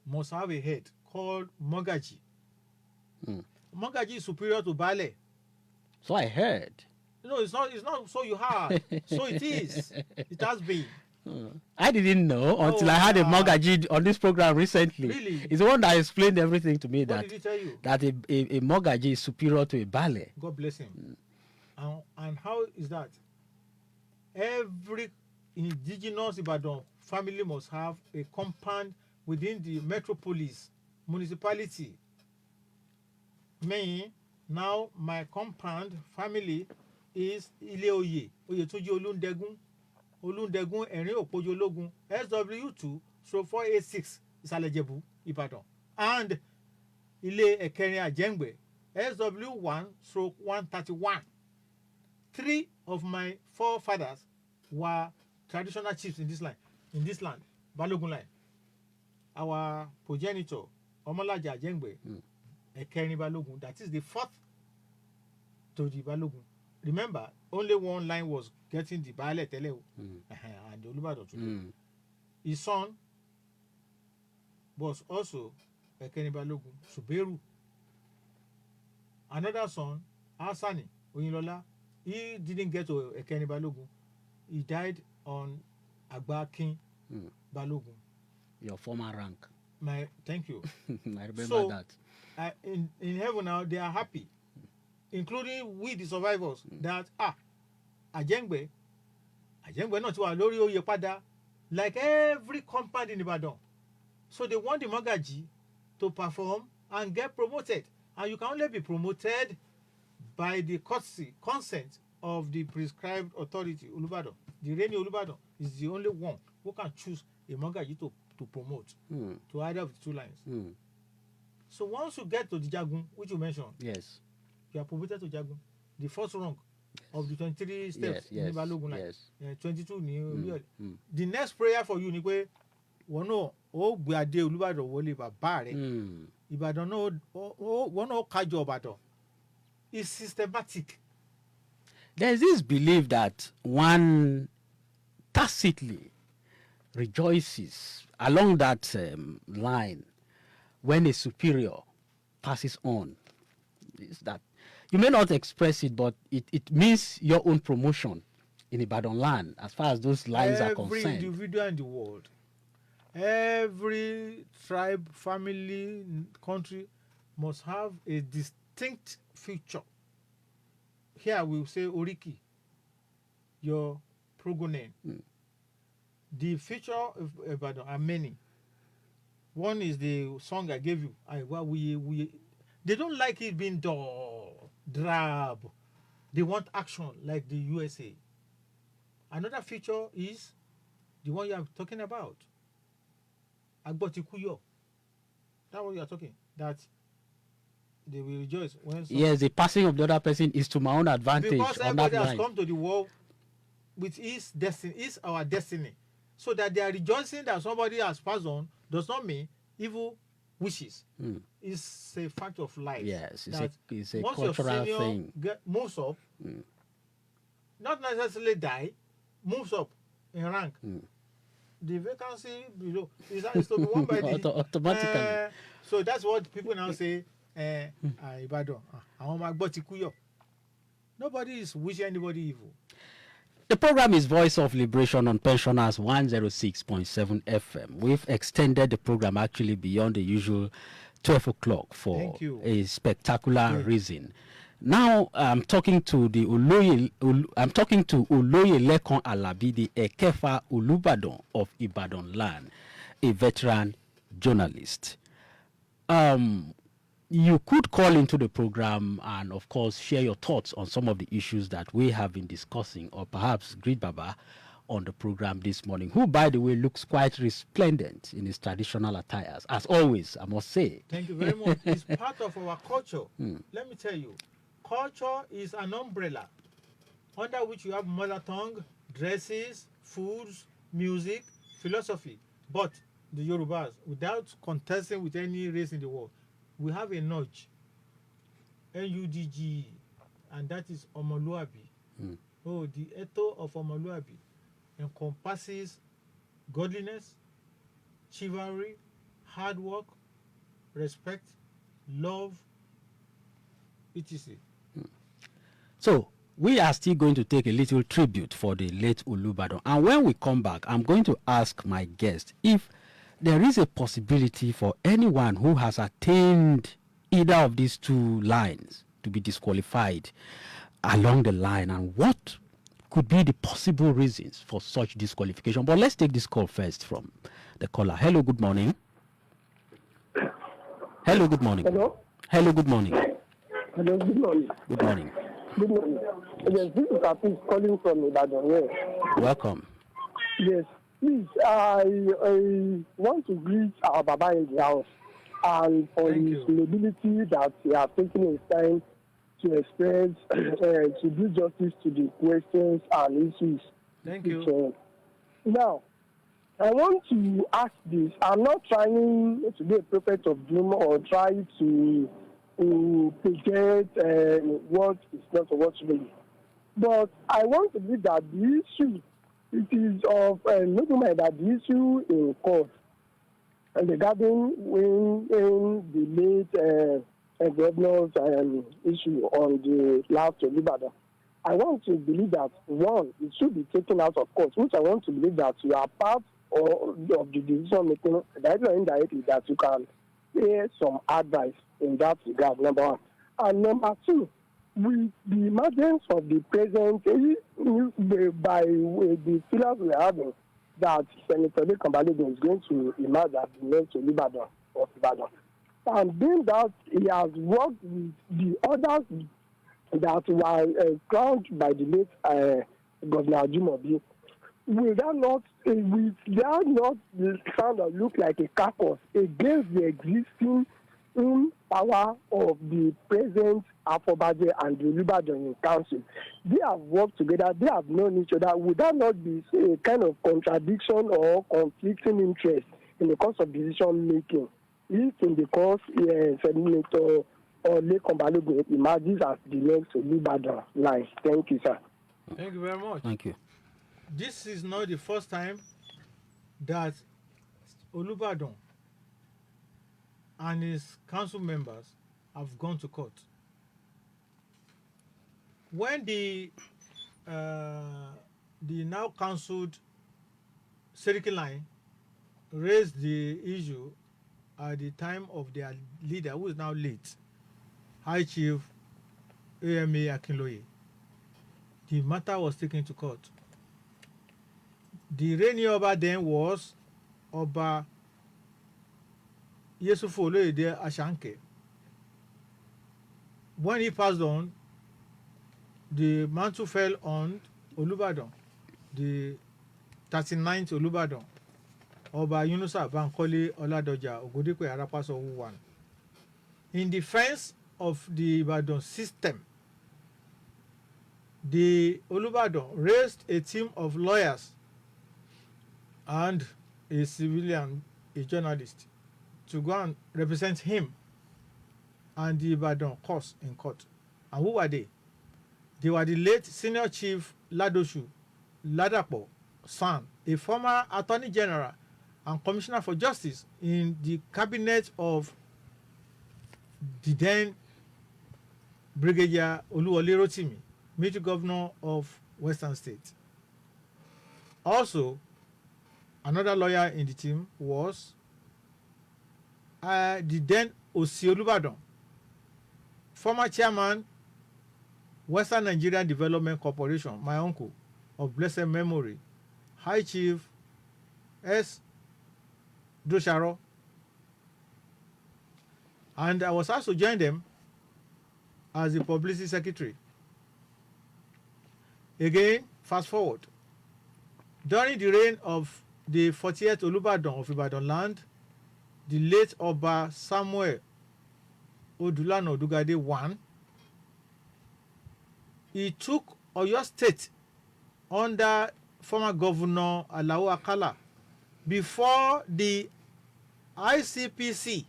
must have a head called Mogaji. Mogaji is superior to Bale. So I heard. No, it's not so you heard. So it is. It has been. I didn't know until I had a Mogaji on this program recently. Really? It's the one that explained everything to me. What that did he tell you? That a Mogaji is superior to a Bale. God bless him. And how is that? Every indigenous Ibadan family must have a compound within the metropolis, municipality. Me, now my compound family is Ileoye, Oyetunji Olundegun, Erin Opojologun, SW2, 486, Isalejebu, Ibadan. And Ile Ekerin Ajengbe, SW1, 131. 3 of my forefathers were traditional chiefs in this land, Balogun line. Our progenitor, Omolaja Ajengbe, Ekerin Balogun, that is the 4th to the Balogun. Remember, only one line was getting the Baale Tele and the Olubadan today. His son was also Ekerin Balogun, Suberu. Another son, Asani Oyinlola, he didn't get to Ekerin Balogun. He died on Agbakin Balogun. Your former rank. Thank you. I remember that. In heaven now, they are happy, including we, the survivors, that Ajengbe not to Lori Oyepada, like every compound in Ibadan. So they want the Magaji to perform and get promoted. And you can only be promoted by the consent of the prescribed authority, Olubadan. The reigning Olubadan is the only one who can choose a Magaji to promote to either of the 2 lines. So once you get to the Jagun, which you mentioned, yes, you are promoted to Jagun, the first rank of the 23 steps in the Balogun line, 22 ni the next prayer for you ni pé wọ́n náà ó gbé adé Olúbàdàn wọlé bàbá rẹ̀. Ìbàdàn náà wọ́n náà kájọ Ìbàdàn. It's systematic. There's this belief that one tacitly rejoices along that line when a superior passes on. Is that you may not express it, but it means your own promotion in Ibadan land as far as those lines are concerned. Every individual in the world, every tribe, family, country must have a distinct future. Here we will say Oriki, your progeny. The future of Ibadan are many. One is the song I gave you. They don't like it being dull, drab. They want action like the USA. Another feature is the one you are talking about. Agbotikuyo. That's what you are talking. That they will rejoice when. Yes, the passing of the other person is to my own advantage. Because on everybody that has come to the world with his destiny, is our destiny. So that they are rejoicing that somebody has passed on does not mean evil wishes. It's a fact of life. Yes, it's a once cultural your thing. Moves up, not necessarily die, moves up in rank. The vacancy below is to be won by the automatically. So that's what people now say. Ìbàdàn àwọn máa gbọ́ ti kú yọ̀. Nobody is wishing anybody evil. The program is Voice of Liberation on Pensioners 106.7 FM. We've extended the program actually beyond the usual 12 o'clock for a spectacular reason. Now I'm talking to the Oloye Lekon Alabi, the Ekefa Olubadan of Ibadan land, a veteran journalist. You could call into the program and, of course, share your thoughts on some of the issues that we have been discussing, or perhaps greet Baba on the program this morning, who, by the way, looks quite resplendent in his traditional attires, as always, I must say. Thank you very much. It's part of our culture. Let me tell you, culture is an umbrella under which you have mother tongue, dresses, foods, music, philosophy. But the Yorubas, without contesting with any race in the world, we have a nudge, NUDG, and that is Omoluabi. Oh, the ethos of Omoluabi encompasses godliness, chivalry, hard work, respect, love, etc. So, we are still going to take a little tribute for the late Olubadan. And when we come back, I'm going to ask my guest if there is a possibility for anyone who has attained either of these two lines to be disqualified along the line, and what could be the possible reasons for such disqualification. But let's take this call first from the caller. Hello, good morning. Hello, good morning. Hello. Hello, good morning. Hello, good morning. Good morning. Good morning. Yes, this is Hafiz calling from Ibadan. Yes. Welcome. Yes, please, I want to greet our Baba in the house and for his nobility that he has taken his time to express, to do justice to the questions and issues. Thank you. Now, I want to ask this. I'm not trying to be a prophet of doom or try to project what is not or what's really. But I want to believe that the issue, it is of looking like that the issue in court and regarding when the late governor's issue on the last Ibadan, I want to believe that one, it should be taken out of court, which I want to believe that you are part of the decision making, directly or indirectly, that you can hear some advice in that regard, number one. And number two, with the emergence of the present, by the pillars we are having, that Senator Lekan Balogun is going to emerge as the next Olubadan of Ibadan. And being that he has worked with the others that were crowned by the late Governor Ajumobi, will that not sound or look like a carcass against the existing power of the present Afobaje and the Olubadan in council? They have worked together, they have known each other. Would that not be a kind of contradiction or conflicting interest in the course of decision making? If in the course Senator or Lekan Balogun emerges as the next Olubadan line? Thank you, sir. Thank you very much. Thank you. This is not the first time that Olubadan and his council members have gone to court. When the now cancelled Seriki line raised the issue at the time of their leader, who is now late, High Chief AMA Akinloye, the matter was taken to court. The reigning Oba then was Oba Yesufu Oloyede Ashanke. When he passed on, the mantle fell on Olubadan, the 39th Olubadan, Oba Yunusa Bankole Oladoja Ogodepe Arapaso won. In defense of the Ibadan system, the Olubadan raised a team of lawyers and a civilian, a journalist, to go and represent him and the Ibadan cause in court. And who were they? They were the late Senior Chief Ladoshu Ladapo San, a former Attorney General and Commissioner for Justice in the cabinet of the then Brigadier Oluwole Rotimi, military governor of Western State. Also, another lawyer in the team was the then Osi Olubadan, former chairman, Western Nigerian Development Corporation, my uncle, of blessed memory, High Chief S. Dosharo. And I was asked to join them as the publicity secretary. Again, fast forward. During the reign of the 40th Olubadan of Ibadan land, the late Oba Samuel Odulano Odugade I, he took Oyo State under former governor Alao Akala before the ICPC.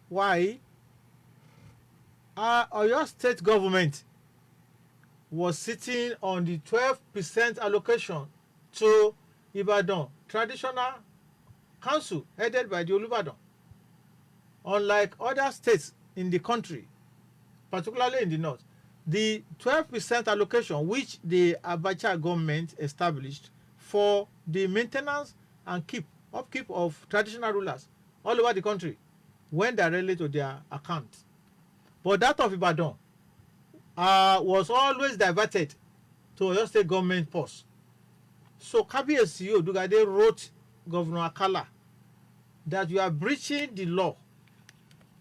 Why? Oyo State government was sitting on the 12% allocation to Ibadan Traditional Council headed by the Olubadan. Unlike other states in the country, particularly in the north, the 12% allocation which the Abacha government established for the maintenance and upkeep of traditional rulers all over the country went directly to their account. But that of Ibadan was always diverted to Oyo State government purse. So Kabiyesi Odugade wrote Governor Akala that you are breaching the law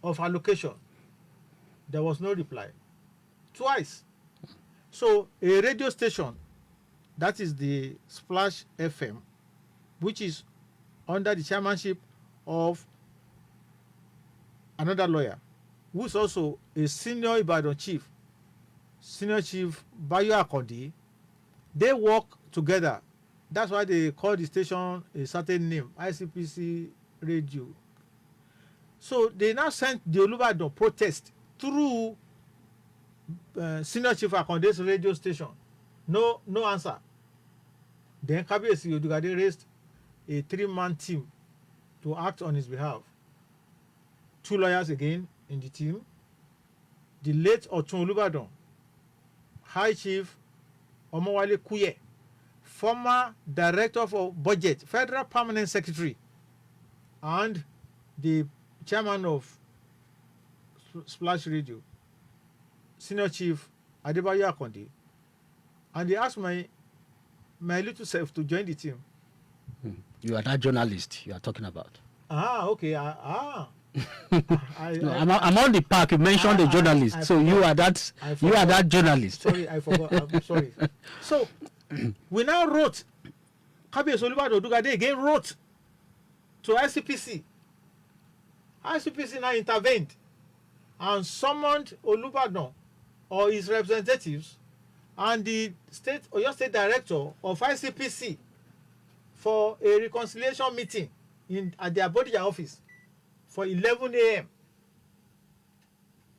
of allocation. There was no reply. Twice. So a radio station, that is the Splash FM, which is under the chairmanship of another lawyer, who is also a senior Ibadan chief, Senior Chief Bayo Akande, they work together. That's why they call the station a certain name, ICPC Radio. So they now sent the Olubadan protest through Senior Chief Akande's radio station. No answer. Then Kabiyesi Odugade raised a 3-man team to act on his behalf. 2 lawyers again in the team. The late Otun Olubadan, High Chief Omowale Kuye, former Director for Budget, Federal Permanent Secretary, and the Chairman of Splash Radio, Senior Chief Adebayo Akande. And they asked my little self to join the team. You are that journalist you are talking about. Okay. I'm on the park. You mentioned the journalist, so you are that journalist. Sorry, I forgot. I'm sorry. So we now wrote. Kabiyesi Olubadan Odugade again wrote to ICPC. ICPC now intervened and summoned Olubadan or his representatives and the Oyo State Director of ICPC for a reconciliation meeting at their Bodija office for 11 a.m.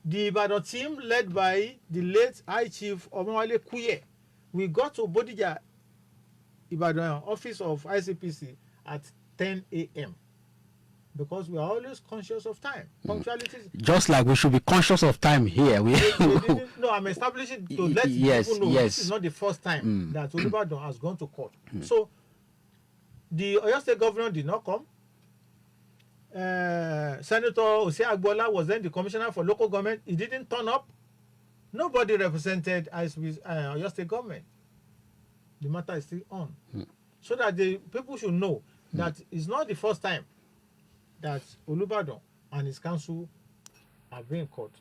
The Ibadan team, led by the late High Chief Omowale Kuye, we got to Bodija Ibadan office of ICPC at 10 a.m. because we are always conscious of time. Punctuality. Just like we should be conscious of time here. No, I'm establishing to let people know this is not the first time that Olubadan has gone to court. So the Oyo State governor did not come. Senator Ose Agbola was then the commissioner for local government. He didn't turn up. Nobody represented Oyo State government. The matter is still on. So that the people should know that it's not the first time that Olubadan and his council have been caught.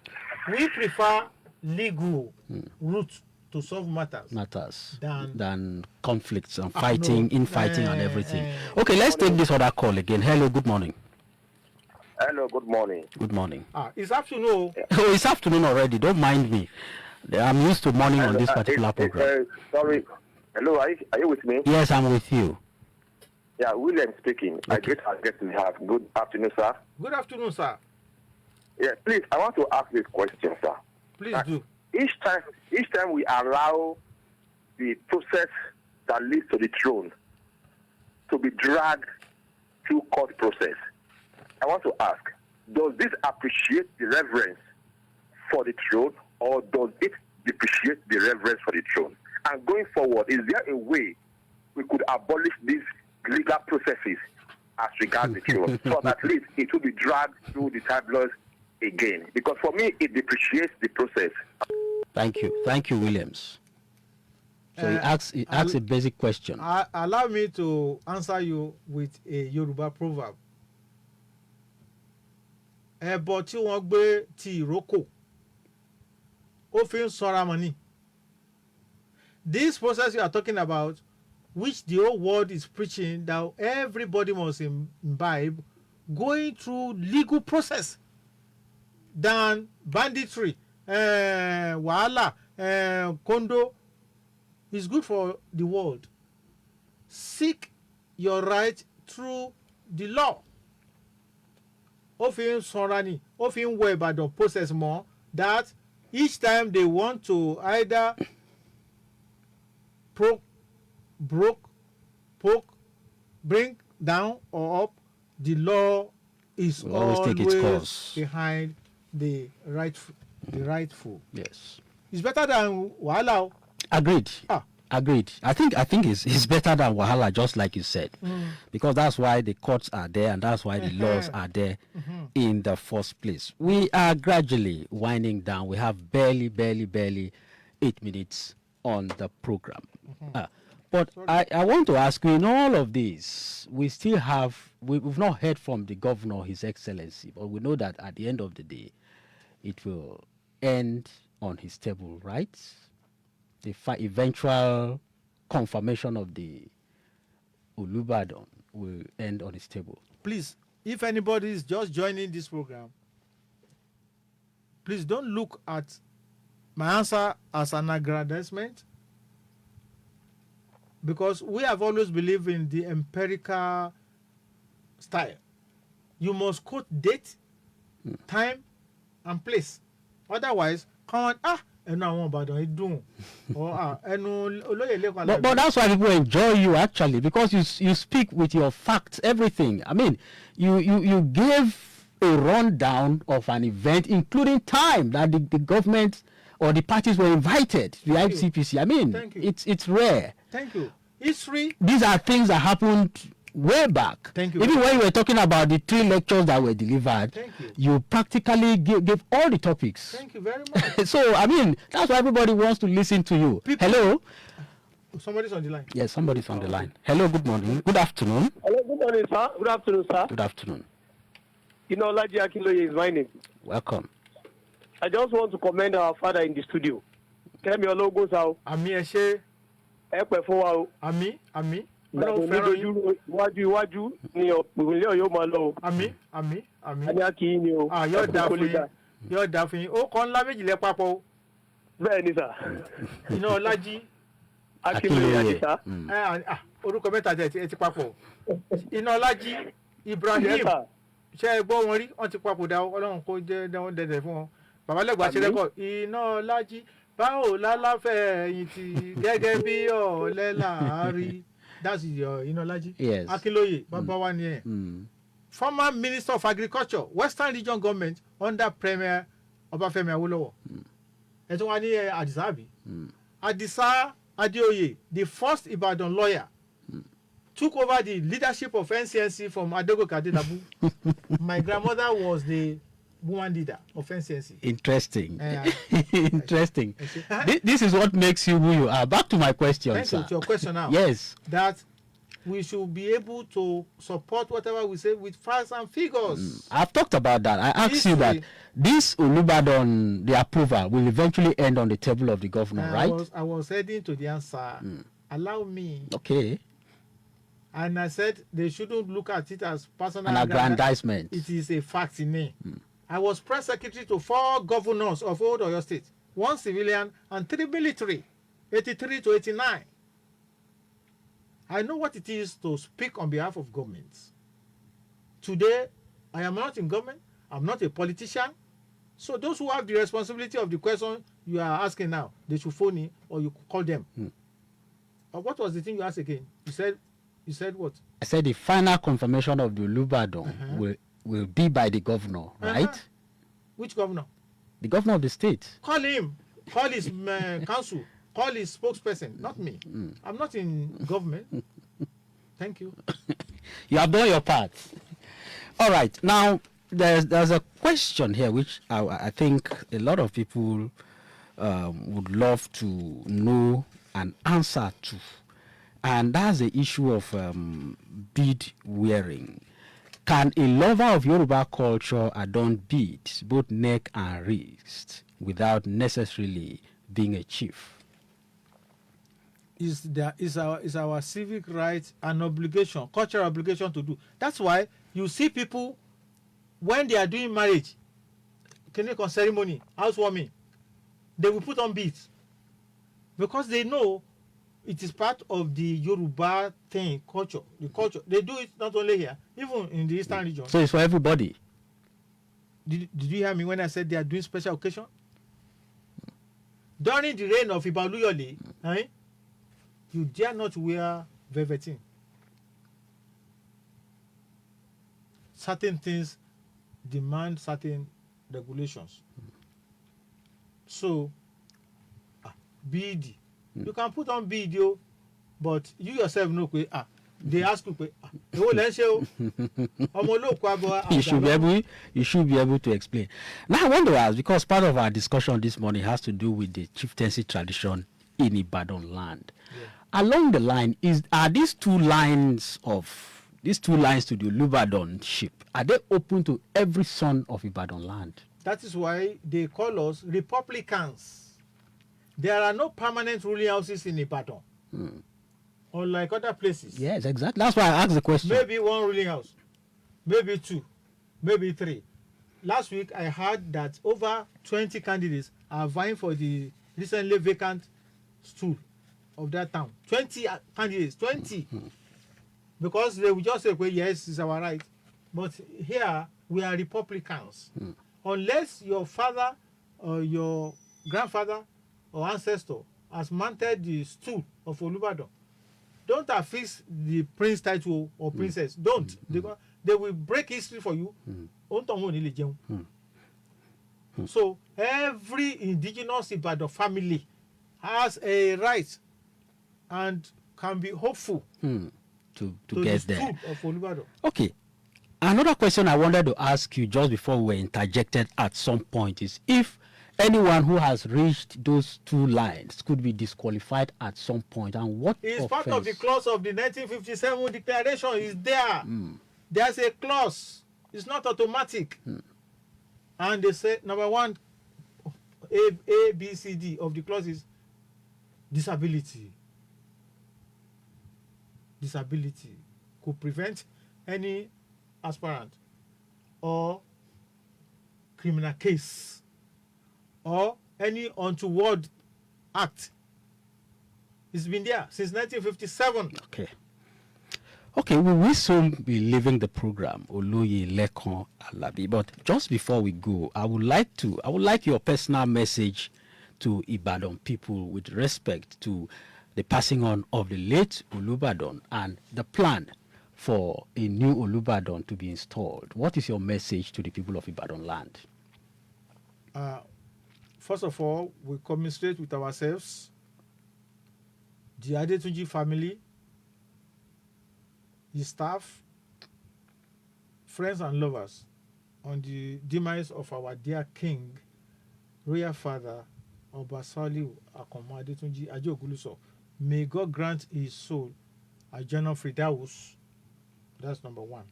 We prefer legal route to solve matters than conflicts and fighting, infighting and everything. Okay, let's take this other call again. Hello, good morning. Hello, good morning. Good morning. It's afternoon. Oh, it's afternoon already. Don't mind me. I'm used to morning on this particular program. Sorry. Hello, are you with me? Yes, I'm with you. Yeah, William speaking. Okay. I greet our guest in half. Good afternoon, sir. Good afternoon, sir. Yeah, please, I want to ask this question, sir. Please do. Each time we allow the process that leads to the throne to be dragged through court process, I want to ask, does this appreciate the reverence for the throne, or does it depreciate the reverence for the throne? And going forward, is there a way we could abolish these legal processes as regards the throne, so that at least it will be dragged through the tabloids again? Because for me, it depreciates the process. Thank you, Williams. So he asks a basic question. Allow me to answer you with a Yoruba proverb. Ẹbọ tí wọ́n gbé ti ìrókò, ó fi ń sanra mọ́ ni. This process you are talking about, which the whole world is preaching that everybody must imbibe, going through legal process than banditry, wahala, kondo, is good for the world. Seek your right through the law. Ó fi ń sanra ni, ó fi ń wọ Ìbàdàn process more, that each time they want to either poke, bring down or up, the law is always behind the rightful. Yes. It's better than wahala. Agreed. Agreed. I think it's better than wahala, just like you said, because that's why the courts are there and that's why the laws are there in the first place. We are gradually winding down. We have barely 8 minutes on the program. But I want to ask you, in all of this, we still we've not heard from the governor, His Excellency, but we know that at the end of the day, it will end on his table, right? The eventual confirmation of the Olubadan will end on his table. Please, if anybody is just joining this program, please don't look at my answer as an aggrandizement, because we have always believed in the empirical style. You must quote date, time, and place. Otherwise, come on, but that's why people enjoy you, actually, because you speak with your facts, everything. I mean, you gave a rundown of an event, including time that the government or the parties were invited to the ICPC. I mean, it's rare. Thank you. History. These are things that happened way back. Thank you. Even when you were talking about the 3 lectures that were delivered, you practically gave all the topics. Thank you very much. So, I mean, that's why everybody wants to listen to you. Hello? Somebody's on the line. Yes, somebody's on the line. Hello, good morning. Good afternoon. Hello, good morning, sir. Good afternoon, sir. Good afternoon. Olaji Akinloye is my name. Welcome. I just want to commend our father in the studio. Kẹ́mi Ológun sá o. Àmì ẹ ṣé. Ẹ pẹ́ fún wa o. Àmì. Ọlọ́run fẹ́ràn yín. Iwájú ni ìpínlẹ̀ Ọ̀yọ́ máa lọ o. Àmì. A ní kí yín ni o. Yóò dà fún yín. Ó kọ́ ńlá méjìlẹ̀ papọ̀ o. Bẹ́ẹ̀ ni sà. Ọlájí Akinloye Adisa. Orúkọ mẹ́ta ẹ ti papọ̀. Ọlájí Ibrahim. Ṣé ẹ gbọ́ wọn rí? Wọ́n ti papòdà Ọlọ́run kó jẹ́ dáwọn dẹ̀dẹ̀ fún wọn. Babalẹ́gbàá ṣe lẹ́kọ̀ọ́. Ọlájí báwo lálàfẹ́ yìí ti gẹ́gẹ́ bí ọ̀lẹ́ láàárín. That's Ọlájí. Yes. Akinloye bàbá wa ni ẹ̀. Former Minister of Agriculture, Western Region Government under Premier Ọbáfẹ́mi Awólọ́wọ̀. Ẹ tún wá ní Àdìsá àbí? Àdìsá Adéoyè, the first Ibadan lawyer, took over the leadership of NCNC from Adegoke Adelabu. My grandmother was the woman leader of NCNC. Interesting. Interesting. This is what makes you who you are. Back to my question, Thank sir. you. To your question now. Yes. That we should be able to support whatever we say with facts and figures. I've talked about that. I asked you that this Olubadan, the approval, will eventually end on the table of the governor, right? I was heading to the answer. Allow me. Okay. And I said they shouldn't look at it as personal An aggrandizement. It is a fact in me. I was press secretary to 4 governors of Old Oyo State, 1 civilian and 3 military, 83 to 89. I know what it is to speak on behalf of governments. Today, I am not in government. I'm not a politician. So those who have the responsibility of the question you are asking now, they should phone me or you call them. What was the thing you asked again? You said what? I said the final confirmation of the Olubadan will will be by the governor, right? Which governor? The governor of the state. Call him. Call his council. Call his spokesperson. Not me. I'm not in government. Thank you. You have done your part. All right. Now, there's a question here which I think a lot of people would love to know an answer to. And that's the issue of bead wearing. Can a lover of Yoruba culture adorn beads, both neck and wrist, without necessarily being a chief? Is our civic right an obligation, cultural obligation to do. That's why you see people when they are doing marriage, Kenekon ceremony, housewarming, they will put on beads because they know it is part of the Yoruba thing, culture. The culture they do it not only here, even in the eastern region. So it's for everybody. Did you hear me when I said they are doing special occasion? During the reign of Iba Oluyole, you dare not wear velveteen. Certain things demand certain regulations. So, bead. You can put on bead, but you yourself know, they ask you, you should be able to explain. Now I want to ask, because part of our discussion this morning has to do with the chieftaincy tradition in Ibadan land. Yeah. Along the line, are these two lines to the Olubadanship, are they open to every son of Ibadan land? That is why they call us Republicans. There are no permanent ruling houses in Ibadan. Unlike other places. Yes, exactly. That's why I asked the question. Maybe one ruling house, maybe two, maybe three. Last week I heard that over 20 candidates are vying for the recently vacant stool of that town. 20 candidates, 20. Because they will just say, well, yes, it's our right. But here we are Republicans. Unless your father or your grandfather or ancestor has mounted the stool of Olubadan, don't affix the prince title or princess. Don't. They will break history for you. So every indigenous Ibadan family has a right and can be hopeful to get the there. Of Olubadan. Okay. Another question I wanted to ask you just before we were interjected at some point is if anyone who has reached those two lines could be disqualified at some point, and what it's part of the clause of the 1957 declaration is there. There's a clause. It's not automatic. And they say number one, A, B, C, D of the clause is disability. Disability could prevent any aspirant or criminal case or any untoward act. It's been there since 1957. Okay, we will soon be leaving the program, Oloye Lekan Alabi. But just before we go, I would like your personal message to Ibadan people with respect to the passing on of the late Olubadan and the plan for a new Olubadan to be installed. What is your message to the people of Ibadan land? First of all, we commiserate with ourselves, the Adetunji family, the staff, friends and lovers on the demise of our dear king, royal father, Oba Saliu Akanmu Adetunji Ajaogunluso. May God grant his soul a Jannah Firdaus. That's number one.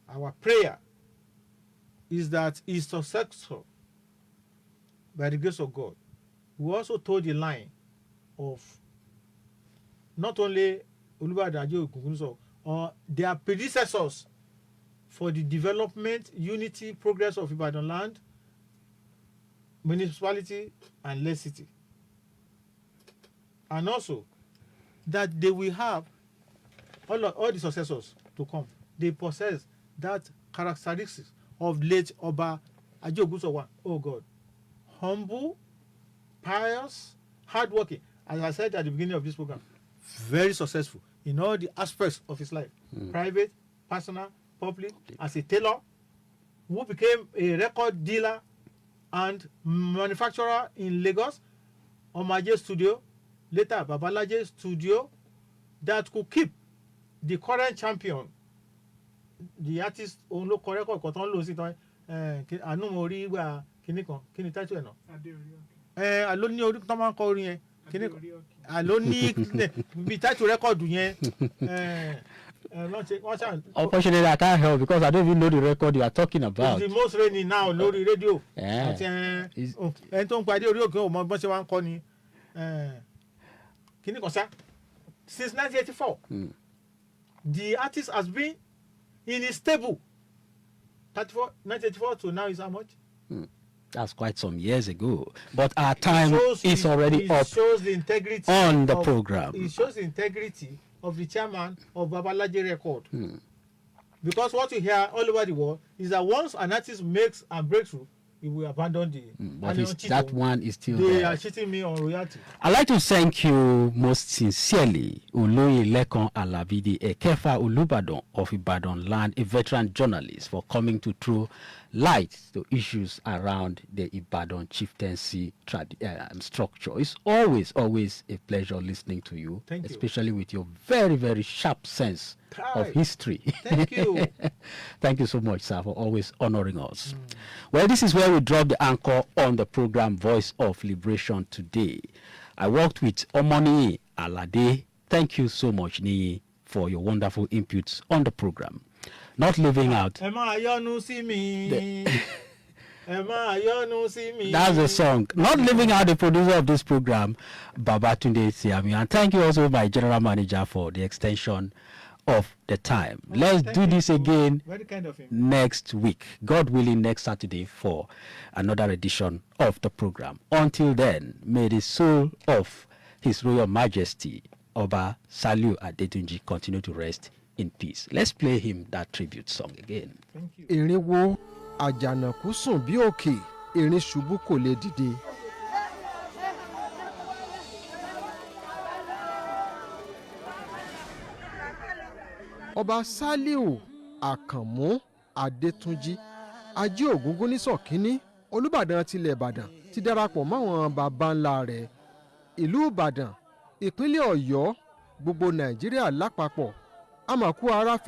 Our prayer is that his successor, by the grace of God, we also told the line of not only Olubadan Ajaogunluso or their predecessors for the development, unity, progress of Ibadan land, municipality, and less city. And also that they will have all the successors to come. They possess that characteristics of late Oba Ajaogunluso one. Oh God. Humble, pious, hardworking. As I said at the beginning of this program, very successful in all the aspects of his life. Private, personal, public as a tailor, who became a record dealer and manufacturer in Lagos, Omaje Studio, later Babalaje Studio, that could keep the current champion, the artist òun ló kọ record kan tó ń lò sí tán àánú mo rí wà kíní kan kíní title ẹ̀ náà àló ní orí tó máa ń kọ orin yẹn kíní kan àló ní bí title record yẹn unfortunately I can't help because I don't even know the record you are talking about. It's the most rainy now lórí rédíò àti ẹni tó ń padì orí òkè ò mọ bọ́n ṣe wá ń kọ́ ni kíní kan ṣá since 1984 the artist has been in his stable 1984 to now is how much? That's quite some years ago. But our time is already up shows the integrity on the program. It shows the integrity of the chairman of Babalaje Record. Because what you hear all over the world is that once an artist makes a breakthrough, he will abandon the... But that one is still they there. are cheating me on royalty. I'd like to thank you most sincerely, Oloye Lekan Alabidi Ekefa Olubadan of Ibadan Land, a veteran journalist, for coming to throw light to issues around the Ibadan chieftaincy structure. It's always a pleasure listening to you, especially with your very, very sharp sense of history. Thank you. Thank you so much, sir, for always honoring us. Well, this is where we drop the anchor on the program Voice of Liberation today. I worked with Omoni Alade. Thank you so much, Niyi, for your wonderful inputs on the program. Not leaving out. Ẹ máa yọ́nú sí mi. Ẹ máa yọ́nú sí mi. That's the song. Not leaving out the producer of this program, Babatunde Siami. And thank you also my general manager for the extension of the time. Let's do this again next week. God willing, next Saturday for another edition of the program. Until then, may the soul of His Royal Majesty, Oba Saliu Adetunji, continue to rest in peace. Let's play him that tribute song again. Thank you. Irinwo àjànàkú sùn bí òkè, erin ṣubú kò lè dìde. Ọba Saliu Àkànmú Adétúnjí Ajé Ògúngúnnísọ̀ Kínní Olúbàdàn tilẹ̀ Ìbàdàn ti darapọ̀ máwọn baba ńlá rẹ̀. Ìlú Ìbàdàn, ìpínlẹ̀ Ọ̀yọ́, gbogbo Nàìjíríà lápapọ̀, àmàkù ara fẹ́.